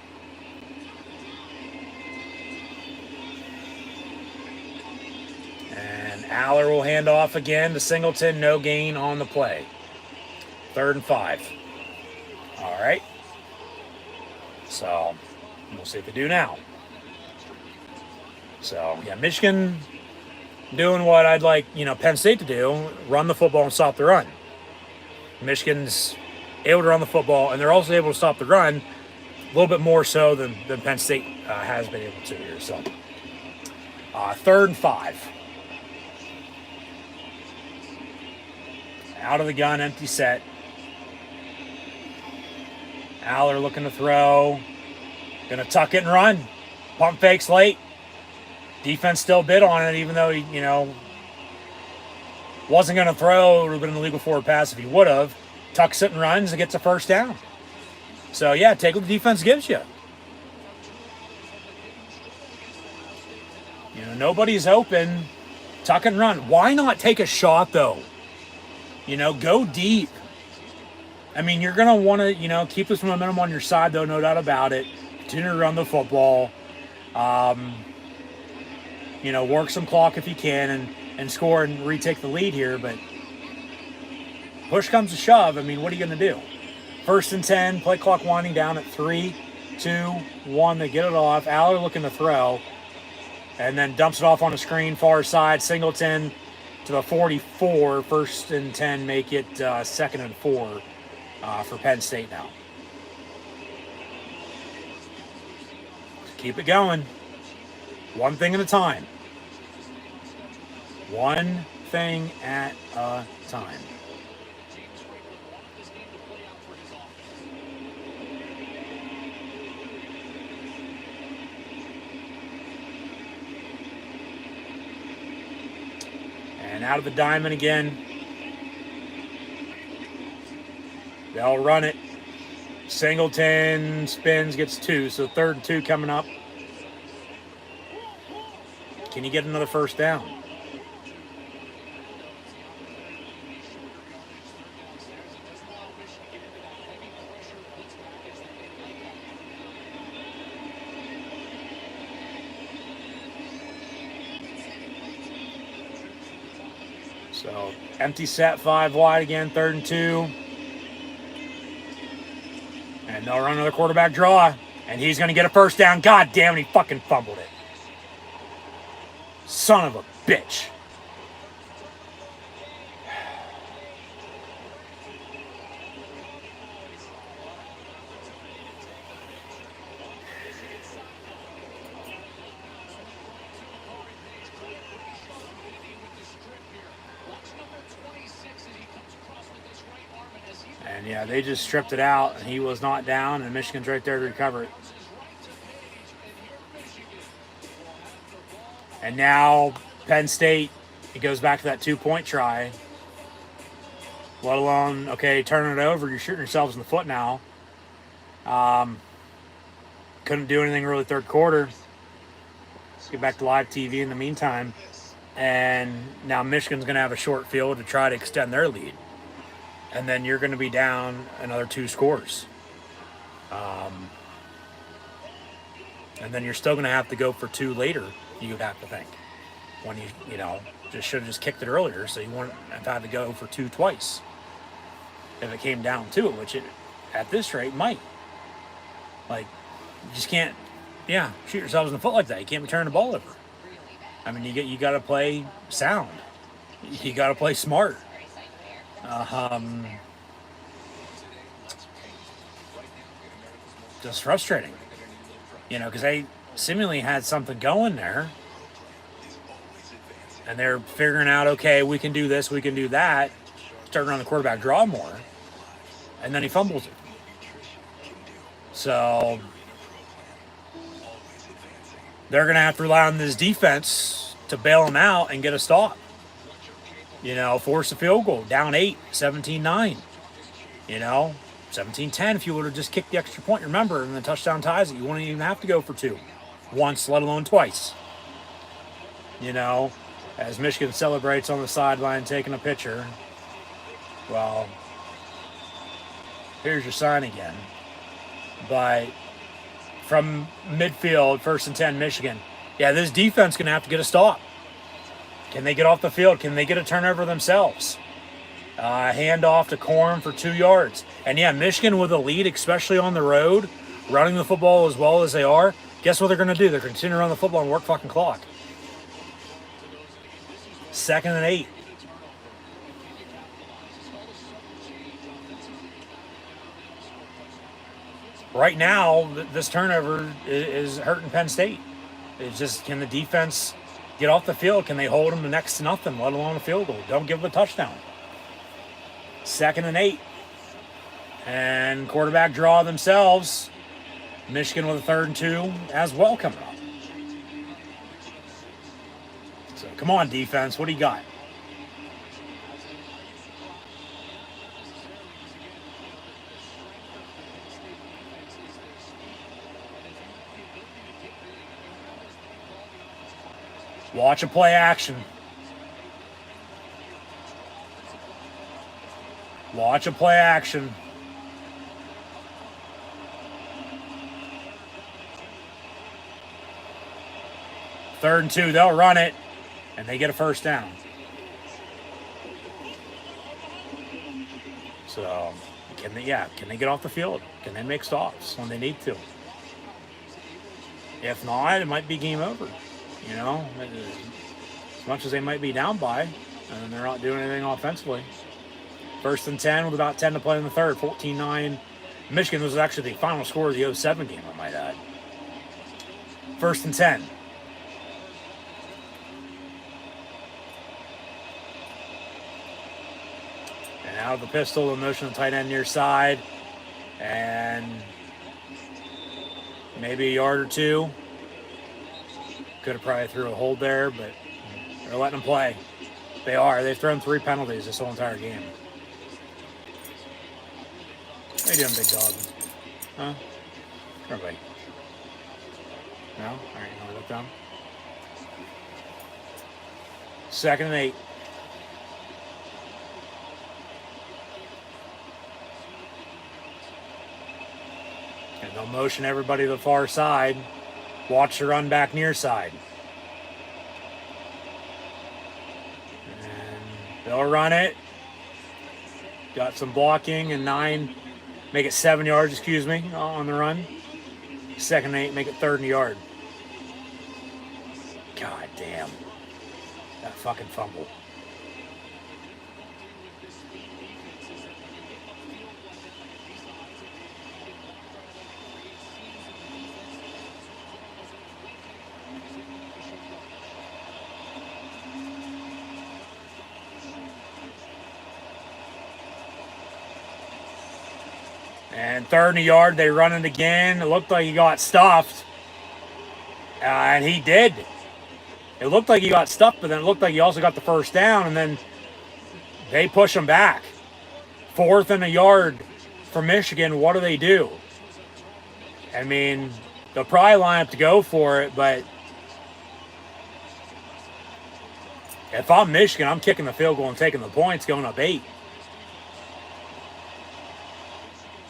And Aller will hand off again to Singleton. No gain on the play. 3rd and 5. All right. So we'll see what they do now. So, yeah, Michigan doing what I'd like, Penn State to do, run the football and stop the run. Michigan's able to run the football, and they're also able to stop the run a little bit more so than Penn State has been able to here. So, 3rd and 5. Out of the gun, empty set. Aller looking to throw. Going to tuck it and run. Pump fakes late. Defense still bid on it, even though he, wasn't going to throw. It would have been an illegal forward pass if he would have. Tucks it and runs and gets a first down. So, yeah, take what the defense gives you. Nobody's open. Tuck and run. Why not take a shot, though? Go deep. I mean, you're going to want to, keep this momentum on your side, though, no doubt about it. Continue to run the football. Work some clock if you can and score and retake the lead here. But push comes to shove. I mean, what are you going to do? 1st and 10, play clock winding down at 3, 2, 1. They get it off. Aller looking to throw. And then dumps it off on the screen, far side. Singleton to the 44. 1st and 10, make it 2nd and 4 for Penn State now. Keep it going. One thing at a time. One thing at a time. And out of the diamond again. They'll run it. Singleton spins, gets 2. So 3rd and 2 coming up. Can you get another first down? So empty set, 5 wide again, 3rd and 2. And they'll run another quarterback draw. And he's going to get a first down. God damn it, he fucking fumbled it. Son of a bitch. And yeah, they just stripped it out, and he was not down, and Michigan's right there to recover it. And now Penn State, it goes back to that 2-point try. Let alone, okay, turning it over, you're shooting yourselves in the foot now. Couldn't do anything really 3rd quarter. Let's get back to live TV in the meantime. And now Michigan's going to have a short field to try to extend their lead. And then you're going to be down another 2 scores. And then you're still going to have to go for 2 later, you would have to think. When you know, just should have just kicked it earlier, so you wouldn't have had to go for 2 twice. If it came down to it, which it, at this rate, might. Like, you just can't, shoot yourselves in the foot like that. You can't be turning the ball over. I mean, you got to play sound. You got to play smart. Just frustrating. You know, because they seemingly had something going there. And they're figuring out, okay, we can do this, we can do that. Starting on the quarterback draw more. And then he fumbles it. So they're going to have to rely on this defense to bail him out and get a stop. You know, force a field goal, down 8, 17-9. You know, 17-10 if you would have just kicked the extra point. Remember, and the touchdown ties it, you wouldn't even have to go for 2. Once, let alone twice. You know, as Michigan celebrates on the sideline taking a picture. Well, here's your sign again. But from midfield, 1st and 10, Michigan. Yeah, this defense going to have to get a stop. Can they get off the field? Can they get a turnover themselves? Hand off to Corum for 2 yards. And yeah, Michigan with a lead, especially on the road, running the football as well as they are. Guess what they're going to do? They're going to continue to run the football and work fucking clock. 2nd and 8. Right now, this turnover is hurting Penn State. It's just, can the defense get off the field? Can they hold them to next to nothing, let alone a field goal? Don't give them a touchdown. 2nd and 8. And quarterback draw themselves. Michigan with a 3rd and 2 as well coming up. So come on, defense. What do you got? Watch a play action. Watch a play action. Third and 2, they'll run it, and they get a 1st down. So, can they get off the field? Can they make stops when they need to? If not, it might be game over. You know, as much as they might be down by, and they're not doing anything offensively. 1st and 10 with about 10 to play in the 3rd, 14-9. Michigan was actually the final score of the 07 game, I might add. 1st and 10. And out of the pistol, the motion of tight end near side. And maybe a yard or 2. Could have probably threw a hold there, but they're letting them play. They are. They've thrown 3 penalties this whole entire game. How you doing, big dog? Huh? Everybody. No? All right, you look down. 2nd and 8. And they'll motion everybody to the far side. Watch the run back near side. And they'll run it. Got some blocking and 9, make it 7 yards, on the run. 2nd and 8, make it 3rd and a yard. God damn. That fucking fumble. And 3rd and a yard, they run it again. It looked like he got stuffed. And he did. It looked like he got stuffed, but then it looked like he also got the 1st down, and then they push him back. 4th and a yard for Michigan. What do? I mean, they'll probably line up to go for it, but if I'm Michigan, I'm kicking the field goal and taking the points, going up 8.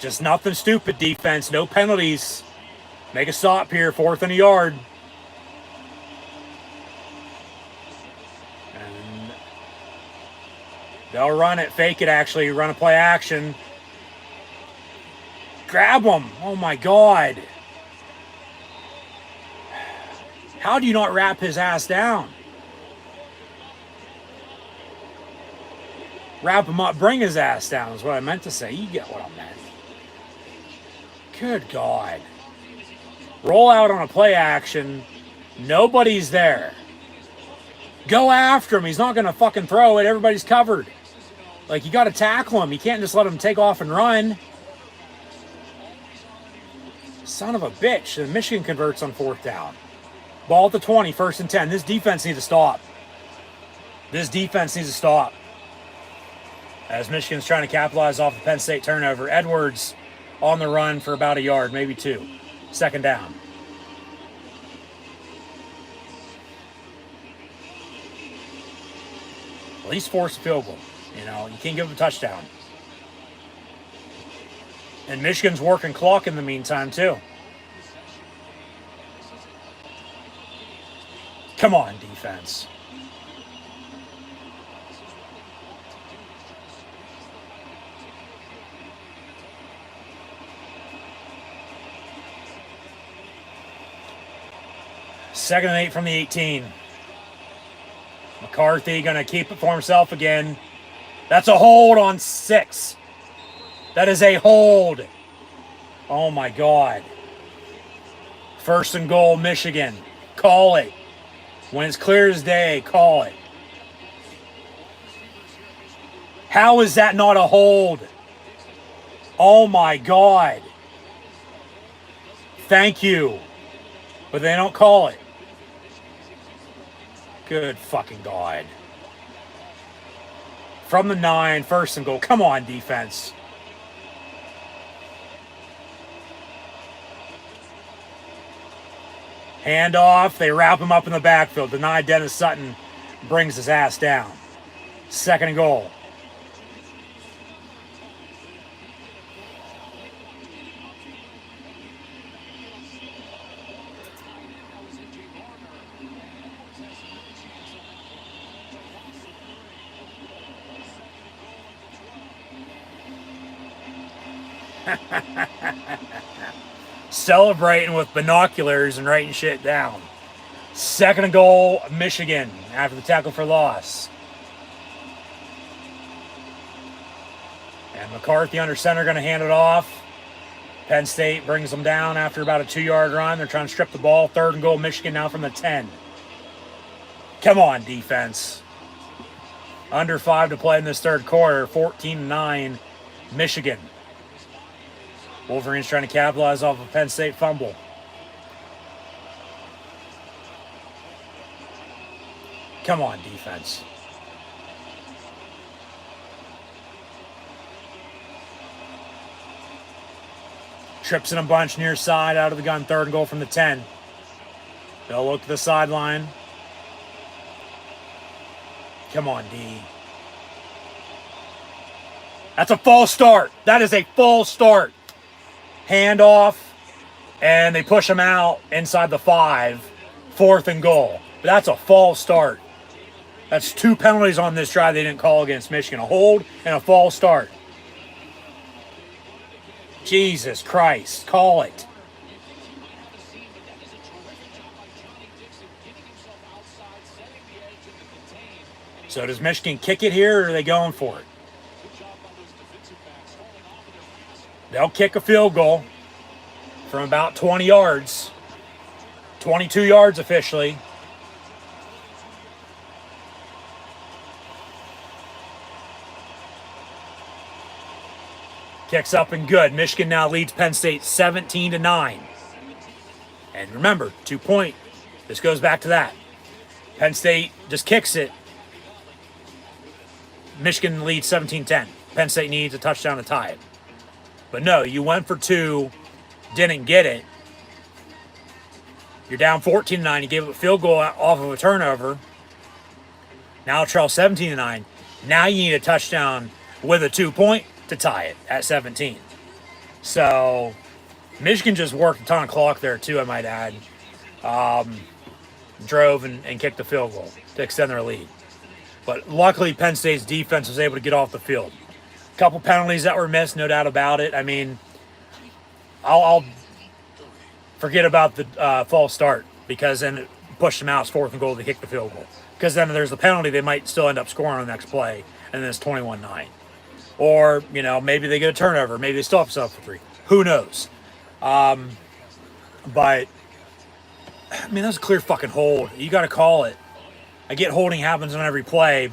Just nothing stupid defense, no penalties. Make a stop here, 4th and a yard. And they'll run it, fake it actually, run a play action. Grab him. Oh my God. How do you not wrap his ass down? Wrap him up, bring his ass down is what I meant to say. You get what I meant. Good God. Roll out on a play action. Nobody's there. Go after him. He's not going to fucking throw it. Everybody's covered. Like, you got to tackle him. You can't just let him take off and run. Son of a bitch. And Michigan converts on 4th down. Ball at the 20, 1st and 10. This defense needs to stop. This defense needs to stop. As Michigan's trying to capitalize off the Penn State turnover. Edwards on the run for about a yard, maybe 2. 2nd down. At least force a field goal. You know, you can't give them a touchdown. And Michigan's working clock in the meantime, too. Come on, defense. Second and 8 from the 18. McCarthy going to keep it for himself again. That's a hold on 6. That is a hold. Oh my God. 1st and goal, Michigan. Call it. When it's clear as day, call it. How is that not a hold? Oh my God. Thank you. But they don't call it. Good fucking God. From the 9, 1st and goal. Come on, defense. Hand off. They wrap him up in the backfield. Denied. Dennis Sutton brings his ass down. 2nd and goal. Celebrating with binoculars and writing shit down. 2nd and goal, Michigan, after the tackle for loss. And McCarthy under center going to hand it off. Penn State brings them down after about a 2-yard run. They're trying to strip the ball. 3rd and goal, Michigan now from the 10. Come on, defense. Under 5 to play in this 3rd quarter. 14-9, Michigan. Wolverines trying to capitalize off a Penn State fumble. Come on, defense. Trips in a bunch near side, out of the gun, 3rd and goal from the 10. They'll look to the sideline. Come on, D. That's a false start. That is a false start. Hand off, and they push him out inside the 5. 4th and goal. But that's a false start. That's 2 penalties on this drive they didn't call against Michigan. A hold and a false start. Jesus Christ. Call it. So does Michigan kick it here, or are they going for it? They'll kick a field goal from about 20 yards. 22 yards officially. Kicks up and good. Michigan now leads Penn State 17-9. And remember, 2-point. This goes back to that. Penn State just kicks it. Michigan leads 17-10. Penn State needs a touchdown to tie it. But no, you went for 2, didn't get it. You're down 14-9. You gave up a field goal off of a turnover. Now trail 17-9. Now you need a touchdown with a 2-point to tie it at 17. So Michigan just worked a ton of clock there too, I might add. Drove and kicked the field goal to extend their lead. But luckily, Penn State's defense was able to get off the field. A couple penalties that were missed, no doubt about it. I mean, I'll forget about the false start, because then it pushed them out. It's 4th and goal to kick the field goal. Because then there's the penalty, they might still end up scoring on the next play, and then it's 21-9. Or, you know, maybe they get a turnover. Maybe they still have to for 3. Who knows? But, I mean, that's a clear fucking hold. You got to call it. I get holding happens on every play,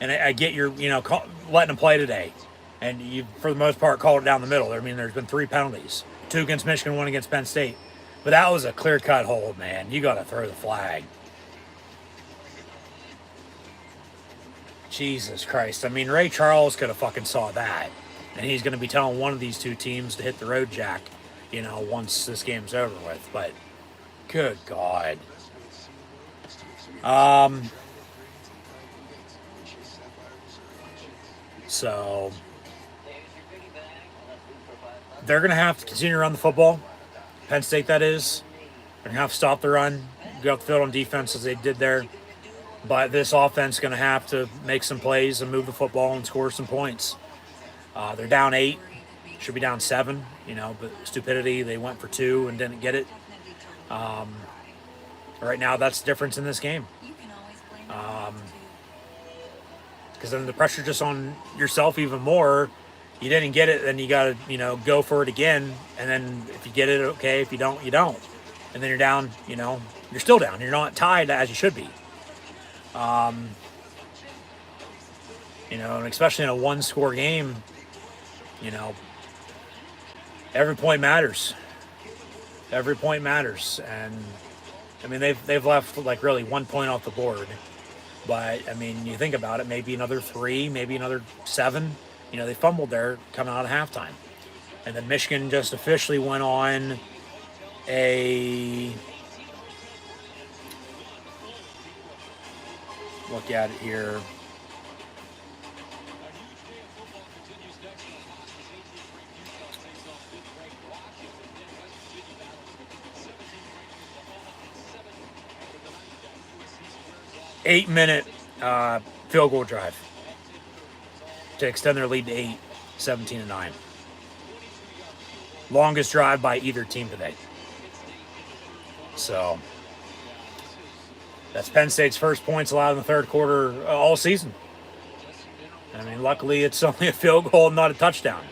and I get your, you know, letting them play today. And you, for the most part, called it down the middle. I mean, there's been 3 penalties. 2 against Michigan, 1 against Penn State. But that was a clear-cut hold, man. You got to throw the flag. Jesus Christ. I mean, Ray Charles could have fucking saw that. And he's going to be telling one of these 2 teams to hit the road jack, you know, once this game's over with. But, good God. So, they're going to have to continue to run the football. Penn State, that is. They're going to have to stop the run, go up the field on defense as they did there. But this offense is going to have to make some plays and move the football and score some points. They're down 8. Should be down 7, you know, but stupidity, they went for 2 and didn't get it. Right now, that's the difference in this game. Because then the pressure just on yourself even more. You didn't get it, then you got to, you know, go for it again. And then if you get it, okay. If you don't, you don't. And then you're down, you know, you're still down. You're not tied as you should be. You know, and especially in a 1-score game, you know, every point matters. Every point matters. And, I mean, they've left, like, really 1 point off the board. But, I mean, you think about it, maybe another 3, maybe another 7. You know, they fumbled there coming out of halftime. And then Michigan just officially went on a... Look at it here. Eight-minute field goal drive to extend their lead to 8, 17-9. Longest drive by either team today. So that's Penn State's first points allowed in the third quarter all season. I mean, luckily it's only a field goal, not a touchdown.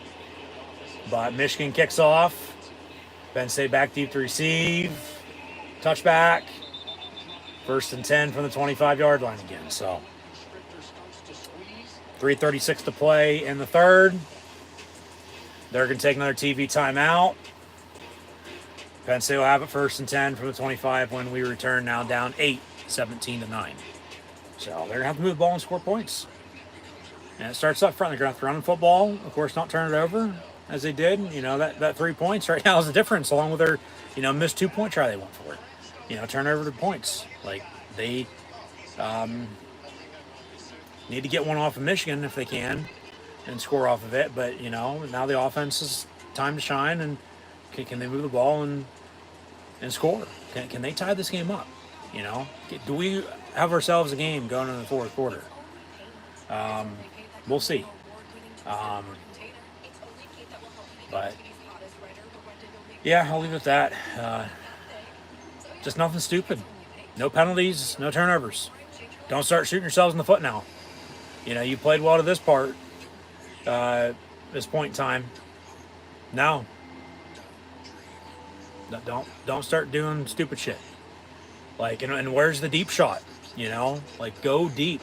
But Michigan kicks off. Penn State back deep to receive. Touchback. 1st and 10 from the 25-yard line again. So 3:36 to play in the third. They're going to take another TV timeout. Penn State will have it 1st and 10 from the 25 when we return, now down 8, 17-9. So they're going to have to move the ball and score points. And it starts up front. They're going to have to run the football. Of course, not turn it over as they did. You know, that 3 points right now is the difference, along with their, you know, missed 2-point try they went for it. You know, turn over the points. Like, they need to get one off of Michigan if they can and score off of it. But, you know, now the offense is time to shine, and can they move the ball and score? Can they tie this game up? You know, do we have ourselves a game going into the fourth quarter? We'll see. But, yeah, I'll leave it at that. Just nothing stupid. No penalties, no turnovers. Don't start shooting yourselves in the foot now. You know, you played well to this part, this point in time. No. Don't start doing stupid shit. Like, and where's the deep shot? You know, like, go deep.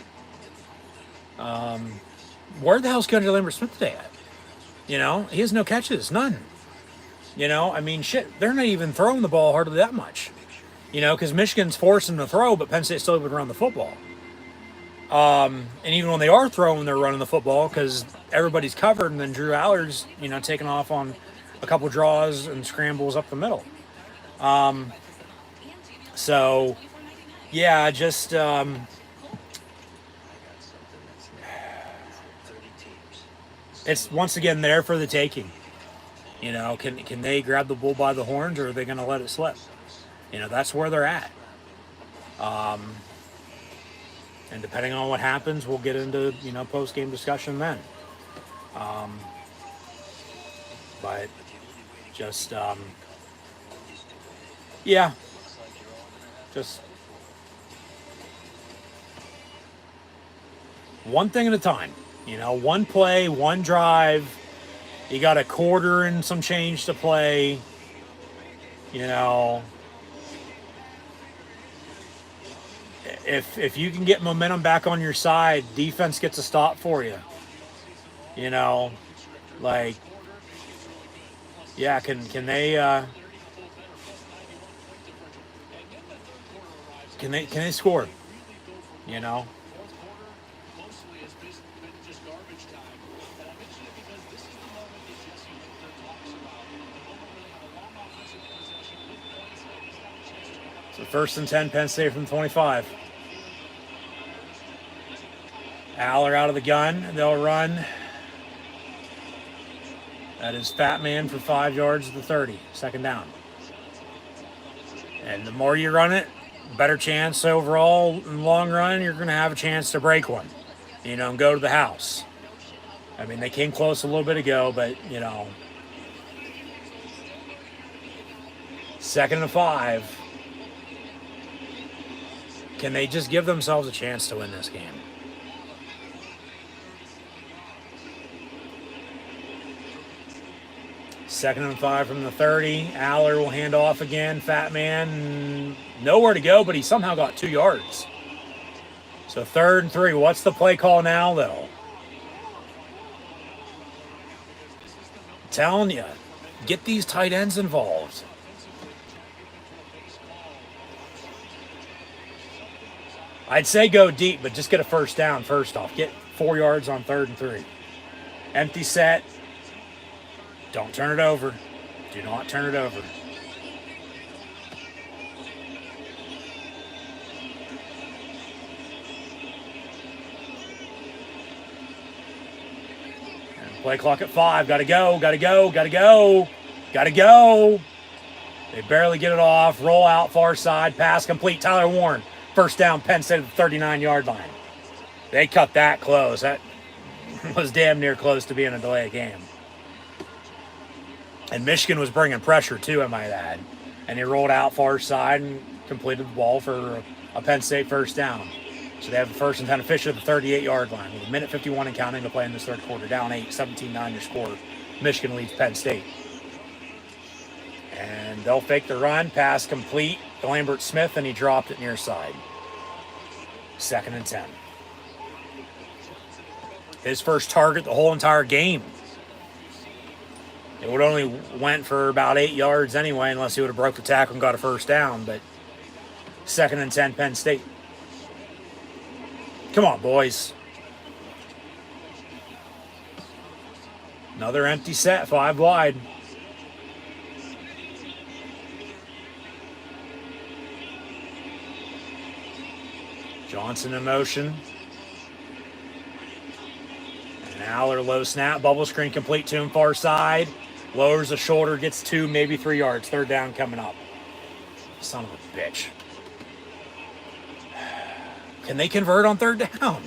Where the hell's Kendra Lambert-Smith today at? You know, he has no catches, none. You know, I mean, shit, they're not even throwing the ball hardly that much. You know, because Michigan's forcing them to throw, but Penn State's still able to run the football. And even when they are throwing, they're running the football because everybody's covered, and then Drew Allard's, you know, taking off on a couple draws and scrambles up the middle. So, yeah, just it's once again there for the taking. You know, can they grab the bull by the horns, or are they going to let it slip? You know, that's where they're at. And depending on what happens, we'll get into, you know, post-game discussion then. But just, yeah, just one thing at a time. You know, one play, one drive. You got a quarter and some change to play. You know, if you can get momentum back on your side, defense gets a stop for you. You know, like, yeah, can they score? You know. So 1st and 10, Penn State from 25. Aller out of the gun. They'll run. That is Fat Man for 5 yards to the 30. 2nd down. And the more you run it, better chance overall in the long run, you're going to have a chance to break one. You know, and go to the house. I mean, they came close a little bit ago, but, you know. 2nd and 5. Can they just give themselves a chance to win this game? Second and 5 from the 30. Aller will hand off again. Fat Man, nowhere to go, but he somehow got 2 yards. So 3rd and 3. What's the play call now, though? I'm telling you, get these tight ends involved. I'd say go deep, but just get a 1st down first off. Get 4 yards on 3rd and 3. Empty set. Don't turn it over. Do not turn it over. And play clock at 5. Gotta go, gotta go, gotta go, gotta go. They barely get it off. Roll out, far side, pass complete. Tyler Warren. 1st down, Penn State at the 39-yard line. They cut that close. That was damn near close to being a delay of game. And Michigan was bringing pressure too, I might add. And he rolled out far side and completed the ball for a Penn State 1st down. So they have the 1st and 10 official at the 38-yard line. With 1:51 and counting to play in this 3rd quarter. Down 8, 17-9 your score. Michigan leads Penn State. And they'll fake the run, pass complete to Lambert Smith, and he dropped it near side. 2nd and 10. His first target the whole entire game. It would only went for about 8 yards anyway, unless he would have broke the tackle and got a 1st down. But 2nd and 10, Penn State. Come on, boys. Another empty set, 5 wide. Johnson in motion. And Aller low snap. Bubble screen complete to him far side. Lowers the shoulder. Gets 2, maybe 3 yards. 3rd down coming up. Son of a bitch. Can they convert on 3rd down?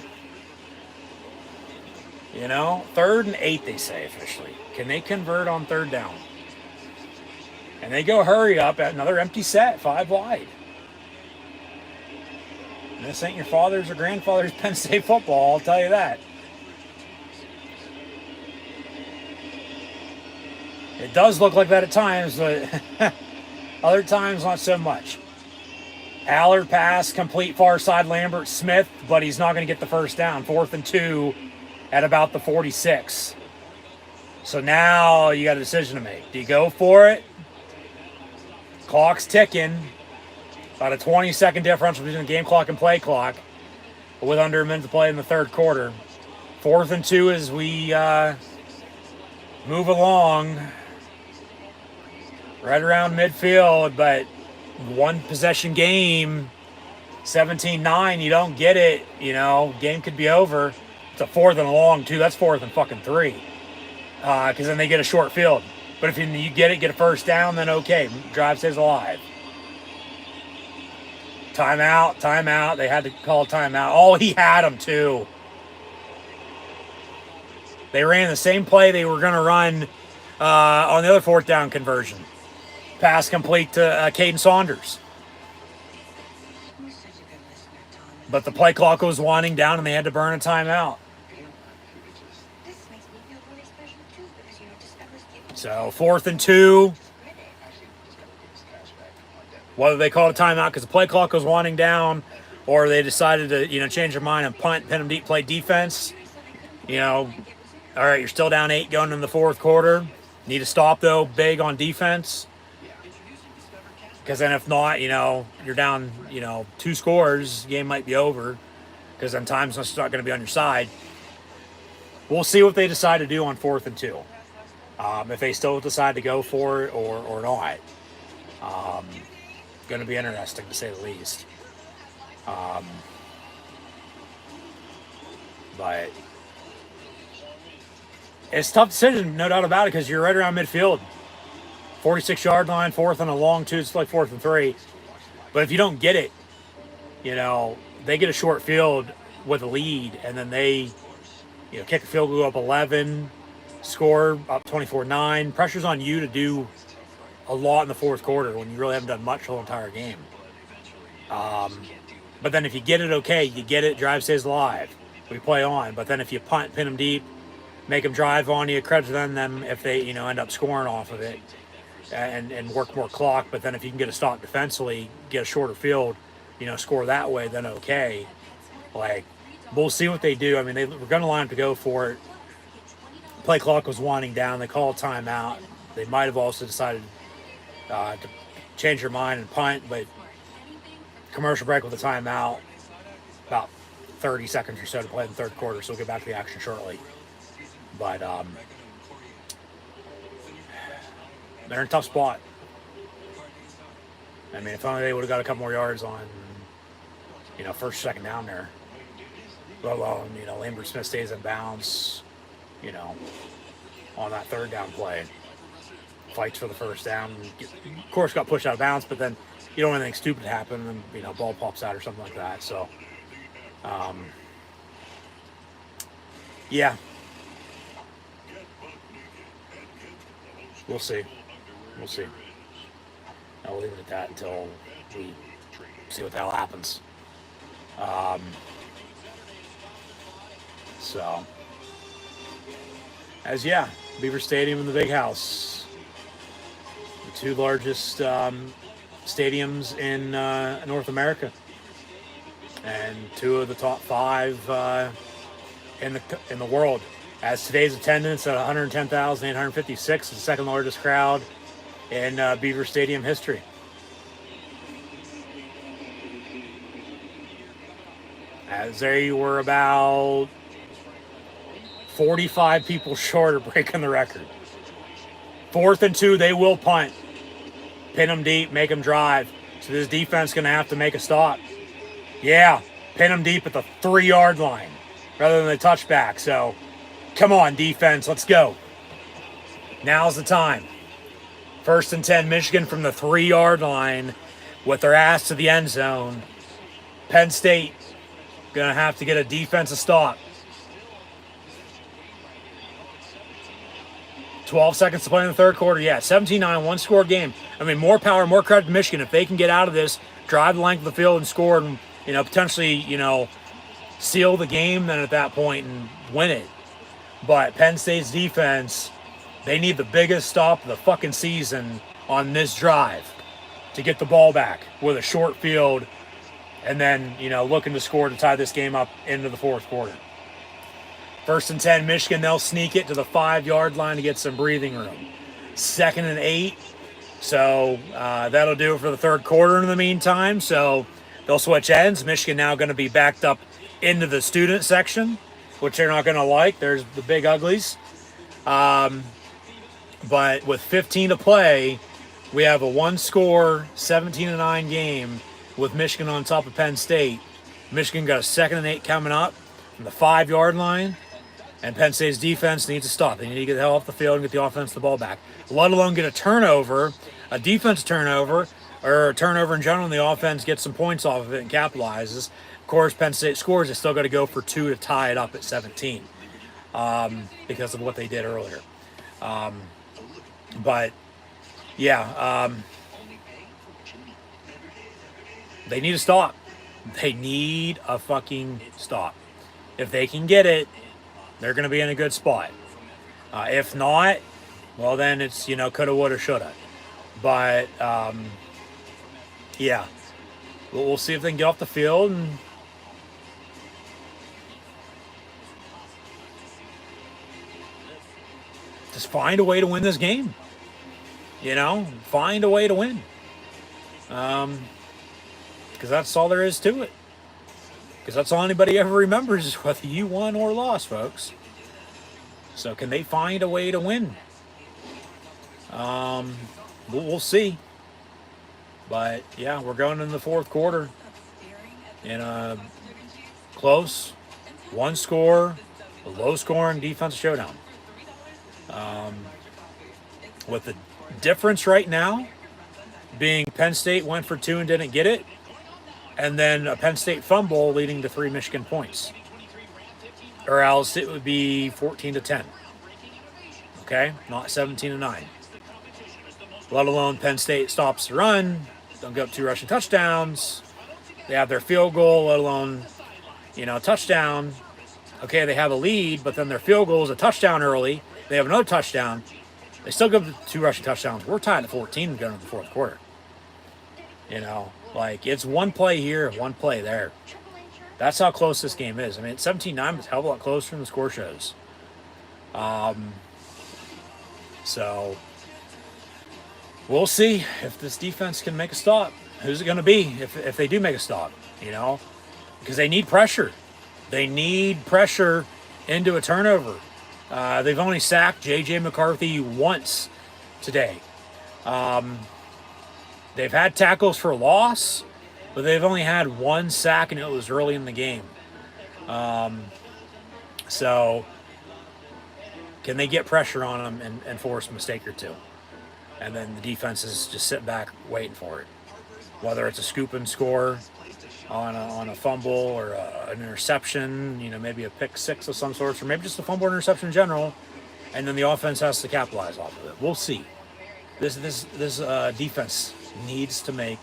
You know, 3rd and 8 they say officially. Can they convert on 3rd down? And they go hurry up at another empty set. 5 wide. This ain't your father's or grandfather's Penn State football, I'll tell you that. It does look like that at times, but other times not so much. Aller pass, complete far side Lambert Smith, but he's not going to get the 1st down. 4th and 2 at about the 46. So now you got a decision to make. Do you go for it? Clock's ticking. About a 20-second difference between the game clock and play clock, with under a minute to play in the 3rd quarter. 4th and 2 as we move along. Right around midfield, but 1 possession game, 17-9, you don't get it, you know, game could be over. It's a 4th and a long, too. That's 4th and fucking 3. Because then they get a short field. But if you get a first down, then okay, drive stays alive. Timeout. They had to call a timeout. Oh, he had him too. They ran the same play they were going to run on the other fourth down conversion. Pass complete to Caden Saunders. But the play clock was winding down and they had to burn a timeout. So 4th and 2. Whether they called a timeout because the play clock was winding down or they decided to, change their mind and punt, pin them deep, play defense. All right, you're still down 8 going in the fourth quarter. Need to stop, though, big on defense. Because then if not, you're down, 2 scores, game might be over. Because then time's not going to be on your side. We'll see what they decide to do on 4th and 2. If they still decide to go for it or not. Going to be interesting, to say the least. But it's a tough decision, no doubt about it, because you're right around midfield. 46-yard line, 4th and a long 2. It's like 4th and 3. But if you don't get it, they get a short field with a lead, and then they, kick a field goal up 11, score up 24-9. Pressure's on you to do a lot in the fourth quarter when you really haven't done much the whole entire game. But then if you get it, okay, you get it, drive stays alive. We play on. But then if you punt, pin them deep, make them drive on you, credit to them if they, end up scoring off of it and work more clock. But then if you can get a stop defensively, get a shorter field, score that way, then okay. We'll see what they do. I mean, they were going to line up to go for it. Play clock was winding down. They called timeout. They might have also decided to change their mind and punt, but commercial break with a timeout. About 30 seconds or so to play in the third quarter, so we'll get back to the action shortly. But they're in a tough spot. I mean, if only they would have got a couple more yards on, first, second down there. Let alone, Lambert Smith stays in bounds, on that third down play. Fights for the first down. Of course, got pushed out of bounds, but then you don't want anything stupid happen and, ball pops out or something like that. So, yeah. We'll see. I'll leave it at that until we see what the hell happens. Beaver Stadium and the Big House. The 2 largest stadiums in North America. And 2 of the top 5 in the world. As today's attendance at 110,856 is the second largest crowd in Beaver Stadium history. As they were about 45 people short of breaking the record. 4th and 2, they will punt. Pin them deep, make them drive. So this defense is going to have to make a stop. Yeah, pin them deep at the 3-yard line rather than the touchback. So, come on, defense, let's go. Now's the time. 1st and 10, Michigan from the 3-yard line with their ass to the end zone. Penn State going to have to get a defensive stop. 12 seconds to play in the third quarter. Yeah, 17-9, one-score game. I mean, more power, more credit to Michigan. If they can get out of this, drive the length of the field and score and, potentially, seal the game then at that point and win it. But Penn State's defense, they need the biggest stop of the fucking season on this drive to get the ball back with a short field and then, looking to score to tie this game up into the fourth quarter. 1st and 10, Michigan, they'll sneak it to the 5-yard line to get some breathing room. 2nd and 8, so that'll do it for the third quarter in the meantime. So they'll switch ends. Michigan now going to be backed up into the student section, which they're not going to like. There's the big uglies. But with 15 to play, we have a 1-score, 17-9 game with Michigan on top of Penn State. Michigan got a 2nd and 8 coming up from the 5-yard line. And Penn State's defense needs to stop. They need to get the hell off the field and get the offense the ball back, let alone get a turnover, a defense turnover, or a turnover in general, and the offense gets some points off of it and capitalizes. Of course, Penn State scores. They still got to go for 2 to tie it up at 17 because of what they did earlier. But, yeah, they need to stop. They need a fucking stop. If they can get it, they're going to be in a good spot. If not, well, then it's, coulda, woulda, shoulda. But, yeah, we'll see if they can get off the field and just find a way to win this game. Find a way to win. Because that's all there is to it. Because that's all anybody ever remembers is whether you won or lost, folks. So can they find a way to win? We'll see. But, yeah, we're going in the fourth quarter in a close, one score, a low-scoring defensive showdown. With the difference right now being Penn State went for 2 and didn't get it, and then a Penn State fumble leading to 3 Michigan points. Or else it would be 14-10. Okay? Not 17-9. Let alone Penn State stops the run, don't give up 2 rushing touchdowns. They have their field goal, let alone, touchdown. Okay, they have a lead, but then their field goal is a touchdown early. They have another touchdown. They still give up 2 rushing touchdowns. We're tied at 14 going into the fourth quarter. It's one play here, one play there. That's how close this game is. I mean, 17-9, but it's a hell of a lot closer than the score shows. So, we'll see if this defense can make a stop. Who's it going to be if they do make a stop, Because they need pressure. They need pressure into a turnover. They've only sacked J.J. McCarthy once today. They've had tackles for loss, but they've only had 1 sack, and it was early in the game. So, can they get pressure on them and force a mistake or two? And then the defense is just sitting back waiting for it. Whether it's a scoop and score on a fumble or an interception, maybe a pick 6 of some sort, or maybe just a fumble or interception in general, and then the offense has to capitalize off of it. We'll see. This defense needs to make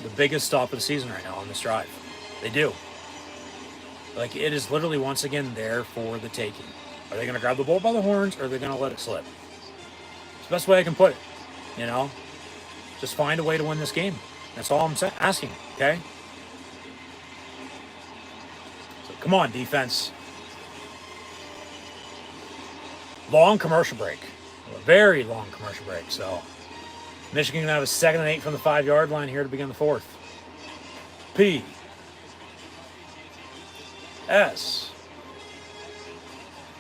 the biggest stop of the season right now on this drive. They do. It is literally once again there for the taking. Are they going to grab the bull by the horns, or are they going to let it slip? It's the best way I can put it. Just find a way to win this game. That's all I'm asking. Okay. So come on, defense. Long commercial break. A very long commercial break. So Michigan going to have a 2nd and 8 from the 5-yard line here to begin the fourth. P. S.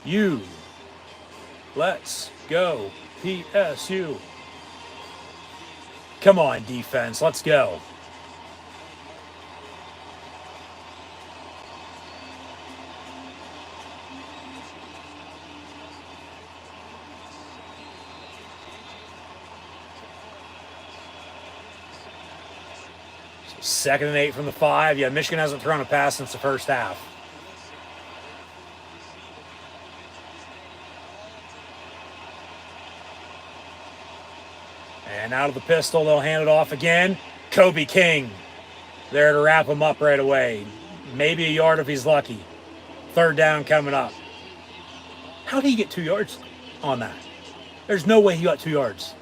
U. Let's go. PSU. Come on, defense. Let's go. So 2nd and 8 from the 5. Yeah, Michigan hasn't thrown a pass since the first half. And out of the pistol, they'll hand it off again. Kobe King there to wrap him up right away. Maybe a yard if he's lucky. 3rd down coming up. How did he get 2 yards on that? There's no way he got 2 yards.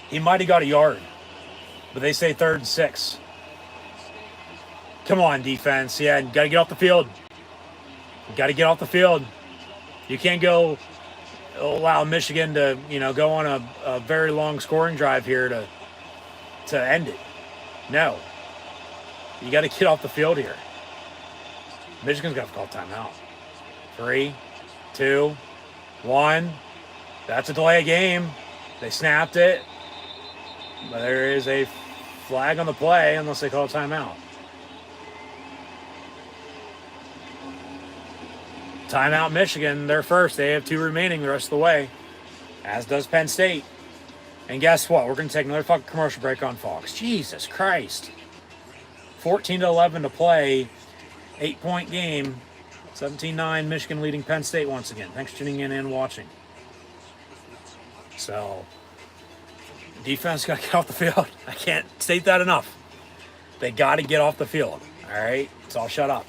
He might have got a yard, but they say 3rd and 6. Come on, defense. Yeah, got to get off the field. Got to get off the field. You can't allow Michigan to, go on a very long scoring drive here to end it. No. You got to get off the field here. Michigan's got to call timeout. 3, 2, 1. That's a delay of game. They snapped it. But there is a flag on the play unless they call a timeout. Timeout Michigan, they're first. They have 2 remaining the rest of the way, as does Penn State. And guess what? We're going to take another fucking commercial break on Fox. Jesus Christ. 14-11 to play. 8-point game. 17-9, Michigan leading Penn State once again. Thanks for tuning in and watching. So, defense got to get off the field. I can't state that enough. They got to get off the field. All right? So I'll shut up.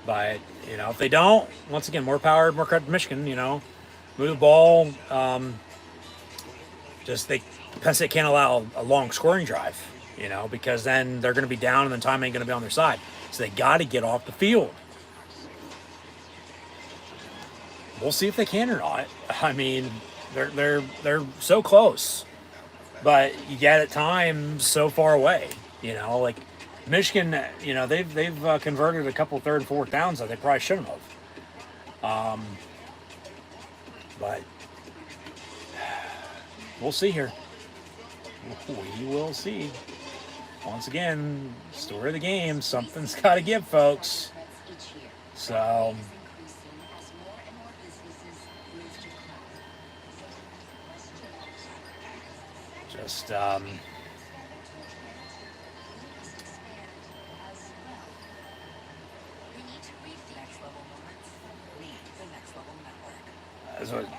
But, you know, if they don't, once again, more power, more credit to Michigan, you know. Move the ball. Penn State can't allow a long scoring drive, you know, because then they're going to be down and then time ain't going to be on their side. So they got to get off the field. We'll see if they can or not. I mean, they're so close, but you get at times so far away. You know, like Michigan. You know, they've converted a couple 3rd and 4th downs that they probably shouldn't have. But we'll see here. We will see. Once again, story of the game. Something's got to give, folks. So. Just so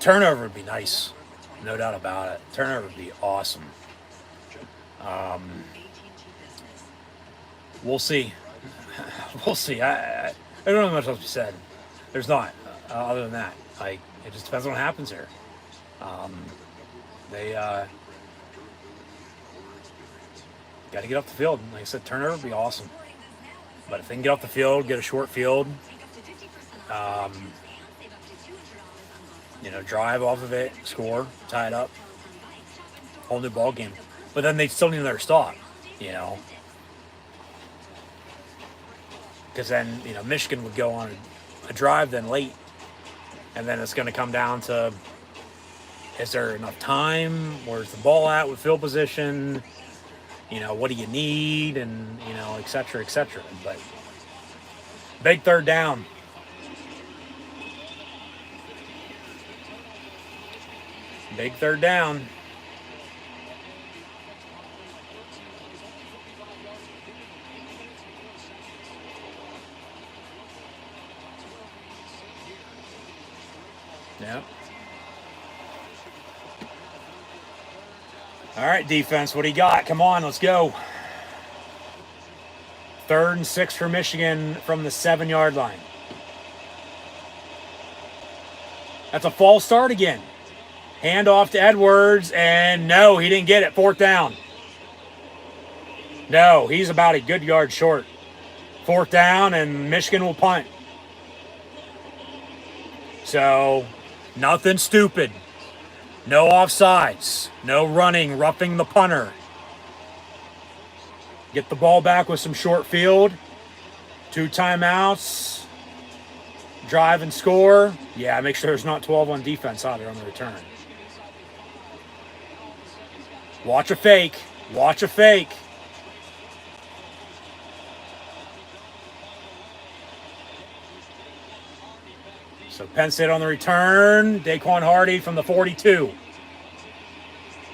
turnover would be nice, no doubt about it. Turnover would be awesome. We'll see. We'll see. I don't know much else to be said. There's not. Other than that, like it just depends on what happens here. They got to get off the field. Like I said, turnover would be awesome. But if they can get off the field, get a short field, you know, drive off of it, score, tie it up, whole new ball game. But then they still need another stop, you know, because then, you know, Michigan would go on a drive then late, and then it's going to come down to, is there enough time? Where's the ball at with field position? You know, what do you need? And, you know, et cetera, et cetera. But big 3rd down. Big 3rd down. Yep. All right, defense, what do you got? Come on, let's go. 3rd and 6 for Michigan from the 7-yard line. That's a false start again. Hand off to Edwards, and no, he didn't get it. 4th down. No, he's about a good yard short. 4th down, and Michigan will punt. So, nothing stupid. No offsides. No running, roughing the punter. Get the ball back with some short field. 2 timeouts. Drive and score. Yeah, make sure there's not 12 on defense either on the return. Watch a fake. Watch a fake. So Penn State on the return. Daquan Hardy from the 42.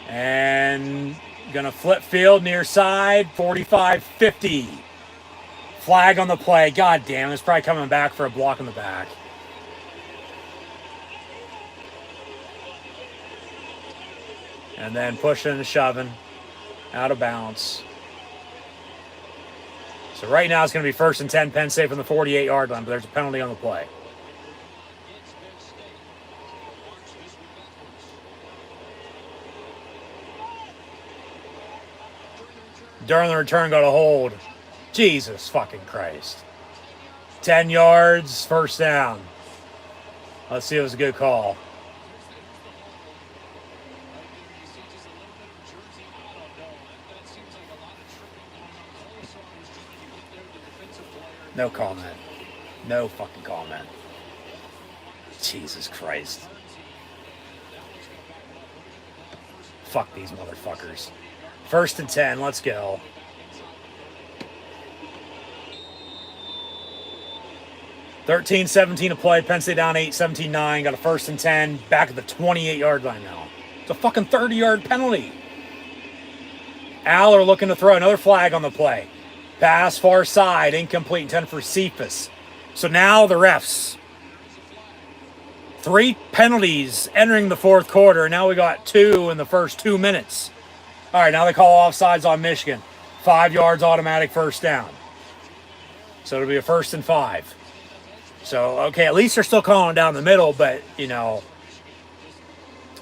And going to flip field near side. 45-50. Flag on the play. God damn, it's probably coming back for a block in the back. And then pushing and shoving. Out of bounds. So right now it's going to be 1st and 10, Penn State from the 48-yard line, but there's a penalty on the play. During the return, got a hold. Jesus fucking Christ. 10 yards, 1st down. Let's see if it was a good call. No comment. No fucking comment. Jesus Christ. Fuck these motherfuckers. 1st and 10, let's go. 13-17 to play. Penn State down 8, 17-9. Got a 1st and 10. Back at the 28-yard line now. It's a fucking 30-yard penalty. Aller looking to throw. Another flag on the play. Pass far side. Incomplete. Intended for Cephas. So now the refs. 3 penalties entering the 4th quarter. And now we got 2 in the first 2 minutes. All right, now they call offsides on Michigan. 5 yards automatic first down. So it'll be a 1st and 5. So, okay, at least they're still calling down the middle, but, you know,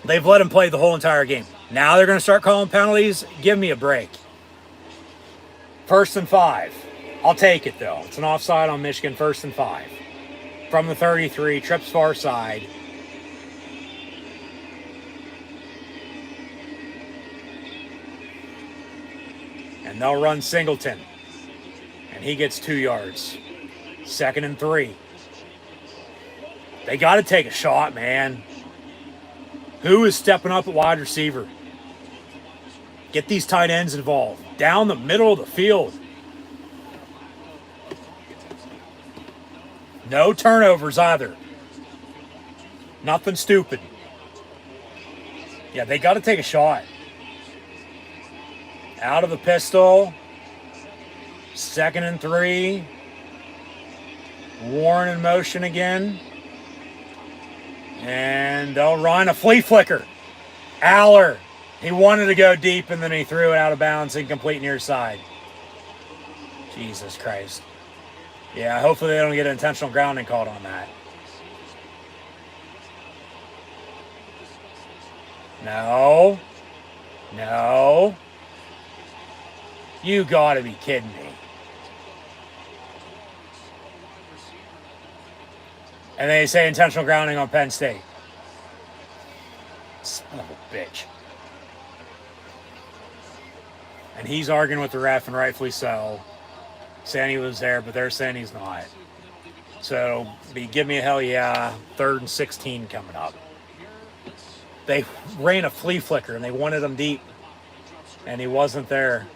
they've let him play the whole entire game. Now they're going to start calling penalties. Give me a break. 1st and 5. I'll take it, though. It's an offside on Michigan, 1st and 5. From the 33, trips far side. And they'll run Singleton. And he gets 2 yards. 2nd and 3. They got to take a shot, man. Who is stepping up at wide receiver? Get these tight ends involved. Down the middle of the field. No turnovers either. Nothing stupid. Yeah, they got to take a shot. Out of the pistol. 2nd and 3. Warren in motion again. And they'll run a flea flicker. Aller. He wanted to go deep and then he threw it out of bounds, incomplete near side. Jesus Christ. Yeah, hopefully they don't get an intentional grounding called on that. No. No. You gotta be kidding me. And they say intentional grounding on Penn State. Son of a bitch. And he's arguing with the ref, and rightfully so. Saying he was there, but they're saying he's not. So, give me a hell yeah. 3rd and 16 coming up. They ran a flea flicker, and they wanted him deep. And he wasn't there.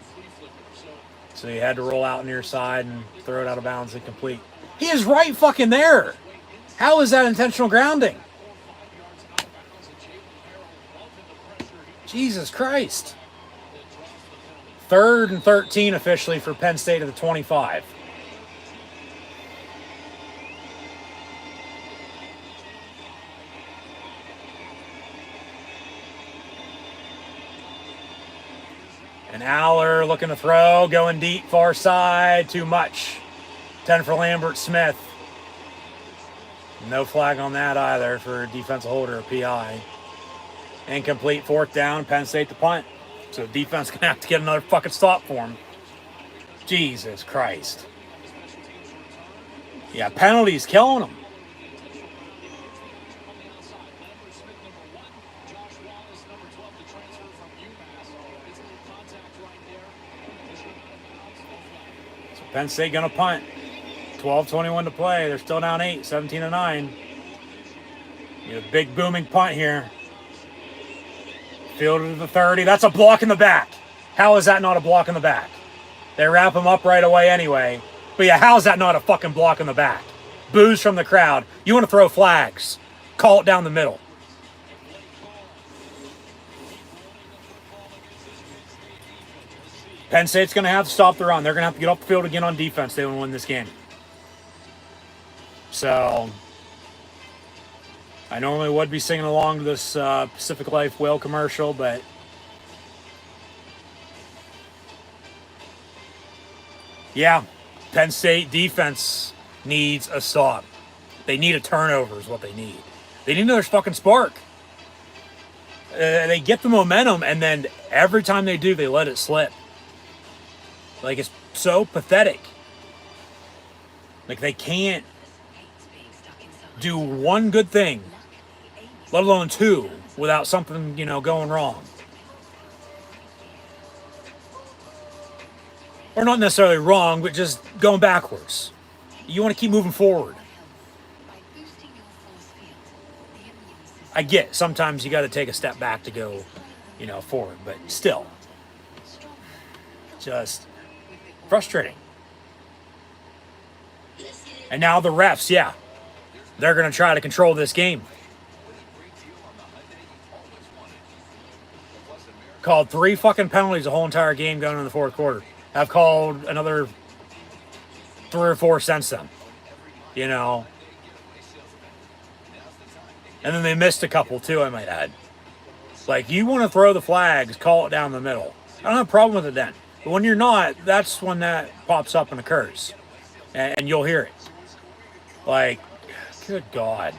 So he had to roll out near side and throw it out of bounds incomplete. He is right fucking there. How is that intentional grounding? Jesus Christ. 3rd and 13 officially for Penn State at the 25. And Aller looking to throw, going deep, far side, too much. 10 for Lambert Smith. No flag on that either for a defensive holder or PI. Incomplete, 4th down, Penn State to punt. So defense going to have to get another fucking stop for him. Jesus Christ. Yeah, penalties killing them. So Penn State going to punt. 12:21 to play. They're still down 8, 17-9. You have a big booming punt here. Fielded to the 30. That's a block in the back. How is that not a block in the back? They wrap him up right away anyway. But yeah, how is that not a fucking block in the back? Boos from the crowd. You want to throw flags. Call it down the middle. Penn State's going to have to stop the run. They're going to have to get off the field again on defense. They want to win this game. So, I normally would be singing along to this Pacific Life whale commercial, but yeah, Penn State defense needs a stop. They need a turnover is what they need. They need another fucking spark. They get the momentum, and then every time they do, they let it slip. Like, it's so pathetic. Like, they can't do one good thing, let alone 2, without something, going wrong. Or not necessarily wrong, but just going backwards. You want to keep moving forward. I get sometimes you got to take a step back to go, forward, but still, just frustrating. And now the refs, yeah, they're going to try to control this game. Called 3 fucking penalties the whole entire game going into the fourth quarter. I've called another 3 or 4 since then. You know. And then they missed a couple too, I might add. Like, you want to throw the flags, call it down the middle. I don't have a problem with it then. But when you're not, that's when that pops up and occurs. And you'll hear it. Like, good God.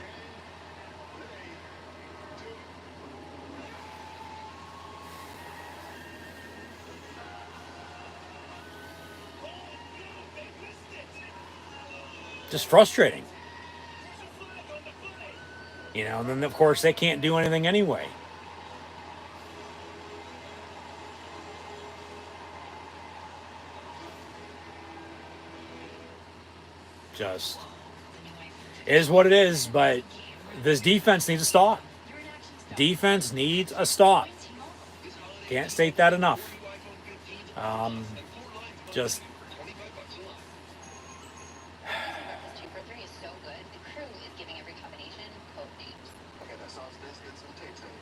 Just frustrating. You know, and then of course they can't do anything anyway. Just is what it is, but this defense needs a stop. Defense needs a stop. Can't state that enough. Just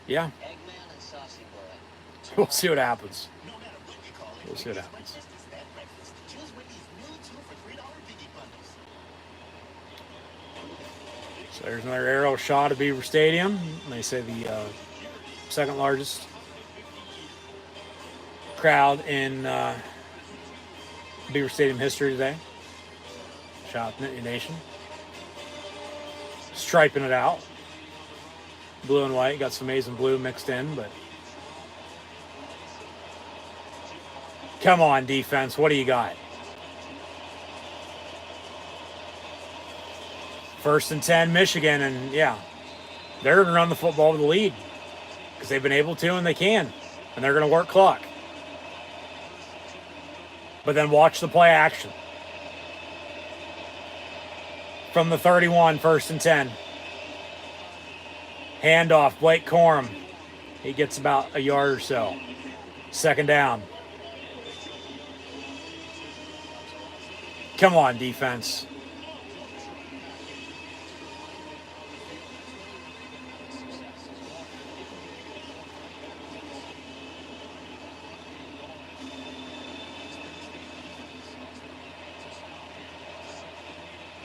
yeah. We'll see what happens. We'll see what happens. So there's another aerial shot of Beaver Stadium. They say the second largest crowd in Beaver Stadium history today. Shot in Nittany Nation. Striping it out. Blue and white. Got some maize and blue mixed in, but come on, defense. What do you got? 1st and 10, Michigan, and yeah, they're going to run the football with the lead because they've been able to and they can, and they're going to work clock. But then watch the play action. From the 31, 1st and 10. Handoff, Blake Corum. He gets about a yard or so. 2nd down. Come on, defense.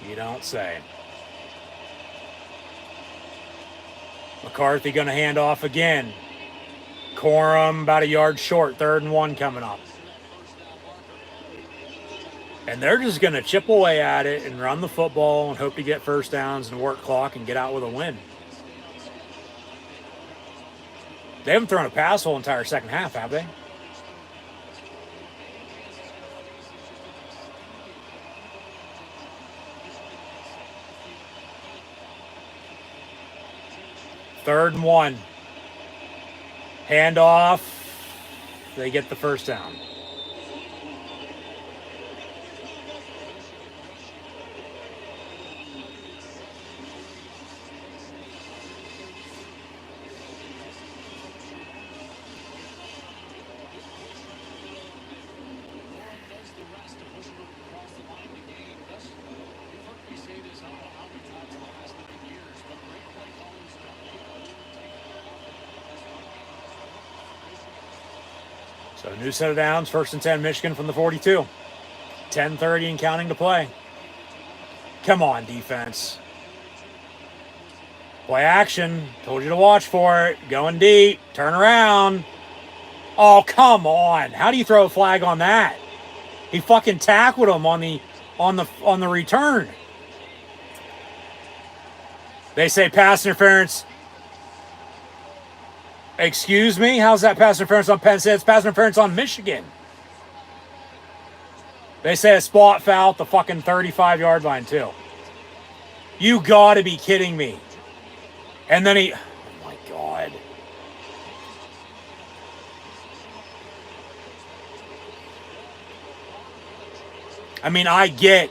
You don't say. McCarthy going to hand off again. Corum about a yard short. 3rd and 1 coming up. And they're just going to chip away at it and run the football and hope to get first downs and work clock and get out with a win. They haven't thrown a pass the whole entire second half, have they? Third and 1. Handoff. They get the first down. So new set of downs, 1st and 10, Michigan from the 42. 10:30 and counting to play. Come on, defense. Play action. Told you to watch for it. Going deep. Turn around. Oh, come on. How do you throw a flag on that? He fucking tackled him on the return. They say pass interference. Excuse me? How's that pass interference on Penn State? It's pass interference on Michigan. They say a spot foul at the fucking 35-yard line, too. You gotta be kidding me. And then oh my God. I mean, I get,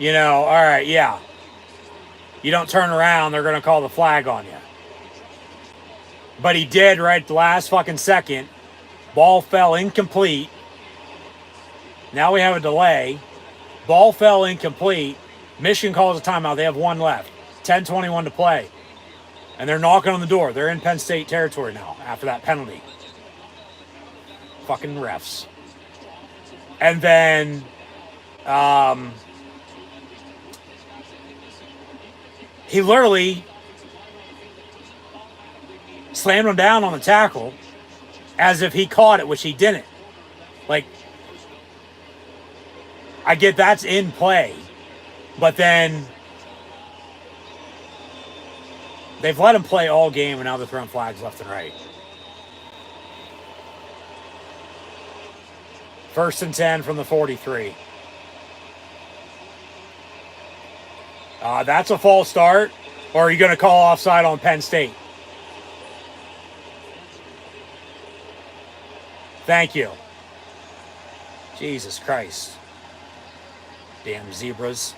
all right, yeah. You don't turn around, they're going to call the flag on you. But he did right at the last fucking second. Ball fell incomplete. Now we have a delay. Ball fell incomplete. Michigan calls a timeout. They have one left. 10:21 to play. And they're knocking on the door. They're in Penn State territory now after that penalty. Fucking refs. And then he literally slammed him down on the tackle as if he caught it, which he didn't. Like, I get that's in play, but then they've let him play all game, and now they're throwing flags left and right. 1st and 10 from the 43. That's a false start, or are you going to call offside on Penn State? Thank you. Jesus Christ. Damn zebras.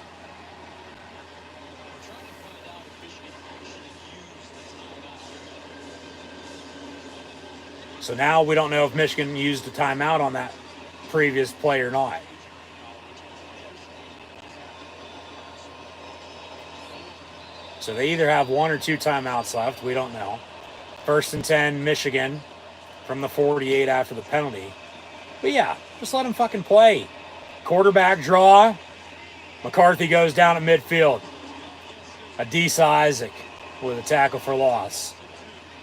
So now we don't know if Michigan used a timeout on that previous play or not. So they either have 1 or 2 timeouts left. We don't know. 1st and 10, Michigan from the 48 after the penalty. But yeah, just let them fucking play. Quarterback draw. McCarthy goes down at midfield. Adisa Isaac with a tackle for loss.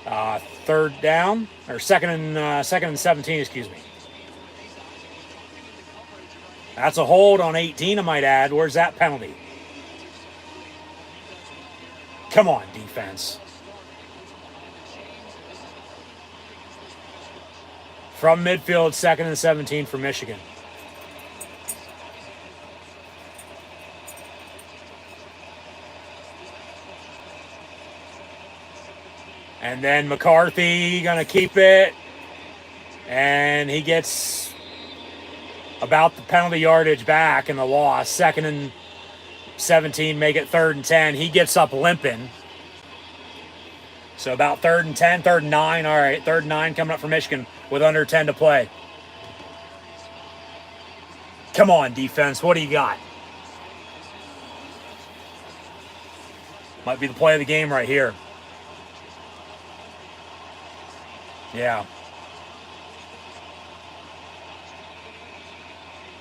3rd down, or second and 17, excuse me. That's a hold on 18, I might add. Where's that penalty? Come on, defense. From midfield, 2nd and 17 for Michigan. And then McCarthy going to keep it. And he gets about the penalty yardage back in the loss. 2nd and 17, make it 3rd and 10. He gets up limping. So about 3rd and 10, 3rd and 9. All right, 3rd and 9 coming up for Michigan with under 10 to play. Come on, defense. What do you got? Might be the play of the game right here. Yeah.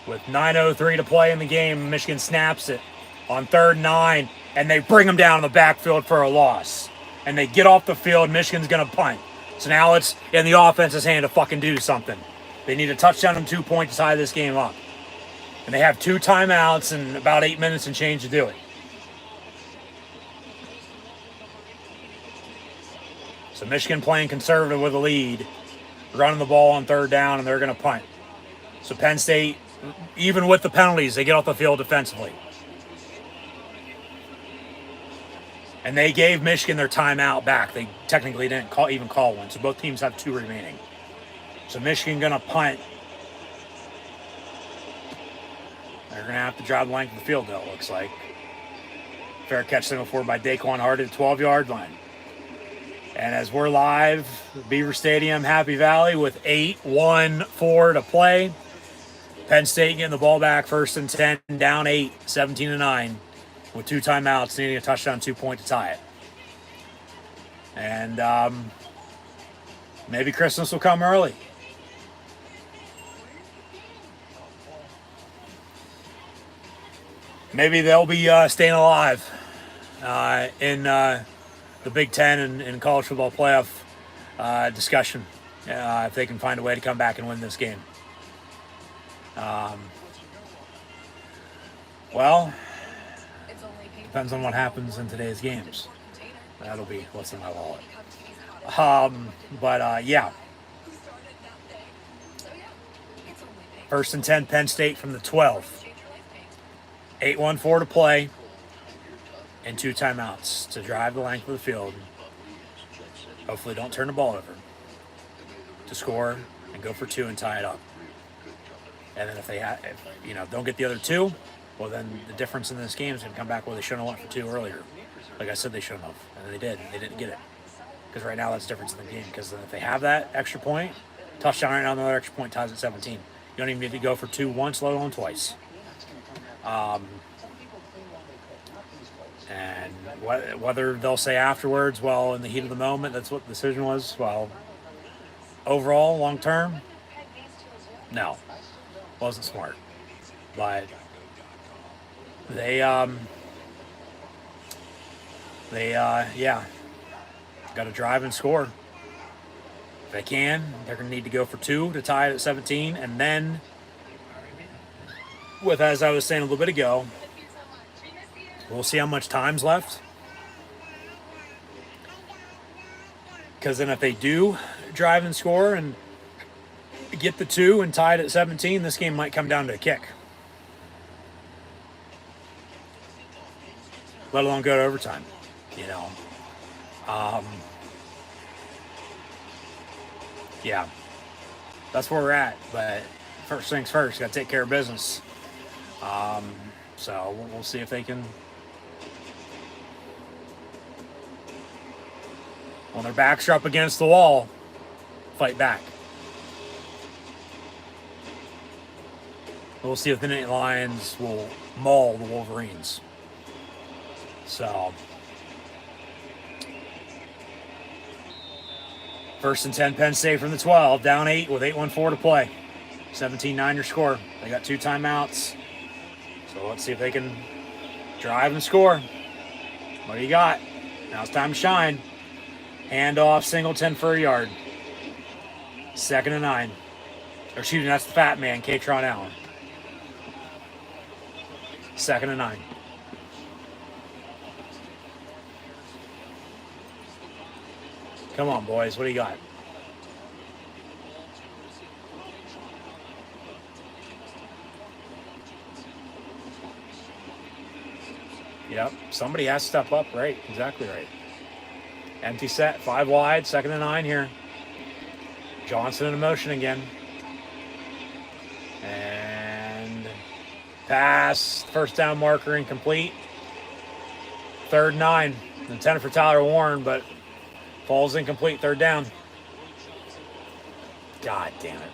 With 9:03 to play in the game, Michigan snaps it on 3rd and 9, and they bring them down in the backfield for a loss. And they get off the field. Michigan's going to punt. So now it's in the offense's hand to fucking do something. They need a touchdown and 2 points to tie this game up. And they have 2 timeouts and about 8 minutes and change to do it. So Michigan playing conservative with a lead, running the ball on 3rd down, and they're going to punt. So Penn State, even with the penalties, they get off the field defensively. And they gave Michigan their timeout back. They technically didn't even call one, so both teams have 2 remaining. So Michigan going to punt. They're going to have to drive the length of the field, though, it looks like. Fair catch signal forward by Daquan Hart at the 12-yard line. And as we're live, Beaver Stadium, Happy Valley, with 8:14 to play. Penn State getting the ball back, 1st and 10, down 8, 17-9, with 2 timeouts, needing a touchdown, 2 point to tie it. And maybe Christmas will come early. Maybe they'll be staying alive in the Big Ten and college football playoff discussion if they can find a way to come back and win this game. Well, depends on what happens in today's games. That'll be what's in my wallet. Yeah. 1st and 10, Penn State from the 12. 8:14 to play. And 2 timeouts to drive the length of the field. Hopefully don't turn the ball over. To score and go for 2 and tie it up. And then if they don't get the other 2, well then the difference in this game is going to come back where they shouldn't have went for 2 earlier. Like I said, they shouldn't have. And they did. They didn't get it. Because right now that's the difference in the game. Because then if they have that extra point, touchdown right now, another extra point ties at 17. You don't even need to go for 2 once, let alone twice. And whether they'll say afterwards, well, in the heat of the moment, that's what the decision was. Well, overall, long term, no, wasn't smart. But yeah, got to drive and score. If they can, they're going to need to go for 2 to tie it at 17. And then, as I was saying a little bit ago, we'll see how much time's left. Because then if they do drive and score and get the 2 and tie it at 17, this game might come down to a kick. Let alone go to overtime, you know. Yeah, that's where we're at. But first things first, got to take care of business. So we'll see if they can, when their backs are up against the wall, fight back. We'll see if the Nittany Lions will maul the Wolverines. So, 1st and 10, Penn State from the 12, down 8 with 8:14 to play. 17-9 your score. They got 2 timeouts. So let's see if they can drive and score. What do you got? Now it's time to shine. Handoff, Singleton for a yard. 2nd and 9. Or excuse me, that's the fat man, Katron Allen. 2nd and 9. Come on, boys. What do you got? Yep. Somebody has to step up. Right. Exactly right. Empty set. 5 wide. 2nd and 9 here. Johnson in motion again. And pass. 1st down marker incomplete. 3rd and 9. Intended for Tyler Warren, but falls incomplete. 3rd down. God damn it.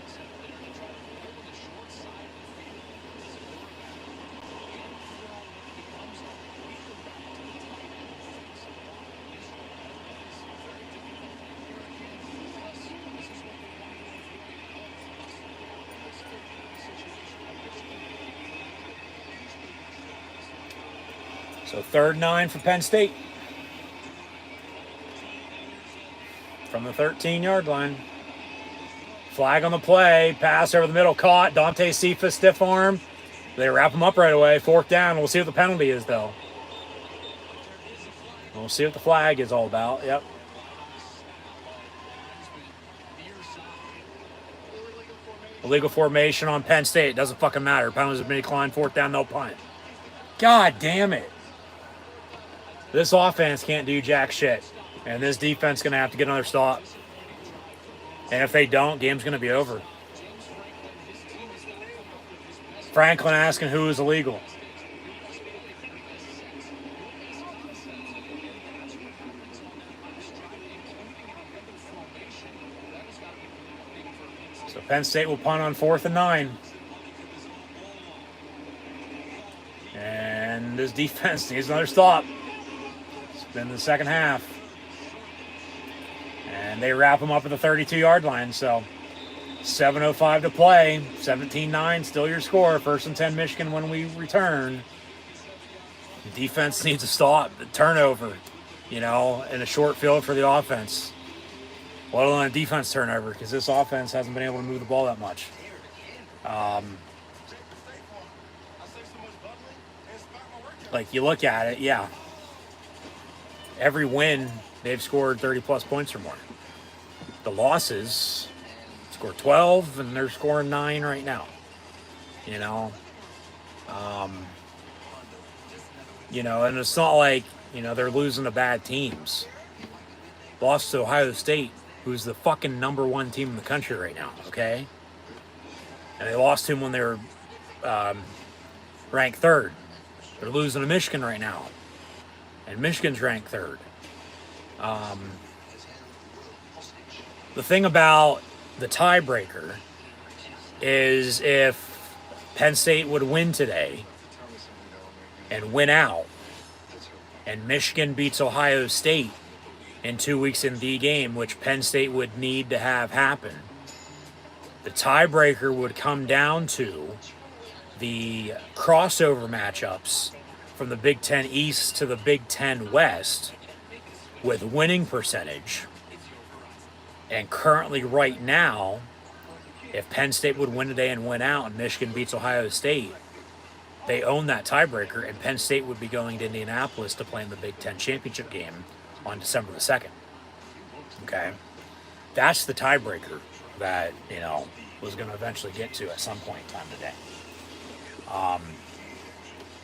So 3rd and 9 for Penn State. From the 13-yard line. Flag on the play. Pass over the middle. Caught. Dante Cephas stiff arm. They wrap him up right away. 4th down. We'll see what the penalty is, though. We'll see what the flag is all about. Yep. Illegal formation on Penn State. Doesn't fucking matter. Penalties have been declined. 4th down, no punt. God damn it. This offense can't do jack shit. And this defense is going to have to get another stop. And if they don't, game's going to be over. Franklin asking who is illegal. So Penn State will punt on 4th and 9. And this defense needs another stop. It's been the second half. And they wrap them up at the 32-yard line. So 7:05 to play. 17-9, still your score. 1st and 10 Michigan when we return. The defense needs a stop. The turnover, in a short field for the offense. Let alone a defense turnover, because this offense hasn't been able to move the ball that much. Like, you look at it, yeah. Every win, they've scored 30-plus points or more. The losses scored 12, and they're scoring 9 right now. And it's not like, they're losing to bad teams. Lost to Ohio State, who's the fucking number 1 team in the country right now, okay? And they lost to him when they were ranked 3rd. They're losing to Michigan right now. And Michigan's ranked 3rd. The thing about the tiebreaker is if Penn State would win today and win out, and Michigan beats Ohio State in 2 weeks in the game, which Penn State would need to have happen, the tiebreaker would come down to the crossover matchups from the Big Ten East to the Big Ten West with winning percentage. And currently, right now, if Penn State would win today and win out and Michigan beats Ohio State, they own that tiebreaker, and Penn State would be going to Indianapolis to play in the Big Ten championship game on December the 2nd. Okay? That's the tiebreaker that, was going to eventually get to at some point in time today.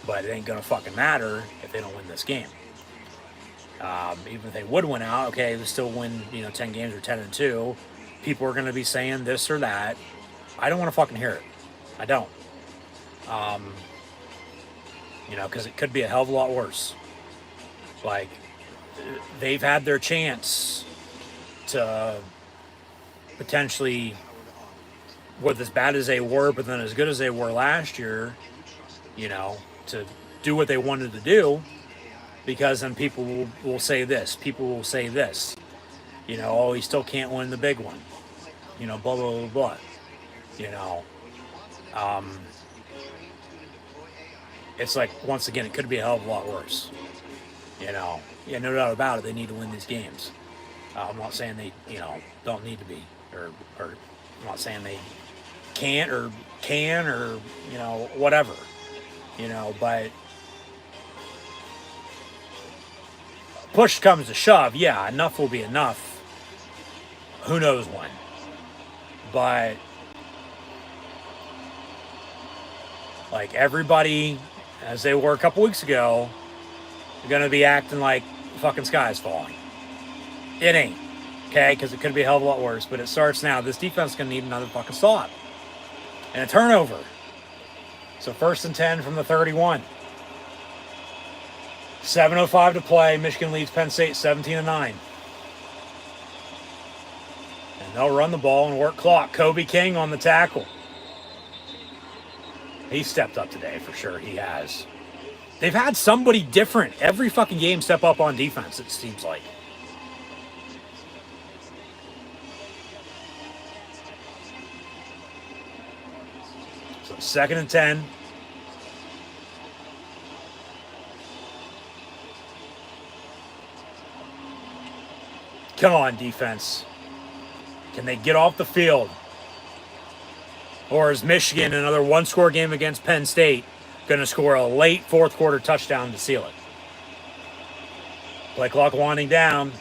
But it ain't going to fucking matter if they don't win this game. Even if they would win out, okay, they still win, 10 games or 10-2. People are going to be saying this or that. I don't want to fucking hear it. I don't. Because it could be a hell of a lot worse. Like, they've had their chance to potentially, with as bad as they were, but then as good as they were last year, to do what they wanted to do, because then people will say this. People will say this. Oh, he still can't win the big one. Blah, blah, blah, blah. It's like, once again, it could be a hell of a lot worse. Yeah, no doubt about it. They need to win these games. I'm not saying they, don't need to be, or I'm not saying they can't or can or, whatever. But push comes to shove, yeah, enough will be enough. Who knows when? But like everybody, as they were a couple weeks ago, are going to be acting like the fucking sky is falling. It ain't. Okay? Because it could be a hell of a lot worse. But it starts now. This defense is going to need another fucking stop. And a turnover. So 1st and 10 from the 31. 7:05 to play. Michigan leads Penn State 17-9. And they'll run the ball and work clock. Kobe King on the tackle. He stepped up today for sure. He has. They've had somebody different every fucking game step up on defense, it seems like. So 2nd and 10. Come on, defense. Can they get off the field? Or is Michigan, another one-score game against Penn State, going to score a late fourth-quarter touchdown to seal it? Play clock winding down.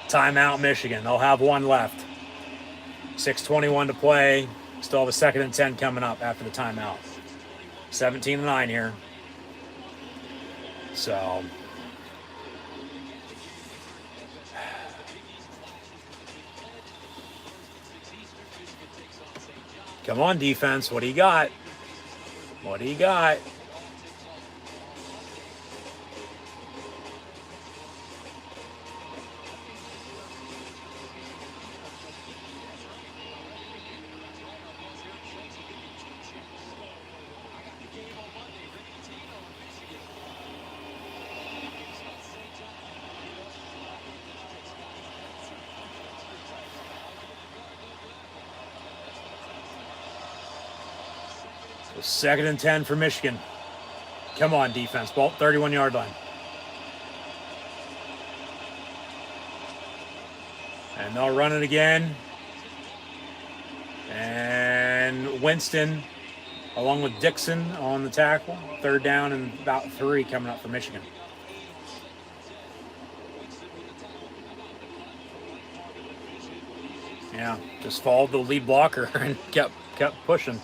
Timeout, Michigan. They'll have one left. 6:21 to play. Still have a 2nd and 10 coming up after the timeout. 17-9 here. So... come on, defense. What do you got? What do you got? So 2nd and 10 for Michigan. Come on, defense. Ball 31-yard line. And they'll run it again. And Winston, along with Dixon on the tackle. 3rd down and about 3 coming up for Michigan. Yeah, just followed the lead blocker and kept pushing.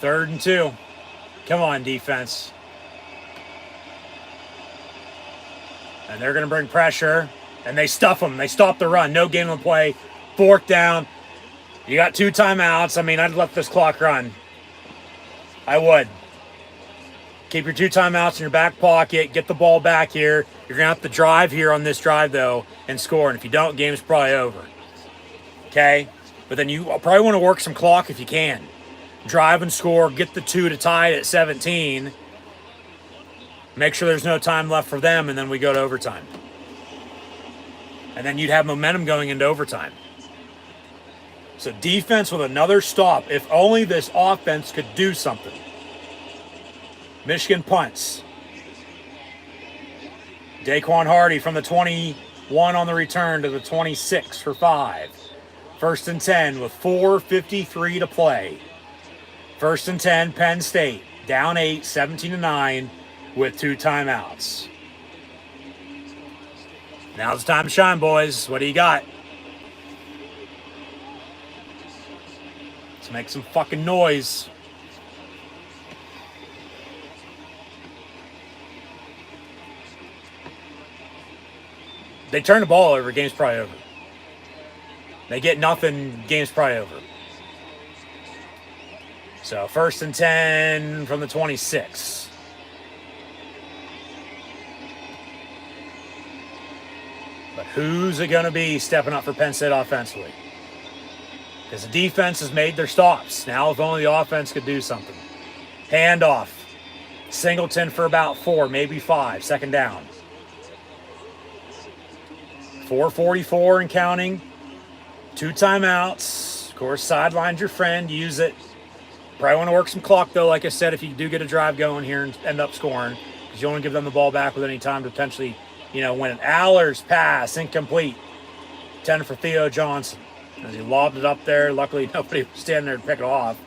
Third and 2. Come on, defense. And they're going to bring pressure. And they stuff them. They stop the run. No game on play. 4th down. You got 2 timeouts. I mean, I'd let this clock run. I would. Keep your 2 timeouts in your back pocket. Get the ball back here. You're going to have to drive here on this drive, though, and score. And if you don't, game's probably over. Okay? But then you probably want to work some clock if you can. Drive and score. Get the 2 to tie it at 17. Make sure there's no time left for them, and then we go to overtime. And then you'd have momentum going into overtime. So defense with another stop. If only this offense could do something. Michigan punts. Daquan Hardy from the 21 on the return to the 26 for 5. 1st and 10 with 4:53 to play. 1st and 10, Penn State. Down 8, 17-9 with 2 timeouts. Now's the time to shine, boys. What do you got? Let's make some fucking noise. They turn the ball over, game's probably over. They get nothing, game's probably over. So 1st and 10 from the 26. But who's it going to be stepping up for Penn State offensively? Because the defense has made their stops. Now if only the offense could do something. Handoff. Singleton for about 4, maybe 5. 2nd down. 4:44 and counting. 2 timeouts. Of course, sidelines your friend. Use it. Probably want to work some clock, though, like I said, if you do get a drive going here and end up scoring. Because you want to give them the ball back with any time to potentially, win it. Aller's pass, incomplete. 10 for Theo Johnson. As he lobbed it up there. Luckily, nobody was standing there to pick it off.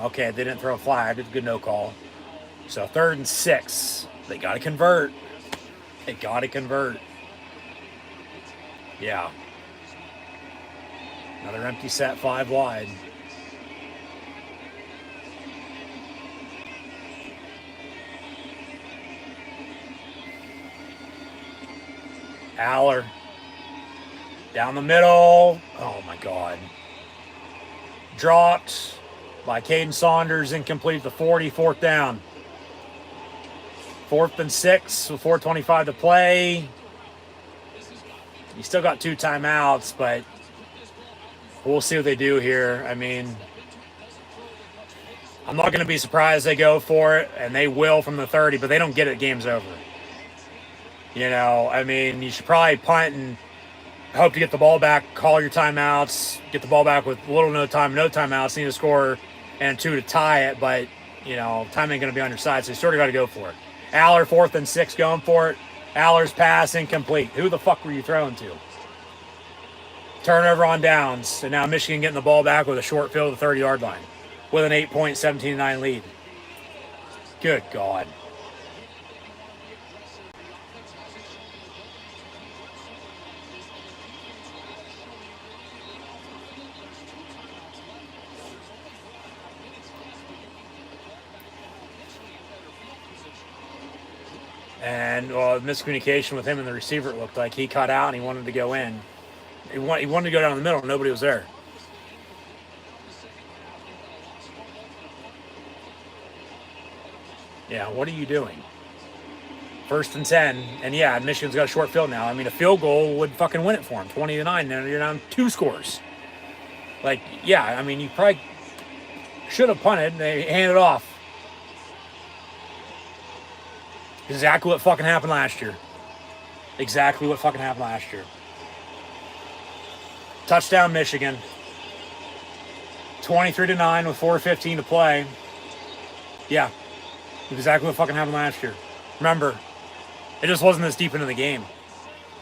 Okay, they didn't throw a flag. It's a good no call. So 3rd and 6. They got to convert. Yeah. Another empty set, 5 wide. Aller. Down the middle. Oh, my God. Dropped by Caden Saunders. Incomplete to 40. 4th down. 4th and 6 with 4:25 to play. You still got 2 timeouts, but we'll see what they do here. I mean, I'm not going to be surprised they go for it, and they will from the 30, but they don't get it, game's over. You should probably punt and hope to get the ball back, call your timeouts, get the ball back with little no timeouts, need to score and 2 to tie it, but, time ain't going to be on your side, so you sort of got to go for it. Aller, 4th and 6, going for it. Aller's pass, incomplete. Who the fuck were you throwing to? Turnover on downs, and now Michigan getting the ball back with a short field at the 30-yard line with an 8-point, 17-9 lead. Good God. And miscommunication with him and the receiver, it looked like. He cut out and he wanted to go in. He wanted to go down the middle. Nobody was there. Yeah, what are you doing? 1st and 10. And yeah, Michigan's got a short field now. I mean, a field goal would fucking win it for him. 20-9. Now you're down 2 scores. You probably should have punted and they handed off. Exactly what fucking happened last year. Touchdown, Michigan. 23-9 with 4:15 to play. Yeah. Exactly what fucking happened last year. Remember, it just wasn't this deep into the game.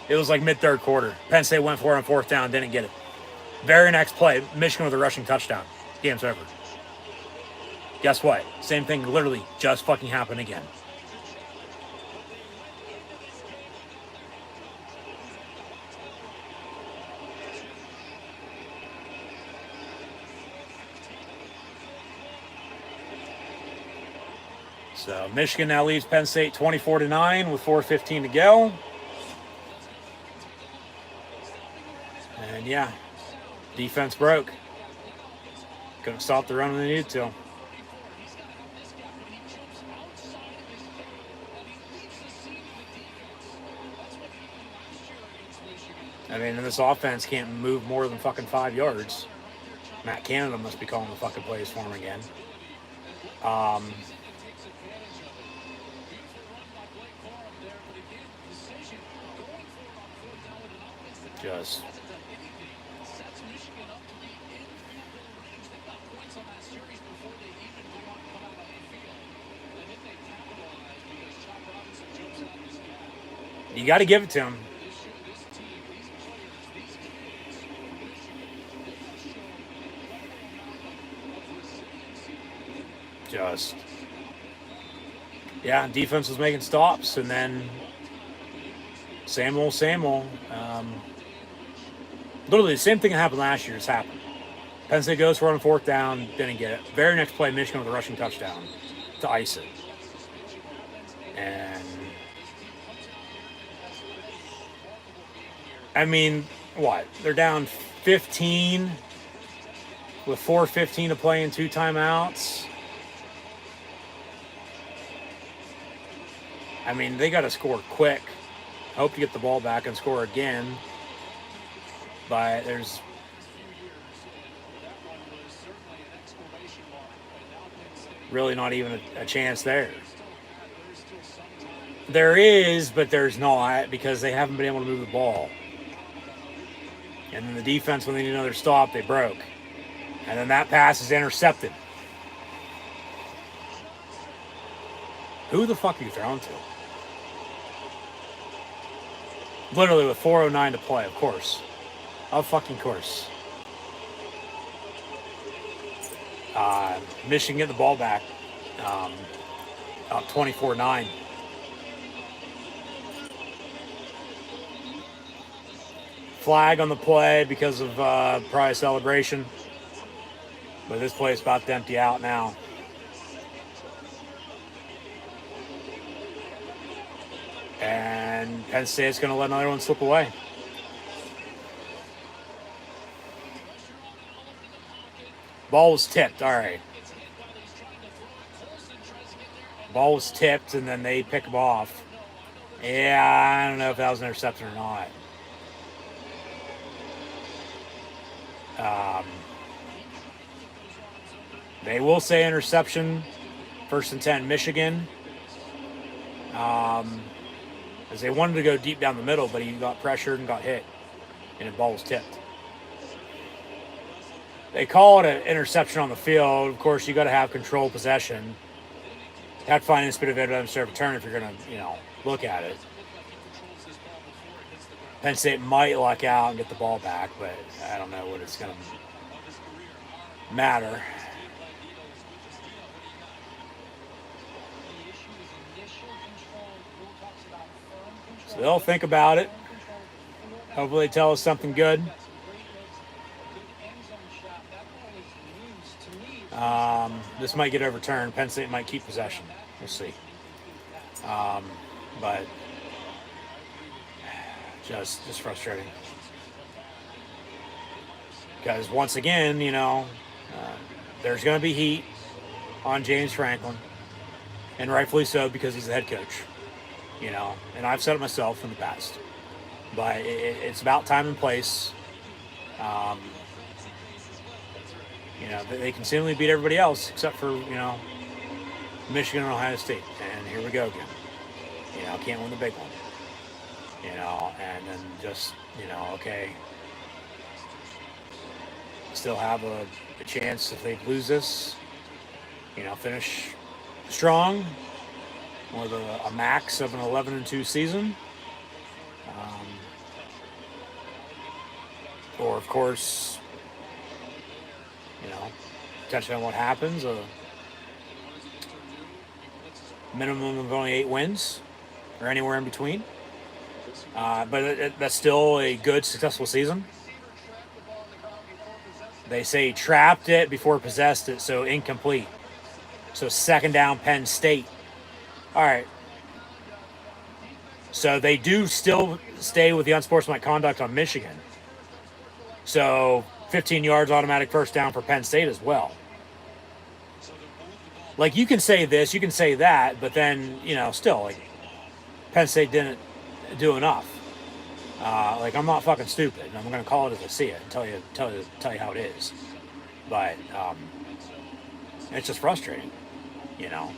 It was like mid-3rd quarter. Penn State went for it on 4th down, didn't get it. Very next play, Michigan with a rushing touchdown. Game's over. Guess what? Same thing literally just fucking happened again. So Michigan now leads Penn State 24-9 with 4:15 to go. And yeah, defense broke. Couldn't stop the run when they needed to. I mean, this offense can't move more than fucking 5 yards. Matt Canada must be calling the fucking plays for him again. Just you got to give it to him. Just yeah, defense was making stops, and then same old. Literally the same thing that happened last year has happened. Penn State goes for it on 4th down, didn't get it. Very next play, Michigan with a rushing touchdown to ice it. And I mean, what? They're down 15 with 4:15 to play and 2 timeouts. I mean, they got to score quick. Hope to get the ball back and score again. But there's really not even a chance there. There is, but there's not, because they haven't been able to move the ball. And then the defense, when they need another stop, they broke. And then that pass is intercepted. Who the fuck are you throwing to? Literally with 4:09 to play, of course. Of fucking course. Michigan get the ball back. Up 24-9. Flag on the play because of probably celebration. But this play is about to empty out now. And Penn State's going to let another one slip away. Ball was tipped. All right. Ball was tipped, and then they pick him off. Yeah, I don't know if that was an interception or not. They will say interception. 1st and 10, Michigan. As they wanted to go deep down the middle, but he got pressured and got hit, and the ball was tipped. They call it an interception on the field. Of course, you got to have control possession. You have to find a bit of evidence to return if you're going to, look at it. Penn State might luck out and get the ball back, but I don't know what it's going to matter. So they'll think about it. Hopefully they tell us something good. This might get overturned. Penn State might keep possession. We'll see. But just frustrating. Because once again, there's going to be heat on James Franklin. And rightfully so, because he's the head coach. And I've said it myself in the past. But it's about time and place. They can seemingly beat everybody else except for, Michigan and Ohio State. And here we go again. Can't win the big one. And then just, okay. Still have a chance if they lose this, finish strong with a max of an 11-2 season. Or, of course, depending on what happens, a minimum of only 8 wins or anywhere in between. But that's still a good, successful season. They say trapped it before possessed it, so incomplete. So 2nd down, Penn State. All right. So they do still stay with the unsportsmanlike conduct on Michigan. So 15 yards, automatic first down for Penn State as well. Like, you can say this, you can say that, but then, you know, still, like, Penn State didn't do enough. Like, I'm not fucking stupid. I'm going to call it as I see it and tell you how it is. But it's just frustrating, you know.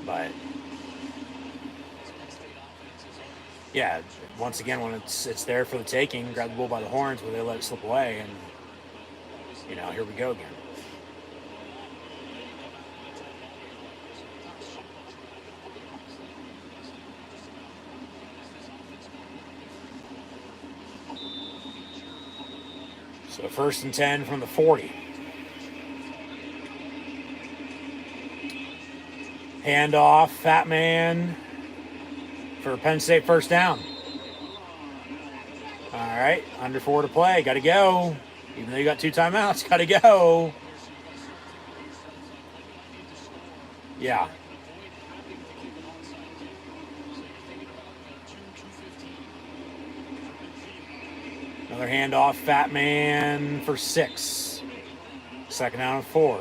But yeah, once again, when it's there for the taking, grab the bull by the horns, where they let it slip away, and you know, here we go again. So 1st and 10 from the 40. Handoff, Fat Man for Penn State first down. All right, under 4 to play. Got to go. Even though you got 2 timeouts, got to go. Yeah. Another handoff, Fat Man for 6. 2nd down and 4.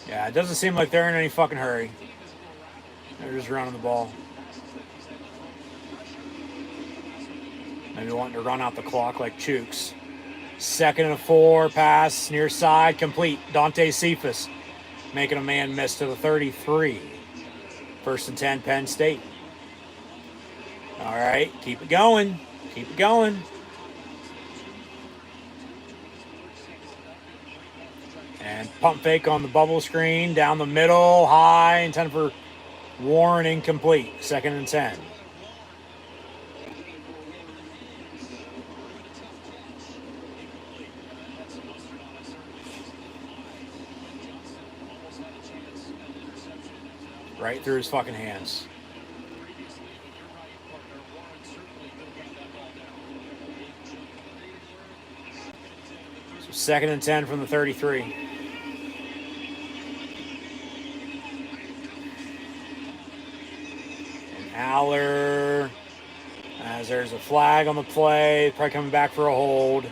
Yeah, it doesn't seem like they're in any fucking hurry. They're just running the ball. Maybe wanting to run out the clock like Chooks. 2nd and 4, pass near side, complete. Dante Cephas making a man miss to the 33. 1st and 10, Penn State. All right, keep it going. Keep it going. And pump fake on the bubble screen, down the middle, high, intended for Warren, incomplete. 2nd and 10. Right through his fucking hands. So 2nd and 10 from the 33. Aller, as there's a flag on the play, probably coming back for a hold.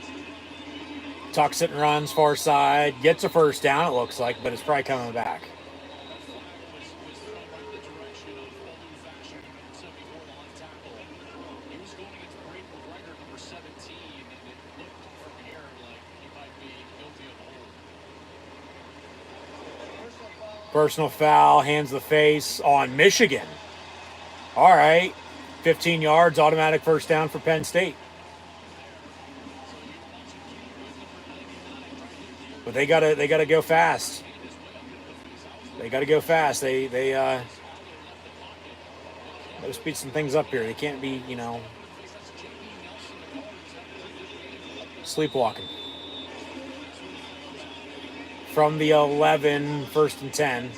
Tucks it and runs far side, gets a first down, it looks like, but it's probably coming back. Personal foul, hands the face on Michigan. All right, 15 yards, automatic first down for Penn State. But they gotta go fast. They gotta go fast. They gotta speed some things up here. They can't be, you know, sleepwalking. From the 11, 1st and 10.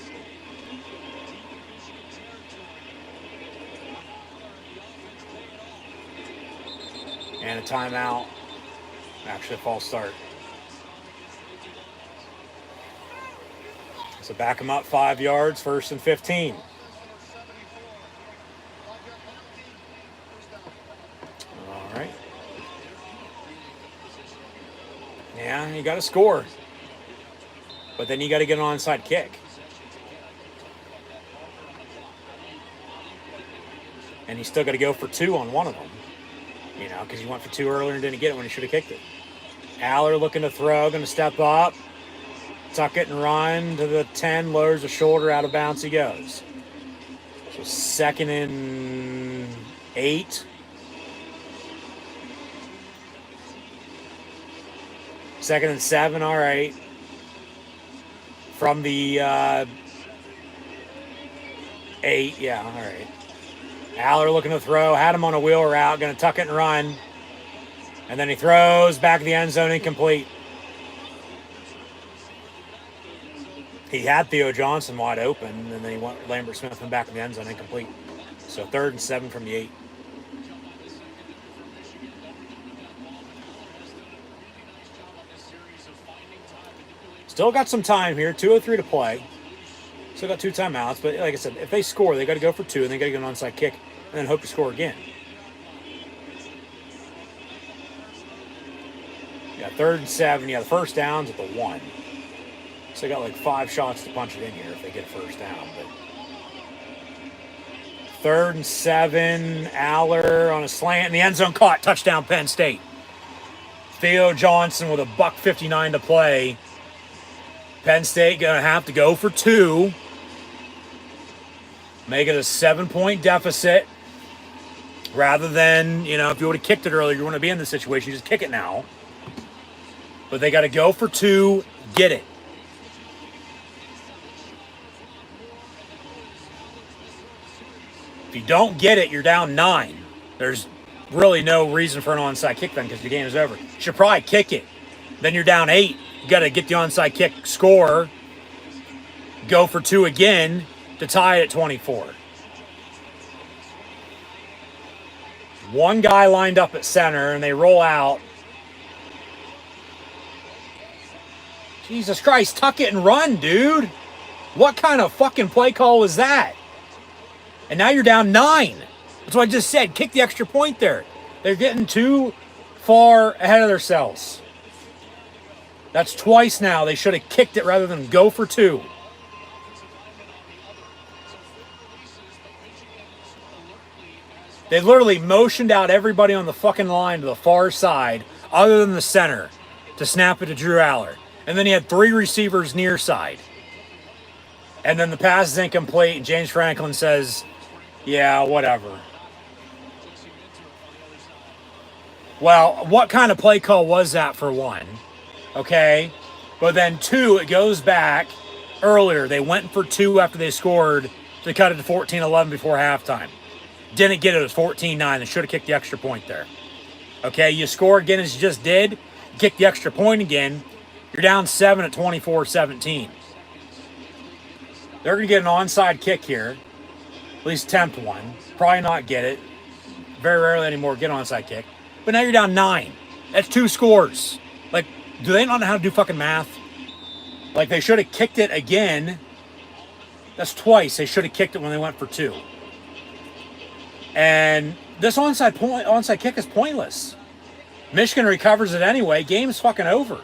And a timeout. Actually, a false start. So back him up 5 yards, 1st and 15. All right. Yeah, you got to score. But then you got to get an onside kick. And you still got to go for 2 on one of them. You know, because he went for 2 earlier and didn't get it when he should have kicked it. Aller looking to throw, going to step up. Tuck it and run to the 10, lowers the shoulder, out of bounds he goes. So 2nd and 8. 2nd and 7, all right. From the 8, yeah, all right. Aller looking to throw, had him on a wheel route, going to tuck it and run. And then he throws back of the end zone, incomplete. He had Theo Johnson wide open, and then he went Lambert Smith in back of the end zone, incomplete. So 3rd and 7 from the 8. Still got some time here, 2:03 to play. Still got 2 timeouts, but like I said, if they score, they got to go for 2, and they got to get an onside kick, and then hope to score again. Yeah, 3rd and 7. Yeah, the first down's at the 1. So they got like 5 shots to punch it in here if they get a first down. But 3rd and 7, Aller on a slant in the end zone, caught, touchdown Penn State. Theo Johnson with a $1.59 to play. Penn State gonna have to go for 2. Make it a 7-point deficit. Rather than, if you would have kicked it earlier, you wouldn't be in this situation. You just kick it now. But they got to go for 2, get it. If you don't get it, you're down 9. There's really no reason for an onside kick then because the game is over. You should probably kick it. Then you're down 8. You got to get the onside kick, score, go for 2 again to tie it at 24. One guy lined up at center, and they roll out. Jesus Christ, tuck it and run, dude. What kind of fucking play call was that? And now you're down 9. That's what I just said. Kick the extra point there. They're getting too far ahead of themselves. That's twice now. They should have kicked it rather than go for 2. They literally motioned out everybody on the fucking line to the far side, other than the center, to snap it to Drew Aller. And then he had 3 receivers near side. And then the pass is incomplete, and James Franklin says, yeah, whatever. Well, what kind of play call was that for 1? Okay? But then 2, it goes back earlier. They went for 2 after they scored to cut it to 14-11 before halftime. Didn't get it. It was 14-9. They should have kicked the extra point there. Okay, you score again as you just did. Kick the extra point again. You're down 7 at 24-17. They're going to get an onside kick here. At least attempt one. Probably not get it. Very rarely anymore get an onside kick. But now you're down 9. That's 2 scores. Like, do they not know how to do fucking math? Like, they should have kicked it again. That's twice. They should have kicked it when they went for 2. And this onside kick is pointless. Michigan recovers it anyway. Game's fucking over.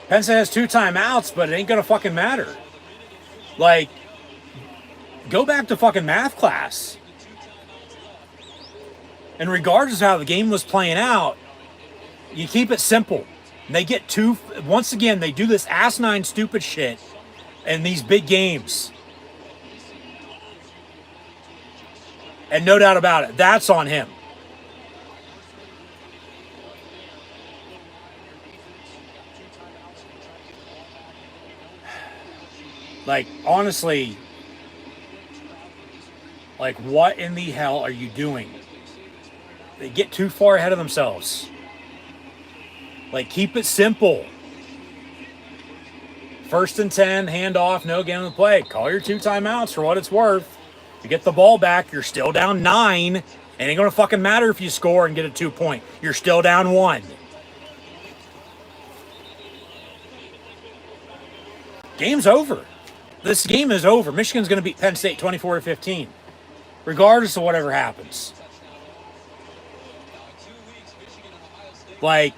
Penn State has 2 timeouts, but it ain't gonna fucking matter. Like, go back to fucking math class. And regardless of how the game was playing out, you keep it simple. And they get 2, once again, they do this asinine stupid shit in these big games. And no doubt about it, that's on him. Like, honestly, like, what in the hell are you doing? They get too far ahead of themselves. Like, keep it simple. 1st and 10, hand off, no game of the play. Call your 2 timeouts for what it's worth. You get the ball back, you're still down 9. It ain't gonna fucking matter if you score and get a 2-point. You're still down 1. Game's over. This game is over. Michigan's gonna beat Penn State 24-15. Regardless of whatever happens. Like,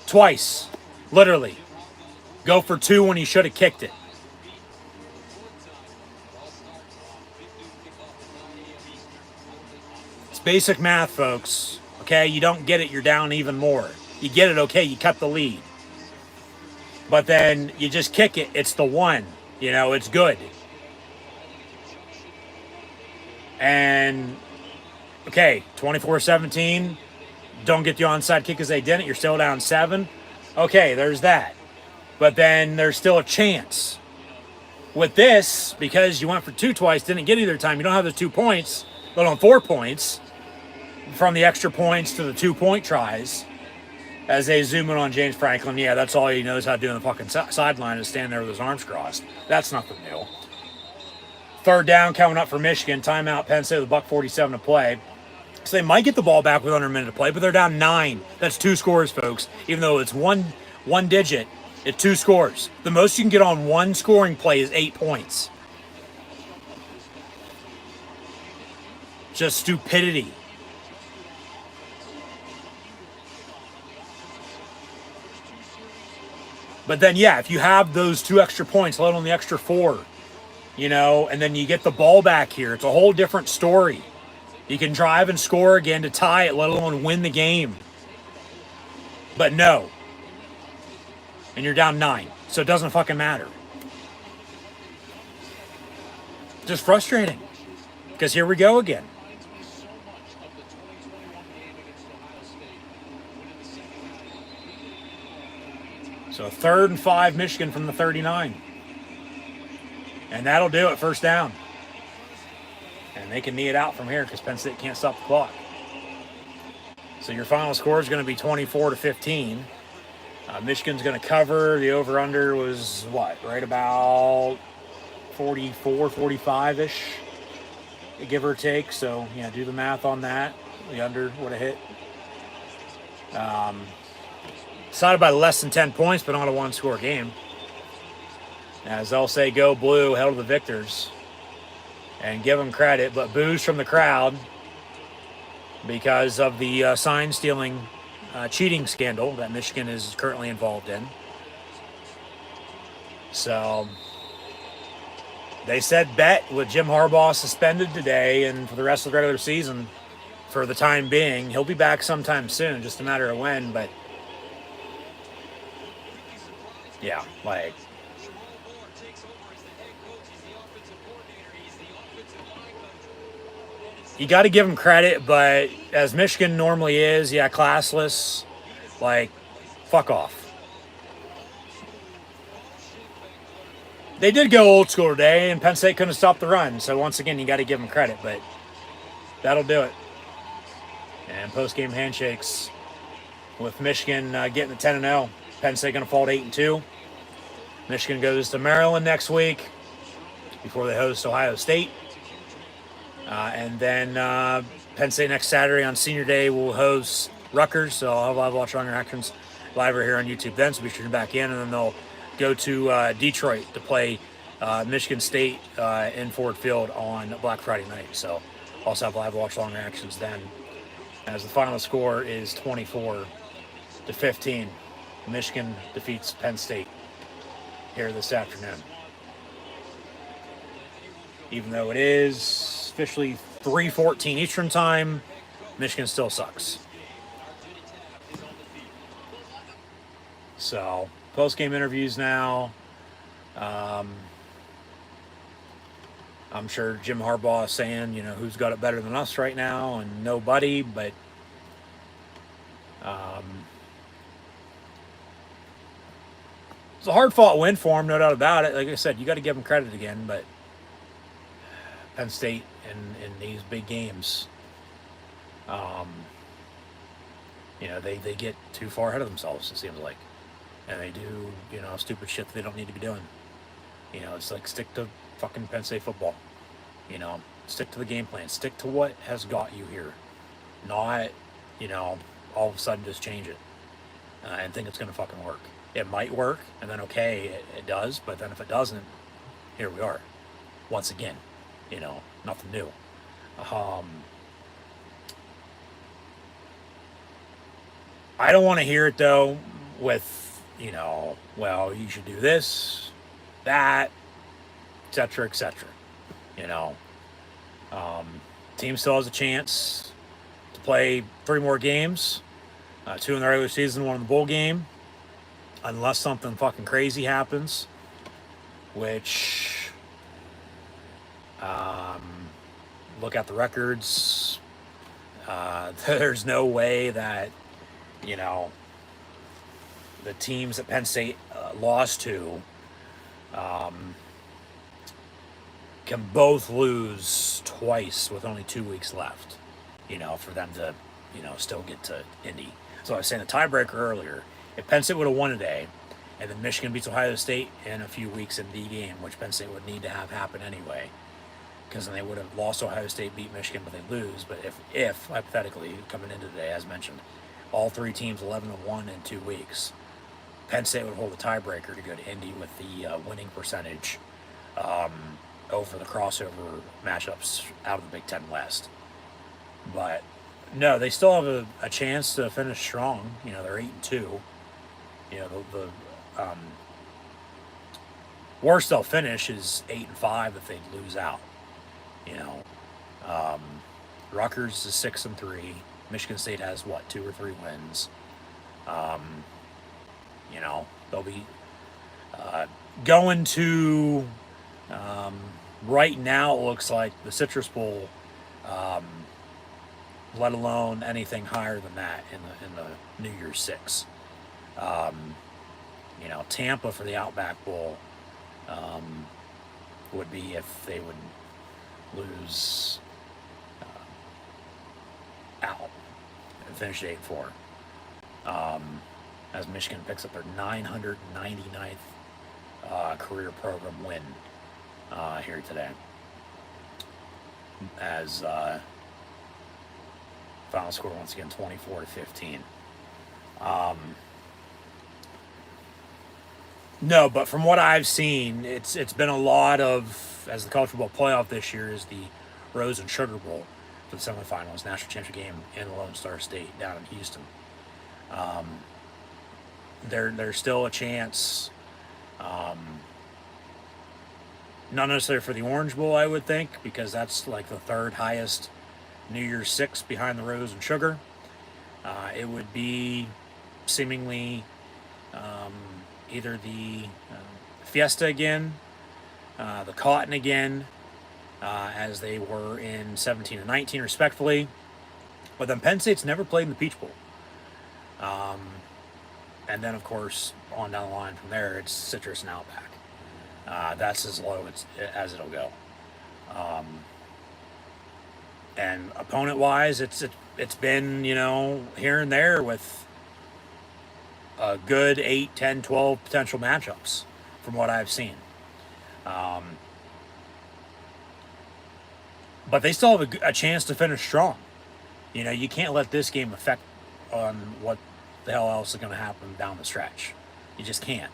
twice. Literally. Go for 2 when you should have kicked it. It's basic math, folks. Okay, you don't get it, you're down even more. You get it, okay, you cut the lead. But then you just kick it, it's the 1. You know, it's good. And, okay, 24-17. Don't get the onside kick as they didn't. You're still down 7. Okay, there's that. But then there's still a chance. With this, because you went for 2 twice, didn't get either time, you don't have the 2 points, let alone 4 points, from the extra points to the 2-point tries. As they zoom in on James Franklin, yeah, that's all he knows how to do on the fucking sideline is stand there with his arms crossed. That's nothing new. 3rd down coming up for Michigan. Timeout, Penn State with $1.47 to play. So they might get the ball back with under a minute to play, but they're down 9. That's 2 scores, folks. Even though it's one digit, It's 2 scores. The most you can get on one scoring play is 8 points. Just stupidity. But then, yeah, if you have those 2 extra points, let alone the extra 4, you know, and then you get the ball back here, it's a whole different story. You can drive and score again to tie it, let alone win the game. But no. And you're down 9. So it doesn't fucking matter. Just frustrating. Because here we go again. So 3rd and 5 Michigan from the 39. And that'll do it, first down. And they can knee it out from here because Penn State can't stop the clock. So your final score is going to be 24-15. Michigan's going to cover. The over-under was what? Right about 44, 45-ish, give or take. So, yeah, do the math on that. The under would have hit. Decided by less than 10 points, but not a one-score game. As they'll say, go blue, hell to the victors. And give them credit, but boos from the crowd because of the sign-stealing cheating scandal that Michigan is currently involved in. So they said bet with Jim Harbaugh suspended today and for the rest of the regular season for the time being. He'll be back sometime soon, just a matter of when, but yeah, like you got to give him credit, but as Michigan normally is, yeah, classless, like, fuck off. They did go old school today, and Penn State couldn't stop the run, so once again, you got to give them credit, but that'll do it. And post-game handshakes with Michigan getting the 10-0. Penn State going to fall to 8-2. Michigan goes to Maryland next week before they host Ohio State. And then Penn State next Saturday on Senior Day will host Rutgers. So I'll have live watch on reactions live right here on YouTube then. So be sure to back in. And then they'll go to Detroit to play Michigan State in Ford Field on Black Friday night. So also have live watch long reactions then. As the final score is 24-15. Michigan defeats Penn State here this afternoon. Even though it is officially 3:14 Eastern time, Michigan still sucks. So, post-game interviews now. I'm sure Jim Harbaugh is saying, you know, who's got it better than us right now, and nobody, but it's a hard-fought win for him, no doubt about it. Like I said, you got to give him credit again, but Penn State in these big games, you know, they get too far ahead of themselves, it seems like. And they do, you know, stupid shit that they don't need to be doing. You know, it's like, stick to fucking Penn State football. You know, stick to the game plan. Stick to what has got you here. Not, you know, all of a sudden just change it and think it's going to fucking work. It might work, and then okay, it does, but then if it doesn't, here we are. Once again. You know, nothing new. I don't want to hear it, though, with, you know, well, you should do this, that, etc., etc. You know, team still has a chance to play 3 more games, 2 in the regular season, 1 in the bowl game, unless something fucking crazy happens, which... look at the records. There's no way that, you know, the teams that Penn State lost to can both lose twice with only 2 weeks left, you know, for them to, you know, still get to Indy. So I was saying the tiebreaker earlier, if Penn State would have won today, and then Michigan beats Ohio State in a few weeks in the game, which Penn State would need to have happen anyway, because then they would have lost Ohio State, beat Michigan, but they lose. But if hypothetically, coming into today, as mentioned, all 3 teams 11-1 in 2 weeks, Penn State would hold a tiebreaker to go to Indy with the winning percentage over the crossover matchups out of the Big Ten West. But no, they still have a chance to finish strong. You know, they're 8-2. You know, the worst they'll finish is 8-5 if they lose out. You know, Rutgers is 6-3. Michigan State has 2 or 3 wins. You know, they'll be going to right now. It looks like the Citrus Bowl, let alone anything higher than that in the New Year's Six. You know, Tampa for the Outback Bowl would be if they would lose out and finish 8-4. As Michigan picks up their 999th career program win here today. As final score once again 24-15. No, but from what I've seen, it's been a lot of, as the college football playoff this year is the Rose and Sugar Bowl for the semifinals, national championship game in Lone Star State down in Houston. There's still a chance, not necessarily for the Orange Bowl, I would think, because that's like the third highest New Year's Six behind the Rose and Sugar. It would be seemingly either the Fiesta again, the Cotton again, as they were in 17 and 19 respectively. But then Penn State's never played in the Peach Bowl. And then, of course, on down the line from there, it's Citrus and Outback. That's as low as it'll go. And opponent-wise, it's been, you know, here and there with a good 8, 10, 12 potential matchups from what I've seen. But they still have a chance to finish strong. You know, you can't let this game affect on what the hell else is going to happen down the stretch. You just can't.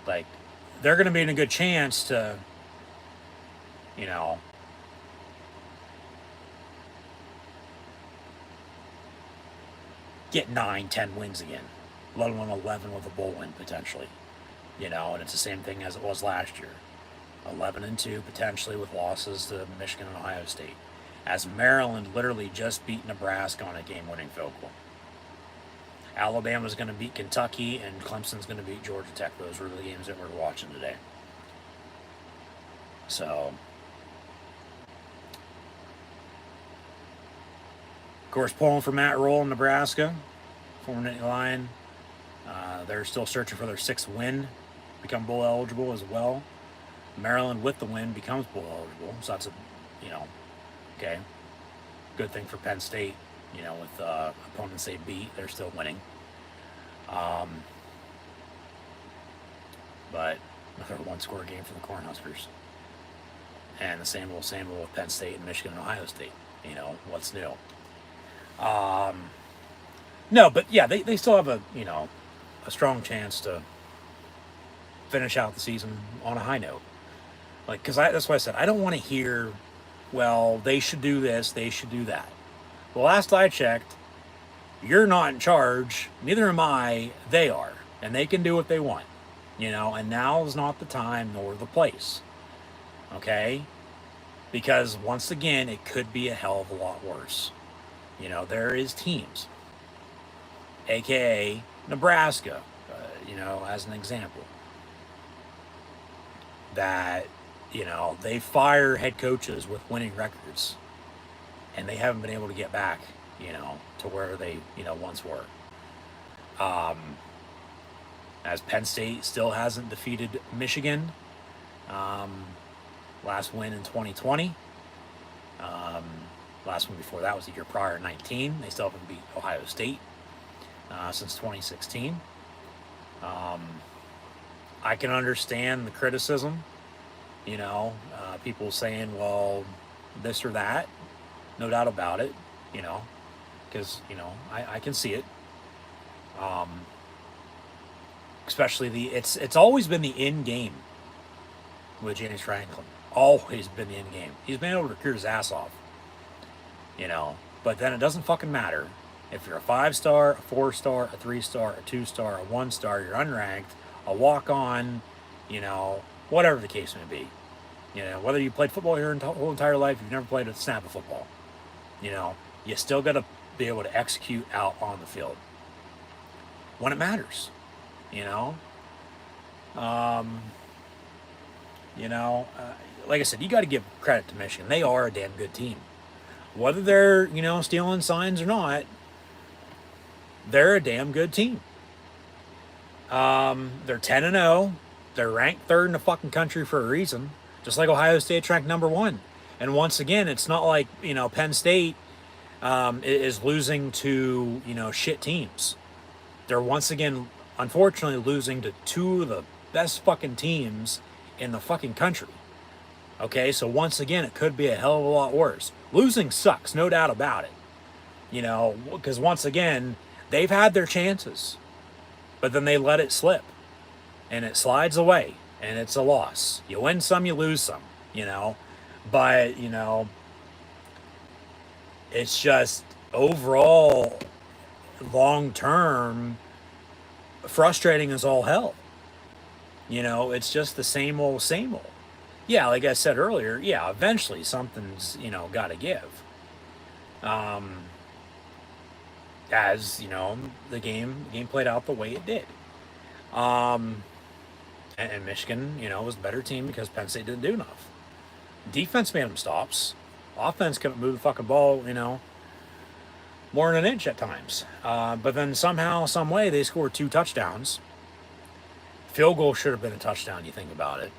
Like, they're going to be in a good chance to, you know, get 9, 10 wins again, let alone 11 with a bowl win potentially. You know, and it's the same thing as it was last year. 11-2 potentially with losses to Michigan and Ohio State. As Maryland literally just beat Nebraska on a game-winning field goal. Alabama's going to beat Kentucky, and Clemson's going to beat Georgia Tech. Those were the games that we're watching today. So, of course, pulling for Matt Rule in Nebraska, former Nittany Lion. They're still searching for their 6th win, become bowl eligible as well. Maryland with the win becomes bowl eligible, so that's a, you know, okay, good thing for Penn State. You know, with opponents they beat, they're still winning. But another one-score game for the Cornhuskers. And the same with Penn State and Michigan and Ohio State. You know, what's new? No, but yeah, they still have a strong chance to finish out the season on a high note. Like, because that's why I said I don't want to hear, well, they should do this, they should do that. Well, last I checked, you're not in charge, neither am I, they are. And they can do what they want, you know, and now is not the time nor the place, okay? Because, once again, it could be a hell of a lot worse. You know, there is teams, a.k.a. Nebraska, you know, as an example, that, you know, they fire head coaches with winning records, and they haven't been able to get back, you know, to where they, you know, once were. As Penn State still hasn't defeated Michigan. Last win in 2020. Last one before that was the year prior, 19. They still haven't beat Ohio State since 2016. I can understand the criticism, you know, people saying, well, this or that. No doubt about it, you know. because, I can see it. Especially it's always been the end game with James Franklin. Always been the end game. He's been able to recruit his ass off, but then it doesn't fucking matter. If you're a 5-star, a 4-star, a 3-star, a 2-star, a 1-star, you're unranked, a walk-on, whatever the case may be. Whether you played football your whole entire life, you've never played a snap of football. You still got to be able to execute out on the field when it matters. Like I said, you got to give credit to Michigan. They are a damn good team. Whether they're, stealing signs or not, they're a damn good team. They're 10-0. They're ranked 3rd in the fucking country for a reason. Just like Ohio State's ranked number 1. And once again, it's not like, Penn State is losing to, shit teams. They're once again, unfortunately, losing to 2 of the best fucking teams in the fucking country. Okay, so once again, it could be a hell of a lot worse. Losing sucks, no doubt about it. Because once again, they've had their chances, but then they let it slip, and it slides away, and it's a loss. You win some, you lose some, but, it's just overall, long-term, frustrating as all hell. It's just the same old. Yeah, like I said earlier, yeah, eventually something's, got to give. As, the game played out the way it did. And Michigan, was the better team because Penn State didn't do enough. Defense made them stops. Offense couldn't move the fucking ball, more than an inch at times. But then somehow, some way, they scored 2 touchdowns. Field goal should have been a touchdown, you think about it.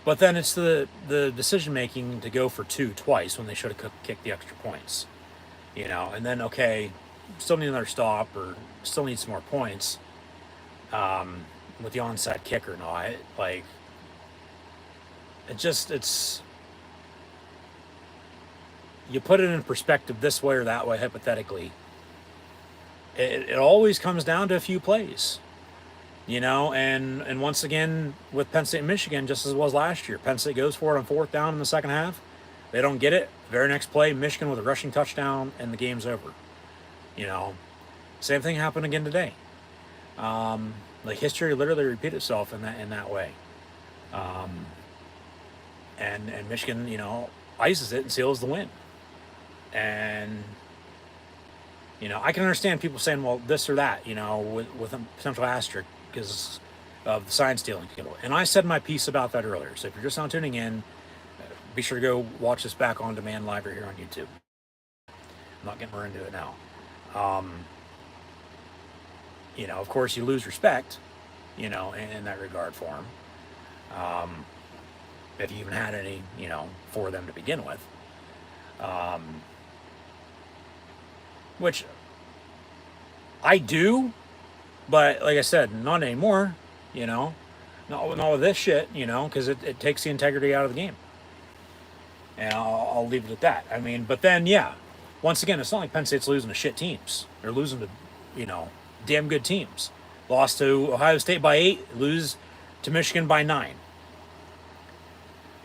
But then it's the decision-making to go for 2 twice when they should have kicked the extra points. And then, okay, still need another stop or still need some more points with the onside kick or not. It's... You put it in perspective this way or that way, hypothetically. It always comes down to a few plays. And once again, with Penn State and Michigan, just as it was last year, Penn State goes for it on 4th down in the second half. They don't get it. Very next play, Michigan with a rushing touchdown, and the game's over. Same thing happened again today. History literally repeated itself in that way. And Michigan, ices it and seals the win. And, I can understand people saying, well, this or that, with a potential asterisk because of the sign stealing. And I said my piece about that earlier. So if you're just now tuning in, be sure to go watch this back on demand live right here on YouTube. I'm not getting more into it now. Of course, you lose respect, in that regard for them. If you even had any, for them to begin with. Which I do, but like I said, not anymore, not with this shit, because it takes the integrity out of the game. And I'll leave it at that. I mean, but then, yeah, once again, it's not like Penn State's losing to shit teams. They're losing to, damn good teams. Lost to Ohio State by 8, lose to Michigan by 9.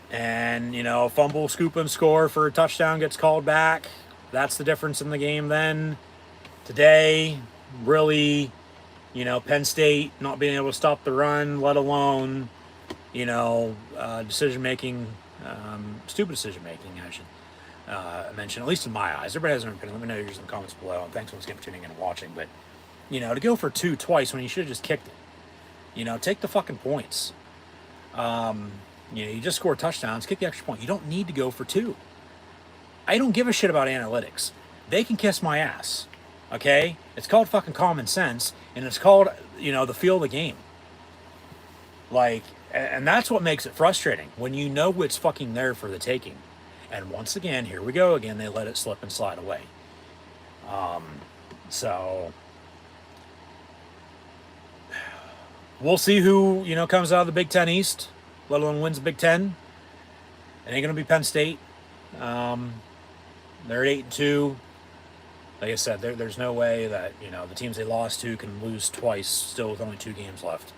And, fumble, scoop, and score for a touchdown gets called back. That's the difference in the game then. Today, really, Penn State not being able to stop the run, let alone, decision-making, stupid decision-making, I should mention, at least in my eyes. Everybody has their opinion. Let me know yours in the comments below. And thanks once again for tuning in and watching. But, to go for 2 twice when you should have just kicked it. Take the fucking points. You just score touchdowns, kick the extra point. You don't need to go for 2. I don't give a shit about analytics. They can kiss my ass. Okay? It's called fucking common sense, and it's called, the feel of the game. And that's what makes it frustrating, when you know it's fucking there for the taking. And once again, here we go again, they let it slip and slide away. So we'll see who, comes out of the Big Ten East, let alone wins the Big Ten. It ain't going to be Penn State. They're at 8-2. Like I said, there's no way that, the teams they lost to can lose twice still with only 2 games left.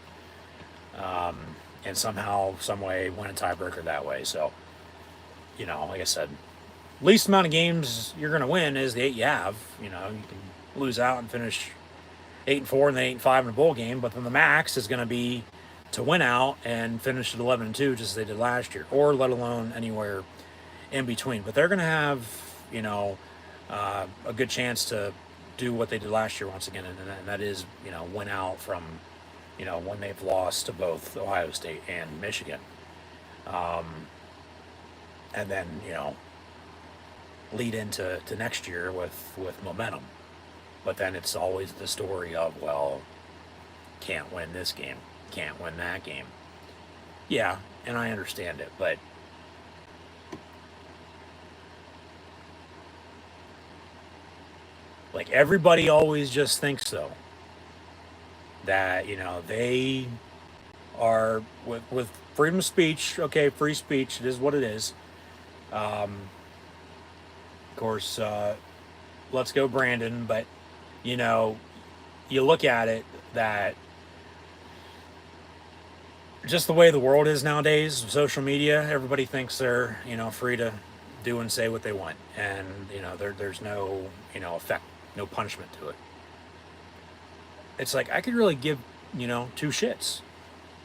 And somehow, some way, win a tiebreaker that way. So, like I said, least amount of games you're going to win is the 8 you have. You can lose out and finish 8-4 and then 8-5 in a bowl game, but then the max is going to be to win out and finish at 11-2, just as they did last year, or let alone anywhere in between. But they're going to have, a good chance to do what they did last year once again, and that is, win out from, when they've lost to both Ohio State and Michigan. And then, lead into next year with momentum. But then it's always the story of, well, can't win this game, can't win that game. Yeah, and I understand it, but like everybody always just thinks though that, they are with freedom of speech. Okay, free speech, it is what it is. Of course, let's go Brandon, but you look at it that just the way the world is nowadays, social media, everybody thinks they're, free to do and say what they want. And, there's no, effect, no punishment to it. It's like, I could really give, 2 shits,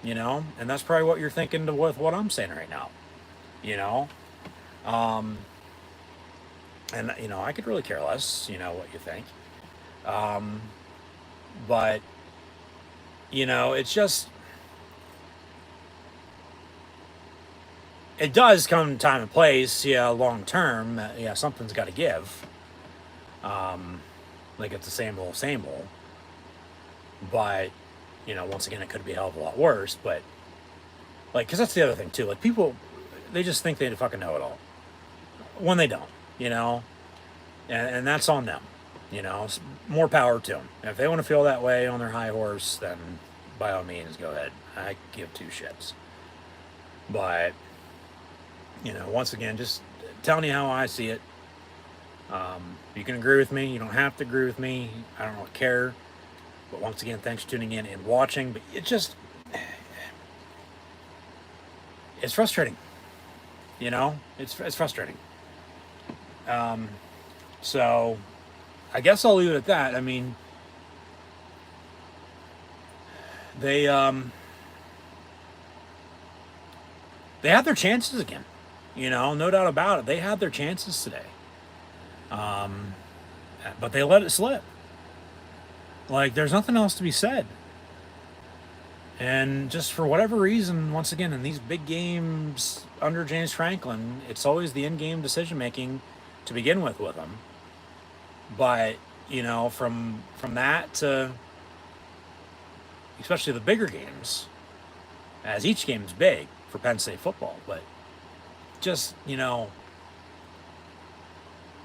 and that's probably what you're thinking with what I'm saying right now, and, I could really care less, what you think. But, it's just, it does come time and place, long term, something's got to give. Like it's the same old, same old. But, once again, it could be a hell of a lot worse. But, like, because that's the other thing, too. Like, people, they just think they fucking know it all. When they don't, And that's on them, More power to them. If they want to feel that way on their high horse, then by all means, go ahead. I give 2 shits. But, once again, just telling you how I see it. You can agree with me. You don't have to agree with me. I don't really care. But once again, thanks for tuning in and watching. But it's frustrating. It's frustrating. So I guess I'll leave it at that. I mean, they had their chances again. No doubt about it. They had their chances today. But they let it slip. Like, there's nothing else to be said. And just for whatever reason, once again, in these big games under James Franklin, it's always the in-game decision-making to begin with them. But, from that to, especially the bigger games, as each game's big for Penn State football, but just,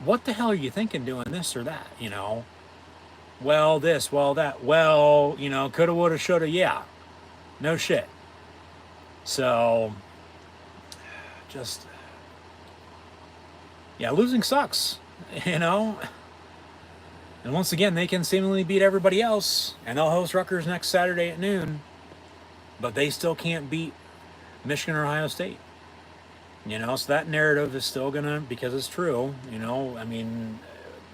what the hell are you thinking doing this or that, Well, this, well, that, well, coulda, woulda, shoulda, yeah. No shit. So, just, losing sucks, And once again, they can seemingly beat everybody else, and they'll host Rutgers next Saturday at noon, but they still can't beat Michigan or Ohio State. So that narrative is still gonna, because it's true, I mean,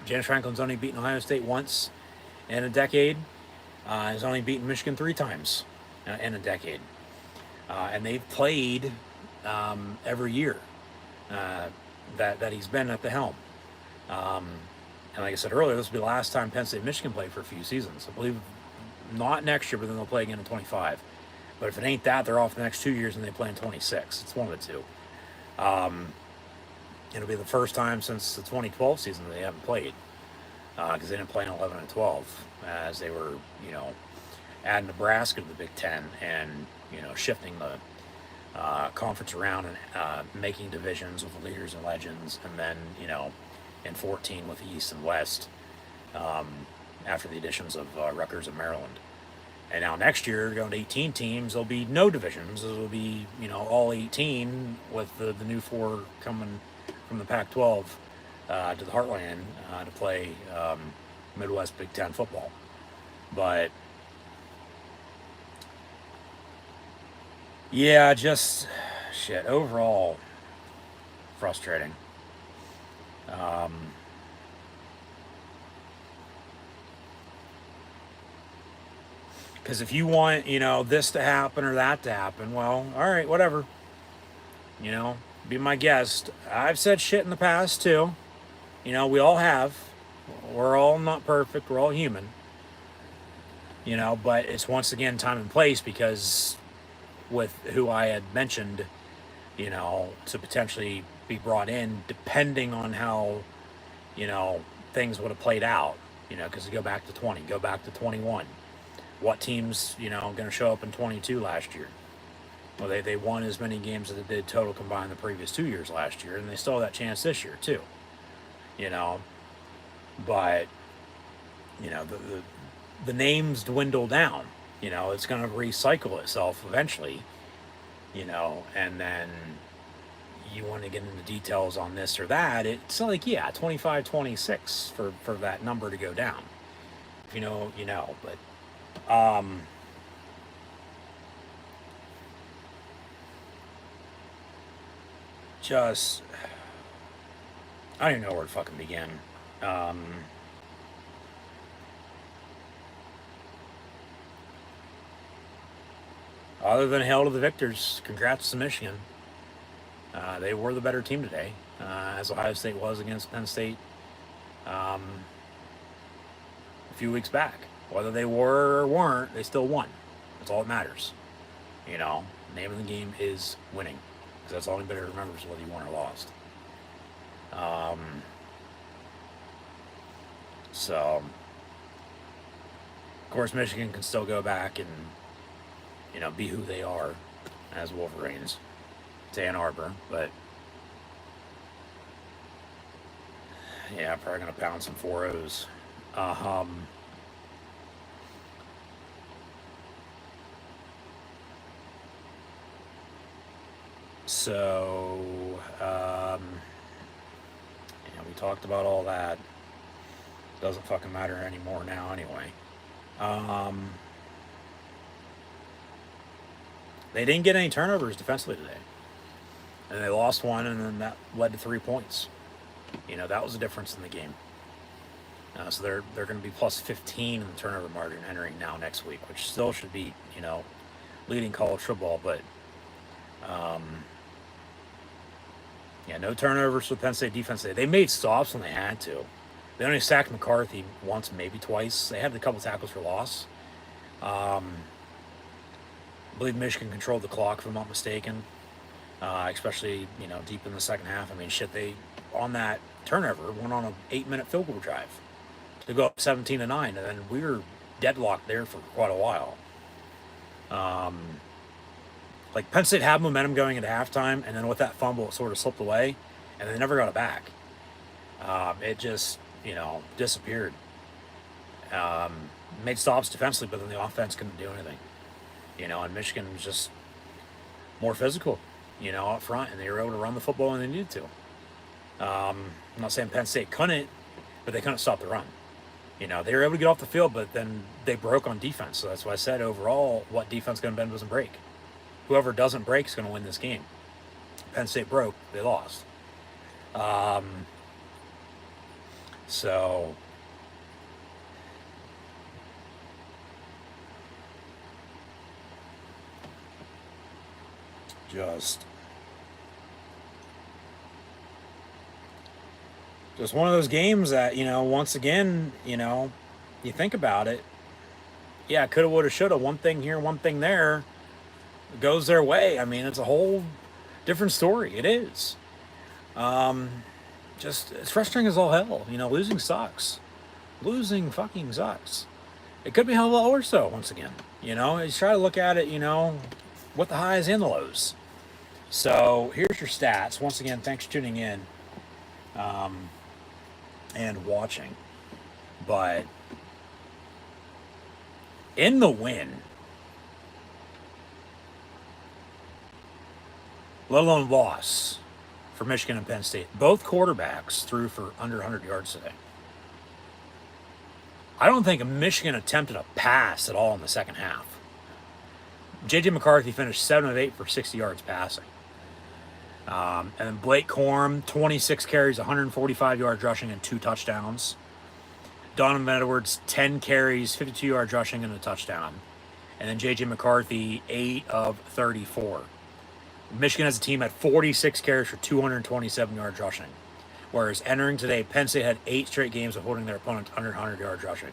James Franklin's only beaten Ohio State once in a decade. He's only beaten Michigan 3 times in a decade. And they've played every year that he's been at the helm. And like I said earlier, this will be the last time Penn State and Michigan play for a few seasons. I believe not next year, but then they'll play again in 25. But if it ain't that, they're off the next 2 years and they play in 26. It's one of the two. It'll be the first time since the 2012 season that they haven't played, because they didn't play in 11 and 12, as they were, adding Nebraska to the Big Ten and, shifting the conference around and making divisions with the leaders and legends, and then, in 14 with the East and West, after the additions of Rutgers and Maryland. And now next year, going to 18 teams, there'll be no divisions. It'll be, all 18 with the new 4 coming from the Pac-12 to the Heartland to play Midwest Big Ten football. But yeah, just shit. Overall, frustrating. Because if you want, this to happen or that to happen, well, all right, whatever. Be my guest. I've said shit in the past too. We all have. We're all not perfect. We're all human. But it's once again time and place because with who I had mentioned, to potentially be brought in, depending on how, things would have played out, because you go back to 20, go back to 21. What teams, going to show up in 22 last year? Well, they won as many games as they did total combined the previous 2 years last year, and they still have that chance this year too. But the names dwindle down. It's going to recycle itself eventually. And then you want to get into details on this or that. It's like 25, 26 for that number to go down. If you know, But just I don't even know where to fucking begin. Other than hail to the victors, congrats to Michigan. They were the better team today, as Ohio State was against Penn State a few weeks back. Whether they were or weren't, they still won. That's all that matters. The name of the game is winning, because that's all anybody remembers, whether you won or lost. So, of course, Michigan can still go back and be who they are as Wolverines to Ann Arbor, but yeah, probably gonna pound some 4-0s. So, we talked about all that. Doesn't fucking matter anymore now, anyway. They didn't get any turnovers defensively today. And they lost one, and then that led to 3 points. That was the difference in the game. So they're going to be plus 15 in the turnover margin entering now next week, which still should be, leading college football. But, no turnovers for Penn State defense today. They made stops when they had to. They only sacked McCarthy once, maybe twice. They had a couple tackles for loss. I believe Michigan controlled the clock, if I'm not mistaken, especially, deep in the second half. I mean, shit, they, on that turnover, went on an 8-minute field goal drive to go up 17-9, and then we were deadlocked there for quite a while. Like, Penn State had momentum going into halftime, and then with that fumble, it sort of slipped away, and they never got it back. It just, disappeared. Made stops defensively, but then the offense couldn't do anything. And Michigan was just more physical, up front, and they were able to run the football when they needed to. I'm not saying Penn State couldn't, but they couldn't stop the run. They were able to get off the field, but then they broke on defense. So that's why I said overall, what defense going to bend doesn't break. Whoever doesn't break is going to win this game. Penn State broke, they lost. So just one of those games that, once again, you think about it. Yeah, coulda, woulda, shoulda. One thing here, one thing there goes their way. I mean, it's a whole different story. It is. Just, it's frustrating as all hell. Losing sucks. Losing fucking sucks. It could be hell of a lot worse, though, once again. You try to look at it, what the highs and the lows. So, here's your stats. Once again, thanks for tuning in and watching. But in the win, let alone loss, for Michigan and Penn State. Both quarterbacks threw for under 100 yards today. I don't think Michigan attempted a pass at all in the second half. J.J. McCarthy finished 7 of 8 for 60 yards passing. And then Blake Corum, 26 carries, 145 yards rushing, and 2 touchdowns. Donovan Edwards, 10 carries, 52 yards rushing, and a touchdown. And then J.J. McCarthy, 8 of 34. Michigan as a team had 46 carries for 227 yards rushing. Whereas entering today, Penn State had 8 straight games of holding their opponent under 100 yards rushing.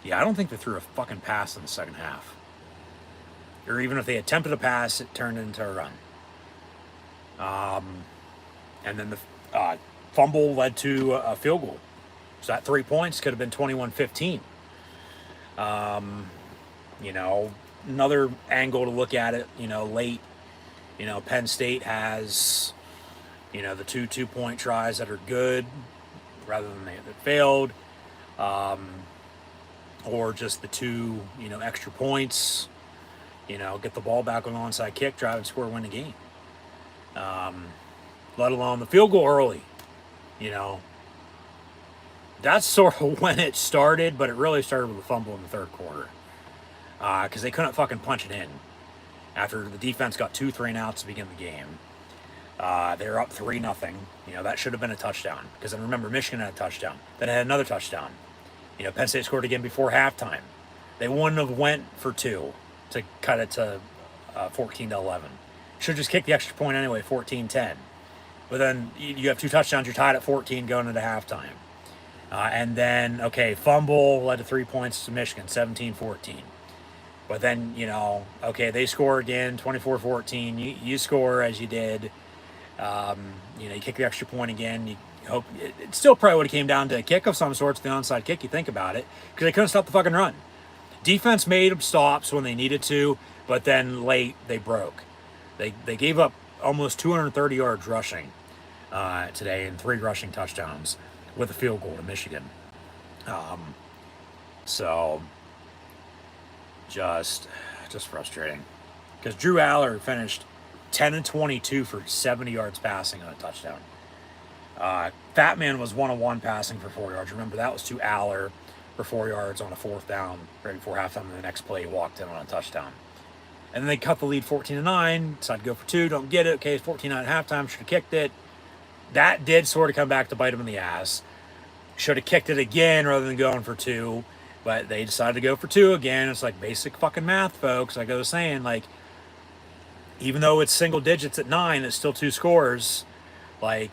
Yeah, I don't think they threw a fucking pass in the second half. Or even if they attempted a pass, it turned into a run. And then the fumble led to a field goal. So that 3 points could have been 21-15. You know, another angle to look at it, you know, late, you know, Penn State has, you know, the 2 2-point tries that are good rather than that failed. Or just the 2, you know, extra points, you know, get the ball back on the onside kick, drive and score, win the game. Let alone the field goal early, you know. That's sort of when it started, but it really started with a fumble in the third quarter. Because they couldn't fucking punch it in. After the defense got 2 3-and-outs to begin the game. They were up 3-0. You know, that should have been a touchdown. Because then remember, Michigan had a touchdown. Then it had another touchdown. You know, Penn State scored again before halftime. They wouldn't have went for 2 to cut it to 14-11. Should just kick the extra point anyway, 14-10. But then you have 2 touchdowns, you're tied at 14 going into halftime. And then, okay, fumble led to 3 points to Michigan, 17-14. But then, you know, okay, they score again, 24-14. You score as you did. You know, you kick the extra point again. You hope it still probably would have came down to a kick of some sort, the onside kick, you think about it, because they couldn't stop the fucking run. Defense made stops when they needed to, but then late they broke. They gave up almost 230 yards rushing today and 3 rushing touchdowns with a field goal to Michigan. So just frustrating, because Drew Aller finished 10-22 for 70 yards passing and a touchdown. Fat Man was 1 of 1 passing for 4 yards. Remember, that was to Aller for 4 yards on a 4th down right before halftime, and the next play he walked in on a touchdown. And then they cut the lead 14-9, decided to go for 2, don't get it. Okay, 14-9 at halftime, should have kicked it. That did sort of come back to bite him in the ass. Should have kicked it again rather than going for 2, but they decided to go for 2 again. It's like basic fucking math, folks. Like I was saying, like, even though it's single digits at 9, it's still 2 scores. Like,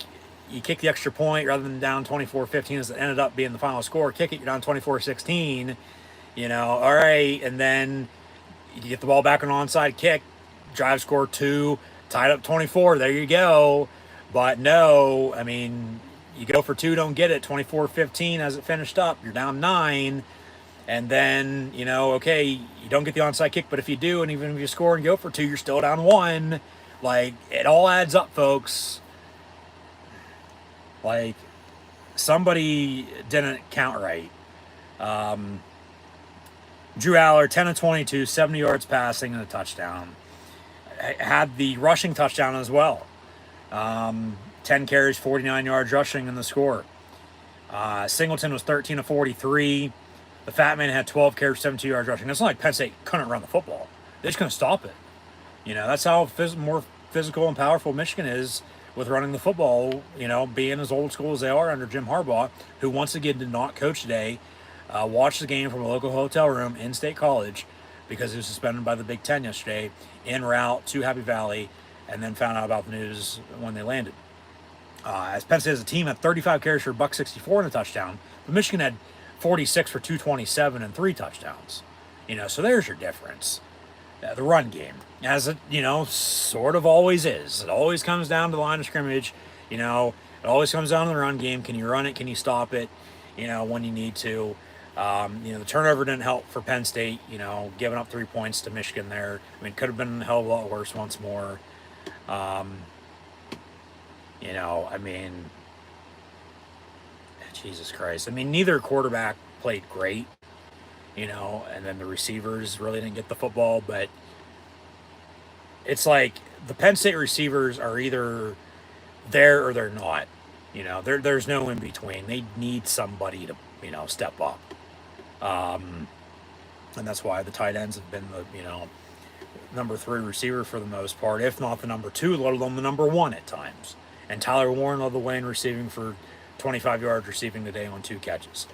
you kick the extra point rather than down 24-15 as it ended up being the final score. Kick it, you're down 24-16. You know, all right, and then you get the ball back on an onside kick, drive, score 2, tied up 24. There you go. But no, I mean, you go for 2, don't get it. 24-15 as it finished up. You're down 9. And then, you know, okay, you don't get the onside kick, but if you do, and even if you score and go for 2, you're still down 1. Like, it all adds up, folks. Like, somebody didn't count right. Drew Aller, 10-22, 70 yards passing and a touchdown. Had the rushing touchdown as well. 10 carries, 49 yards rushing in the score. Singleton was 13-43. The Fat Man had 12 carries, 72 yards rushing. It's not like Penn State couldn't run the football. They just couldn't stop it. You know, that's how more physical and powerful Michigan is with running the football, you know, being as old school as they are under Jim Harbaugh, who once again did not coach today. Watched the game from a local hotel room in State College because he was suspended by the Big Ten yesterday, en route to Happy Valley, and then found out about the news when they landed. As Penn State as a team had 35 carries for $164 and a touchdown, but Michigan had 46 for 227 and 3 touchdowns. You know, so there's your difference. The run game, as it, you know, sort of always is. It always comes down to the line of scrimmage. You know, it always comes down to the run game. Can you run it? Can you stop it? You know, when you need to. You know, the turnover didn't help for Penn State, you know, giving up 3 points to Michigan there. I mean, it could have been a hell of a lot worse once more. You know, I mean, Jesus Christ. I mean, neither quarterback played great, you know, and then the receivers really didn't get the football, but it's like the Penn State receivers are either there or they're not. There's no in between. They need somebody to, step up. And that's why the tight ends have been the, number 3 receiver for the most part, if not the number 2, let alone the number 1 at times. And Tyler Warren led the way in receiving for 25 yards receiving today on 2 catches.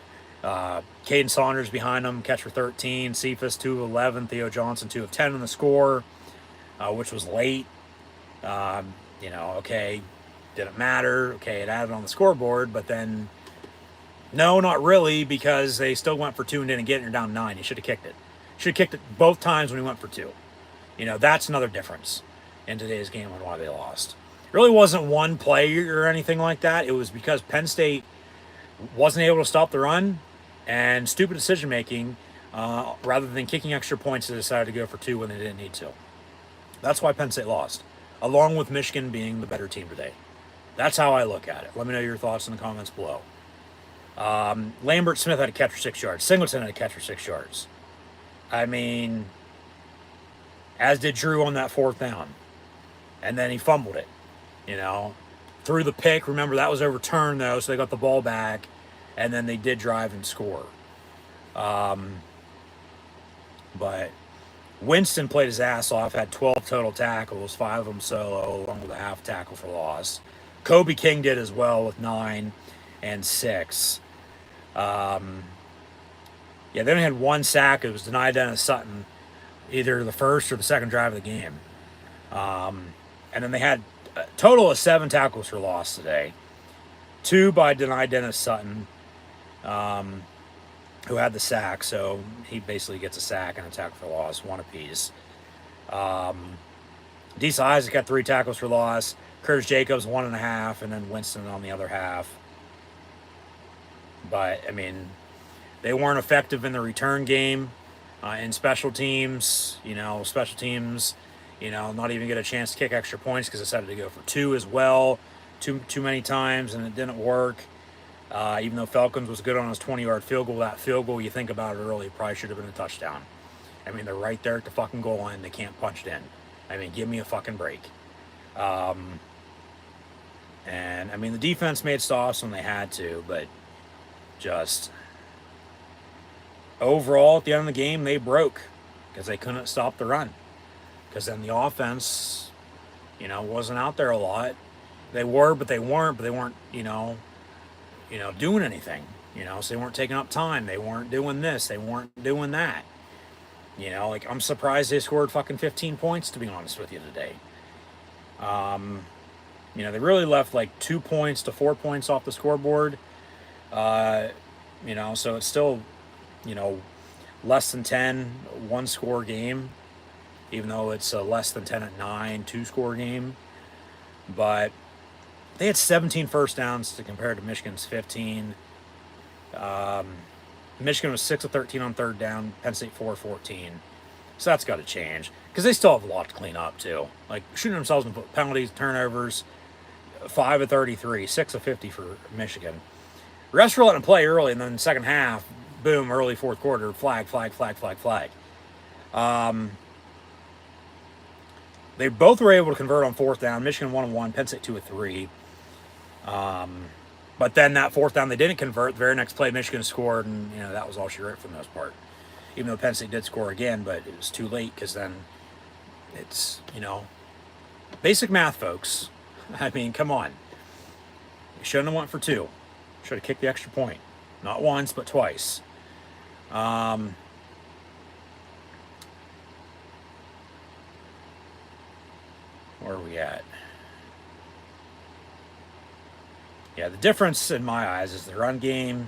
Caden Saunders behind him, catch for 13. Cephas 2 of 11. Theo Johnson 2 of 10 in the score, which was late. Okay, didn't matter. Okay, it added on the scoreboard, but then no, not really, because they still went for 2 and didn't get it. And you're down 9. You should have kicked it. Should have kicked it both times when he went for 2. That's another difference in today's game on why they lost. It really wasn't one play or anything like that. It was because Penn State wasn't able to stop the run and stupid decision making. Rather than kicking extra points, they decided to go for 2 when they didn't need to. That's why Penn State lost, along with Michigan being the better team today. That's how I look at it. Let me know your thoughts in the comments below. Lambert Smith had a catch for 6 yards. Singleton had a catch for 6 yards. I mean, as did Drew on that 4th down. And then he fumbled it, threw the pick. Remember, that was overturned, though, so they got the ball back. And then they did drive and score. But Winston played his ass off, had 12 total tackles, 5 of them solo, along with a half tackle for loss. Kobe King did as well with 9 and 6. They only had 1 sack. It was denied Dennis Sutton, either the first or the second drive of the game. And then they had a total of 7 tackles for loss today. 2 by denied Dennis Sutton, who had the sack, so he basically gets a sack and a tackle for loss, 1 apiece. Deesa Isaac had 3 tackles for loss. Curtis Jacobs 1.5, and then Winston on the other half. But I mean, they weren't effective in the return game. In special teams, special teams, not even get a chance to kick extra points because they decided to go for 2 as well, too many times, and it didn't work. Even though Falcons was good on his 20-yard field goal, that field goal, you think about it early, probably should have been a touchdown. I mean, they're right there at the fucking goal line. They can't punch it in. I mean, give me a fucking break. And, I mean, the defense made stops when they had to, but just overall, at the end of the game, they broke because they couldn't stop the run. Because then the offense, wasn't out there a lot. They were, but they weren't. But they weren't, doing anything. So they weren't taking up time. They weren't doing this. They weren't doing that. I'm surprised they scored fucking 15 points, to be honest with you, today. They really left like 2 points to 4 points off the scoreboard. So it's still, less than 10, 1-score game, even though it's less than 10 at 9, 2-score game. But they had 17 first downs to compare to Michigan's 15. Michigan was 6 of 13 on 3rd down, Penn State 4 of 14. So that's got to change because they still have a lot to clean up too. Like shooting themselves in penalties, turnovers, 5 of 33, 6 of 50 for Michigan. The rest were letting them play early, and then the second half, boom, early 4th quarter, flag. They both were able to convert on 4th down. Michigan 1 of 1, Penn State 2 of 3. But then that 4th down they didn't convert. The very next play, Michigan scored, and that was all she wrote for the most part. Even though Penn State did score again, but it was too late because then it's basic math, folks. I mean, come on. You shouldn't have went for 2. Should have kicked the extra point, not once but twice. Where are we at? Yeah, the difference in my eyes is the run game.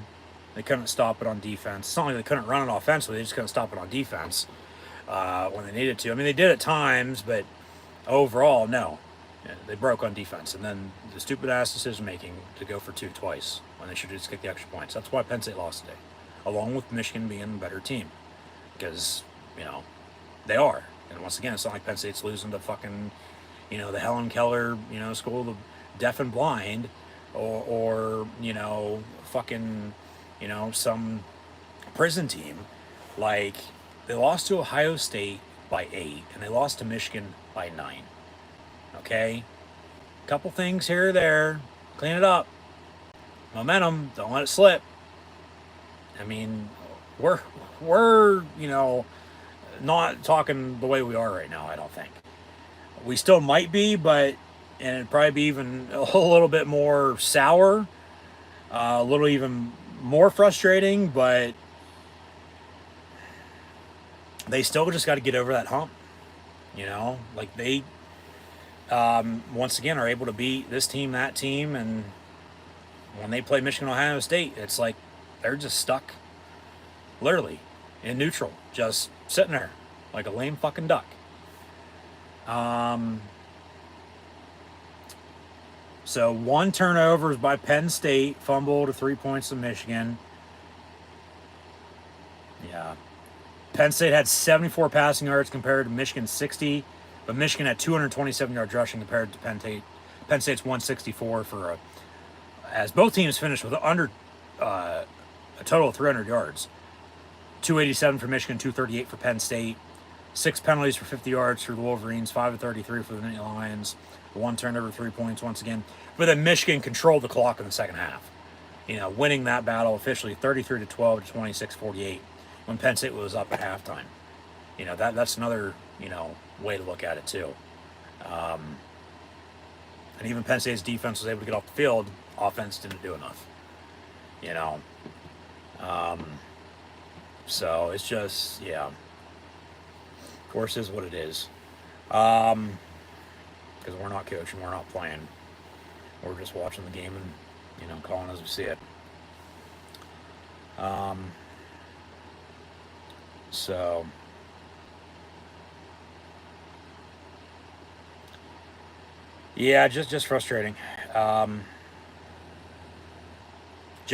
They couldn't stop it on defense. It's not like they couldn't run it offensively. They just couldn't stop it on defense when they needed to. I mean, they did at times, but overall, no. Yeah, they broke on defense. And then the stupid-ass decision-making to go for 2 twice when they should just kick the extra points. That's why Penn State lost today, along with Michigan being the better team. Because, they are. And once again, it's not like Penn State's losing to fucking, the Helen Keller, School of the Deaf and Blind, or fucking, some prison team. Like, they lost to Ohio State by 8, and they lost to Michigan by 9. Okay? Couple things here or there. Clean it up. Momentum. Don't let it slip. I mean, we're not talking the way we are right now, I don't think. We still might be, but and it'd probably be even a little bit more sour, a little even more frustrating, but they still just got to get over that hump. Like they once again are able to beat this team, that team, and when they play Michigan, Ohio State, it's like they're just stuck, literally, in neutral, just sitting there like a lame fucking duck. So 1 turnover is by Penn State, fumble to 3 points to Michigan. Yeah. Penn State had 74 passing yards compared to Michigan's 60, but Michigan had 227 yards rushing compared to Penn State's 164 as both teams finished with under a total of 300 yards. 287 for Michigan, 238 for Penn State. 6 penalties for 50 yards for the Wolverines, 5 of 33 for the Nittany Lions. 1 turnover, 3 points once again. But then Michigan controlled the clock in the second half. Winning that battle officially 33-12 to 26-48 when Penn State was up at halftime. That's another, way to look at it too. And even Penn State's defense was able to get off the field. Offense didn't do enough. So it's just, yeah. Of course, is what it is. Because we're not coaching, we're not playing. We're just watching the game and, calling as we see it. So yeah, just frustrating. Jim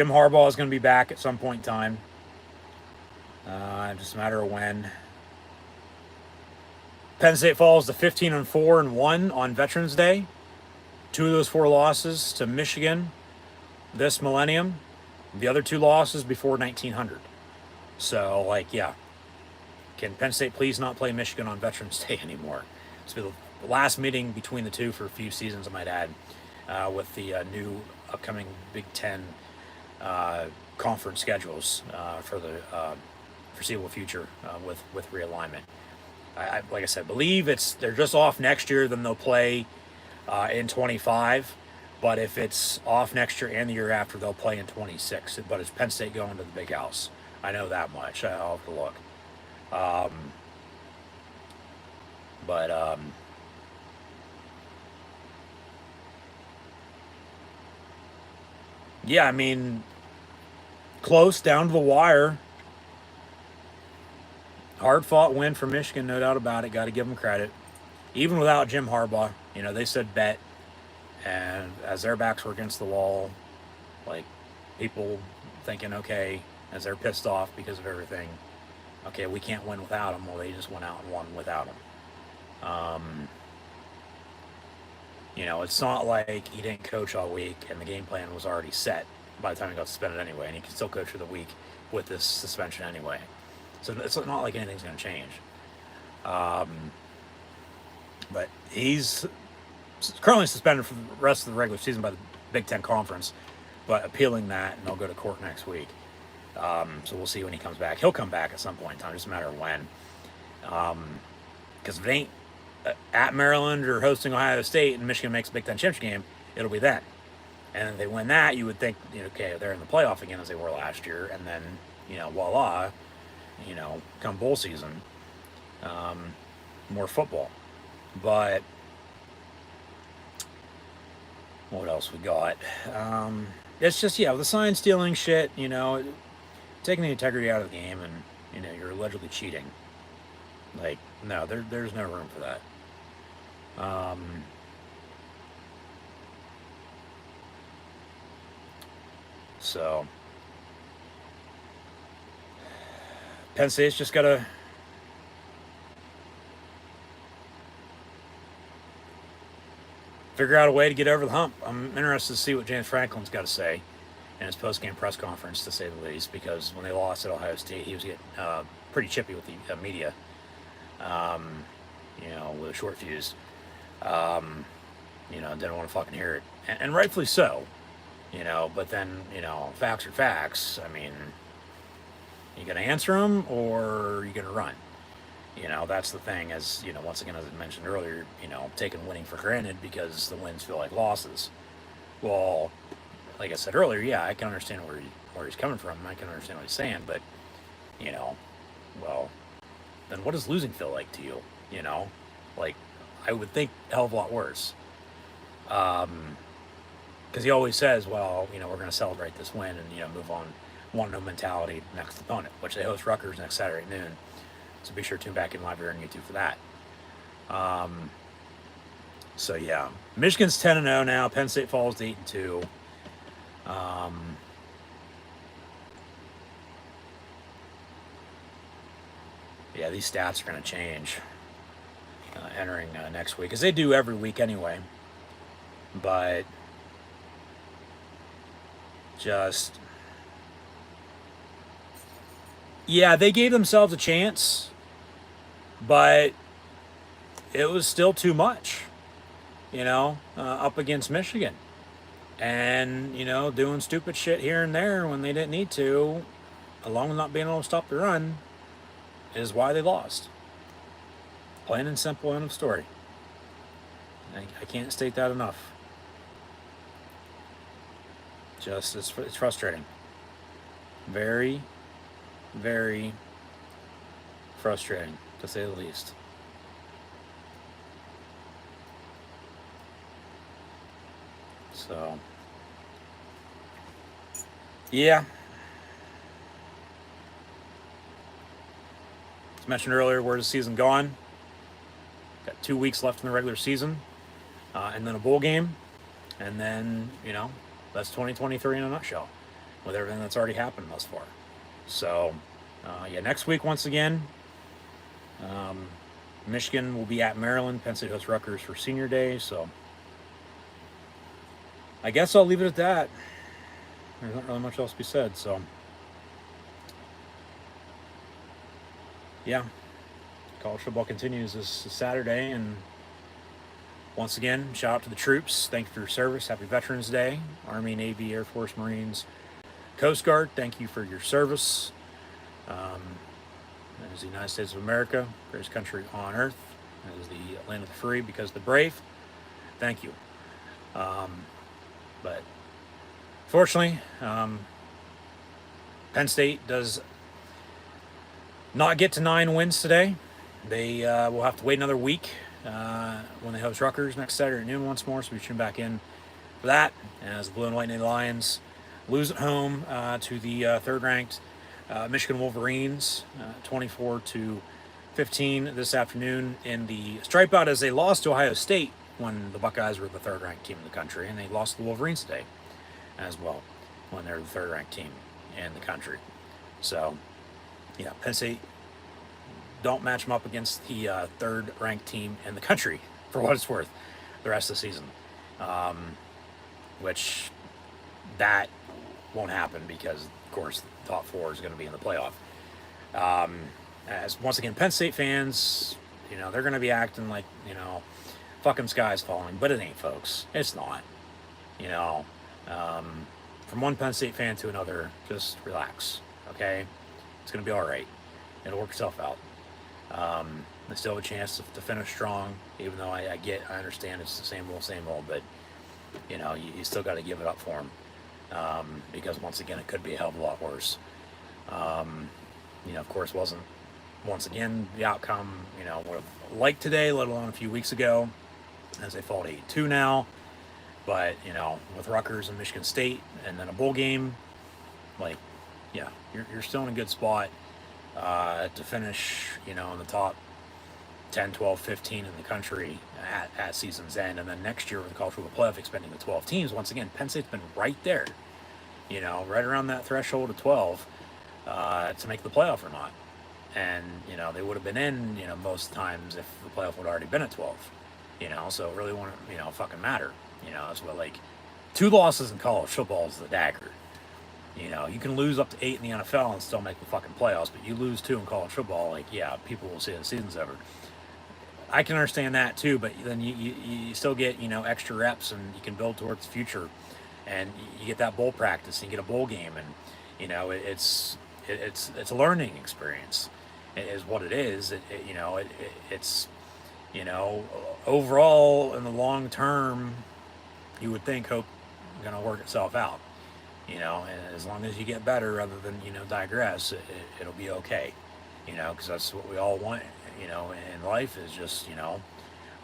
Harbaugh is going to be back at some point in time. Just a matter of when. Penn State falls to 15-4-1 on Veterans Day. 2 of those 4 losses to Michigan this millennium. The other 2 losses before 1900. So, yeah. Can Penn State please not play Michigan on Veterans Day anymore? It's been the last meeting between the two for a few seasons, I might add, with the new upcoming Big Ten conference schedules for the foreseeable future with realignment. I like I said, believe they're just off next year, then they'll play in 25. But if it's off next year and the year after, they'll play in 26. But it's Penn State going to the Big House. I know that much. I'll have to look. Yeah, I mean, close, down to the wire. Hard-fought win for Michigan, no doubt about it. Got to give them credit. Even without Jim Harbaugh, they said bet. And as their backs were against the wall, like, people thinking, okay, as they're pissed off because of everything, okay, we can't win without him. Well, they just went out and won without him. It's not like he didn't coach all week and the game plan was already set by the time he got suspended anyway, and he can still coach for the week with this suspension anyway. So it's not like anything's going to change. But he's currently suspended for the rest of the regular season by the Big Ten Conference, but appealing that, and they'll go to court next week. So we'll see when he comes back. He'll come back at some point in time, just a matter of when. Because if it ain't at Maryland or hosting Ohio State and Michigan makes a Big Ten championship game, it'll be then. And if they win that, you would think, okay, they're in the playoff again as they were last year, and then, voila, come bowl season, more football. But what else we got? It's just, the sign stealing shit, taking the integrity out of the game, and, you're allegedly cheating. Like, no, there's no room for that. So Penn State's just got to figure out a way to get over the hump. I'm interested to see what James Franklin's got to say in his post-game press conference, to say the least, because when they lost at Ohio State, he was getting pretty chippy with the media. with a short fuse. Didn't want to fucking hear it. And rightfully so, but then, facts are facts. I mean, you going to answer them or are you going to run? That's the thing, as, once again, as I mentioned earlier, taking winning for granted because the wins feel like losses. Well, like I said earlier, yeah, I can understand where he's coming from. I can understand what he's saying, but, well, then what does losing feel like to you? Like, I would think a hell of a lot worse. Because he always says, well, we're going to celebrate this win and, move on. 1-0 mentality next opponent, which they host Rutgers next Saturday at noon. So be sure to tune back in live here on YouTube for that. So yeah, Michigan's 10-0 now. Penn State falls to 8-2. Yeah, these stats are going to change entering next week, as they do every week anyway. But just, yeah, they gave themselves a chance, but it was still too much, up against Michigan. And, doing stupid shit here and there when they didn't need to, along with not being able to stop the run, is why they lost. Plain and simple, end of story. I can't state that enough. Just, it's frustrating. Very, very frustrating, to say the least. So, yeah. As mentioned earlier, where's the season gone? Got 2 weeks left in the regular season, and then a bowl game, and then, that's 2023 in a nutshell, with everything that's already happened thus far. So, next week, once again, Michigan will be at Maryland. Penn State hosts Rutgers for Senior Day, so I guess I'll leave it at that. There's not really much else to be said, so yeah. College football continues this Saturday, and once again, shout out to the troops. Thank you for your service. Happy Veterans Day. Army, Navy, Air Force, Marines, Coast Guard, thank you for your service. As the United States of America, greatest country on earth, as the land of the free because of the brave. Thank you. But fortunately, Penn State does not get to 9 wins today. They will have to wait another week when they host Rutgers next Saturday at noon once more, so we tune back in for that. As the Blue and White Lions lose at home to the third-ranked Michigan Wolverines, 24-15 this afternoon in the stripeout, as they lost to Ohio State when the Buckeyes were the third-ranked team in the country, and they lost to the Wolverines today as well when they're the third-ranked team in the country. So, yeah, Penn State don't match them up against the third-ranked team in the country, for what it's worth, the rest of the season. Which, that won't happen because, of course, the top 4 is going to be in the playoff. As, once again, Penn State fans, they're going to be acting like, fucking sky's falling, but it ain't, folks. It's not. From one Penn State fan to another, just relax, okay? It's going to be all right. It'll work itself out. They still have a chance to finish strong, even though I understand it's the same old, but, you still got to give it up for them, because, once again, it could be a hell of a lot worse. Of course, wasn't, once again, the outcome, would have liked today, let alone a few weeks ago, as they fall to 8-2 now. But, with Rutgers and Michigan State and then a bowl game, you're still in a good spot to finish, in the top 10, 12, 15 in the country at season's end. And then next year with the college football playoff expanding to 12 teams, once again, Penn State's been right there, right around that threshold of 12 to make the playoff or not. And, they would have been in, most times if the playoff would have already been at 12, so it really wouldn't, fucking matter. That's what, 2 losses in college football is the dagger. You can lose up to 8 in the NFL and still make the fucking playoffs, but you lose 2 in college football, people will say the season's over. I can understand that too, but then you still get, you know, extra reps, and you can build towards the future, and you get that bowl practice, and you get a bowl game, and you know it's a learning experience. It is what it is. You know it's you know overall in the long term, you would think hope going to work itself out. You know, and as long as you get better, rather than digress, it'll be okay. You know, because that's what we all want. You know, in life is just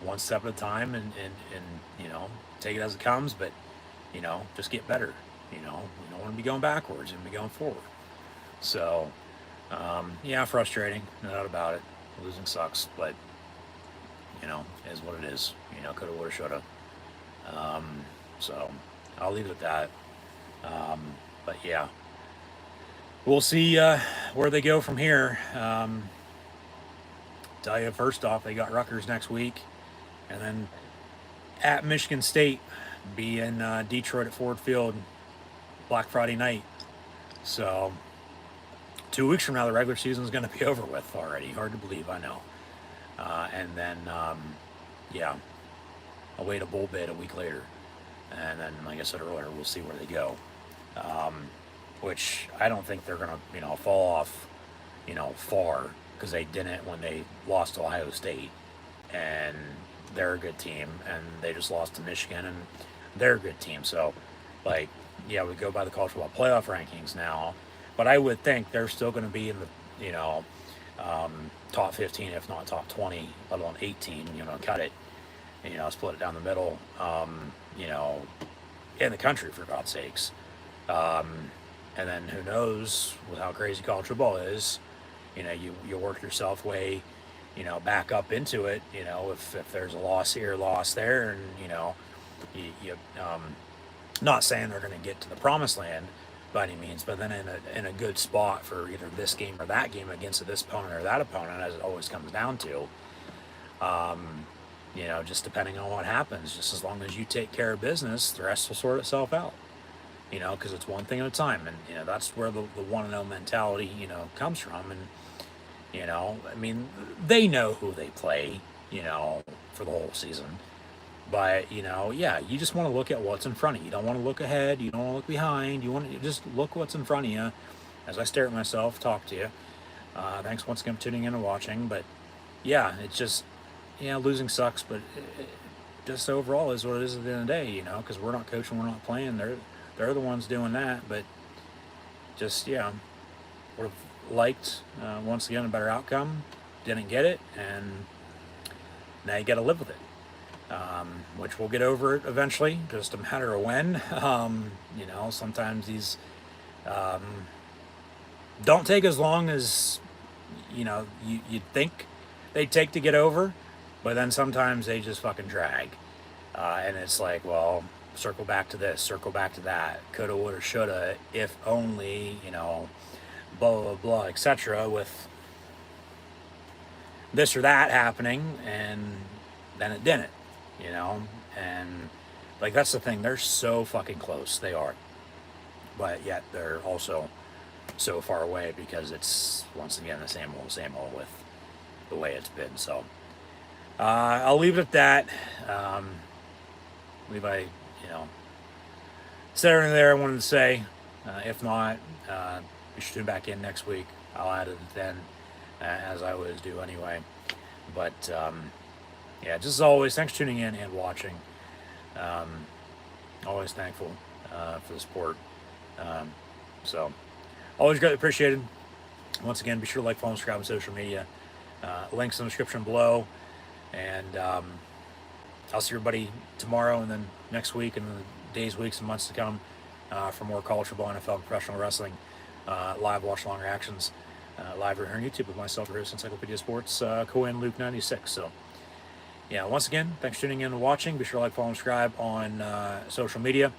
one step at a time, and take it as it comes. But just get better. You don't want to be going backwards and be going forward. So yeah, frustrating, no doubt about it. Losing sucks, but it is what it is. Coulda, woulda, shoulda. So I'll leave it at that. But yeah, we'll see where they go from here. Tell you first off, they got Rutgers next week, and then at Michigan State, be in Detroit at Ford Field Black Friday night. So 2 weeks from now, the regular season is going to be over with already. Hard to believe, I know. And then yeah, away to bowl bid a week later, and then like I said earlier, we'll see where they go. Which I don't think they're going to fall off far, because they didn't when they lost to Ohio State, and they're a good team, and they just lost to Michigan, and they're a good team. So, like, yeah, we go by the college football playoff rankings now, but I would think they're still going to be in the top 15, if not top 20, let alone 18. Cut it, split it down the middle. In the country, for God's sakes. And then who knows with how crazy college football is. You work yourself way, back up into it. If there's a loss here, loss there, and you not saying they're going to get to the promised land by any means, but then in a good spot for either this game or that game against this opponent or that opponent, as it always comes down to. Just depending on what happens. Just as long as you take care of business, the rest will sort itself out. Because it's one thing at a time, and that's where the 1-0 mentality comes from. And I mean, they know who they play for the whole season, but yeah, you just want to look at what's in front of you. You don't want to look ahead, you don't want to look behind, you want to just look what's in front of you. As I stare at myself, talk to you. Thanks once again for tuning in and watching. But yeah, it's just losing sucks, but it just overall is what it is at the end of the day. Because we're not coaching, we're not playing. They're the ones doing that, but just, would have liked, once again, a better outcome. Didn't get it, and now you got to live with it, which we'll get over it eventually, just a matter of when. Sometimes these don't take as long as, you'd think they take to get over, but then sometimes they just fucking drag. And it's like, well, circle back to this, circle back to that, coulda, woulda, shoulda, if only, blah, blah, blah, etc., with this or that happening, and then it didn't, and like, that's the thing, they're so fucking close, they are, but yet they're also so far away, because it's, once again, the same old with the way it's been. So I'll leave it at that. Said everything there I wanted to say. If not, you should tune back in next week. I'll add it then, as I always do anyway. But yeah, just as always, thanks for tuning in and watching. Always thankful for the support. So always greatly appreciated. Once again, be sure to like, follow, and subscribe on social media. Links in the description below. And I'll see everybody tomorrow, and then next week, and the days, weeks, and months to come, for more college football, NFL, professional wrestling, live watch-along reactions, live right here on YouTube with myself, Bruce, Encyclopedia Sports, Cohen Luke 96. So, yeah, once again, thanks for tuning in and watching. Be sure to like, follow, and subscribe on social media.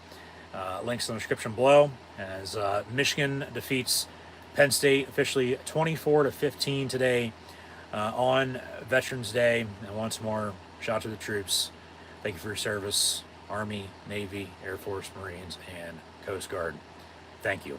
Links in the description below. As Michigan defeats Penn State officially 24-15 today on Veterans Day. And once more, shout out to the troops. Thank you for your service, Army, Navy, Air Force, Marines, and Coast Guard. Thank you.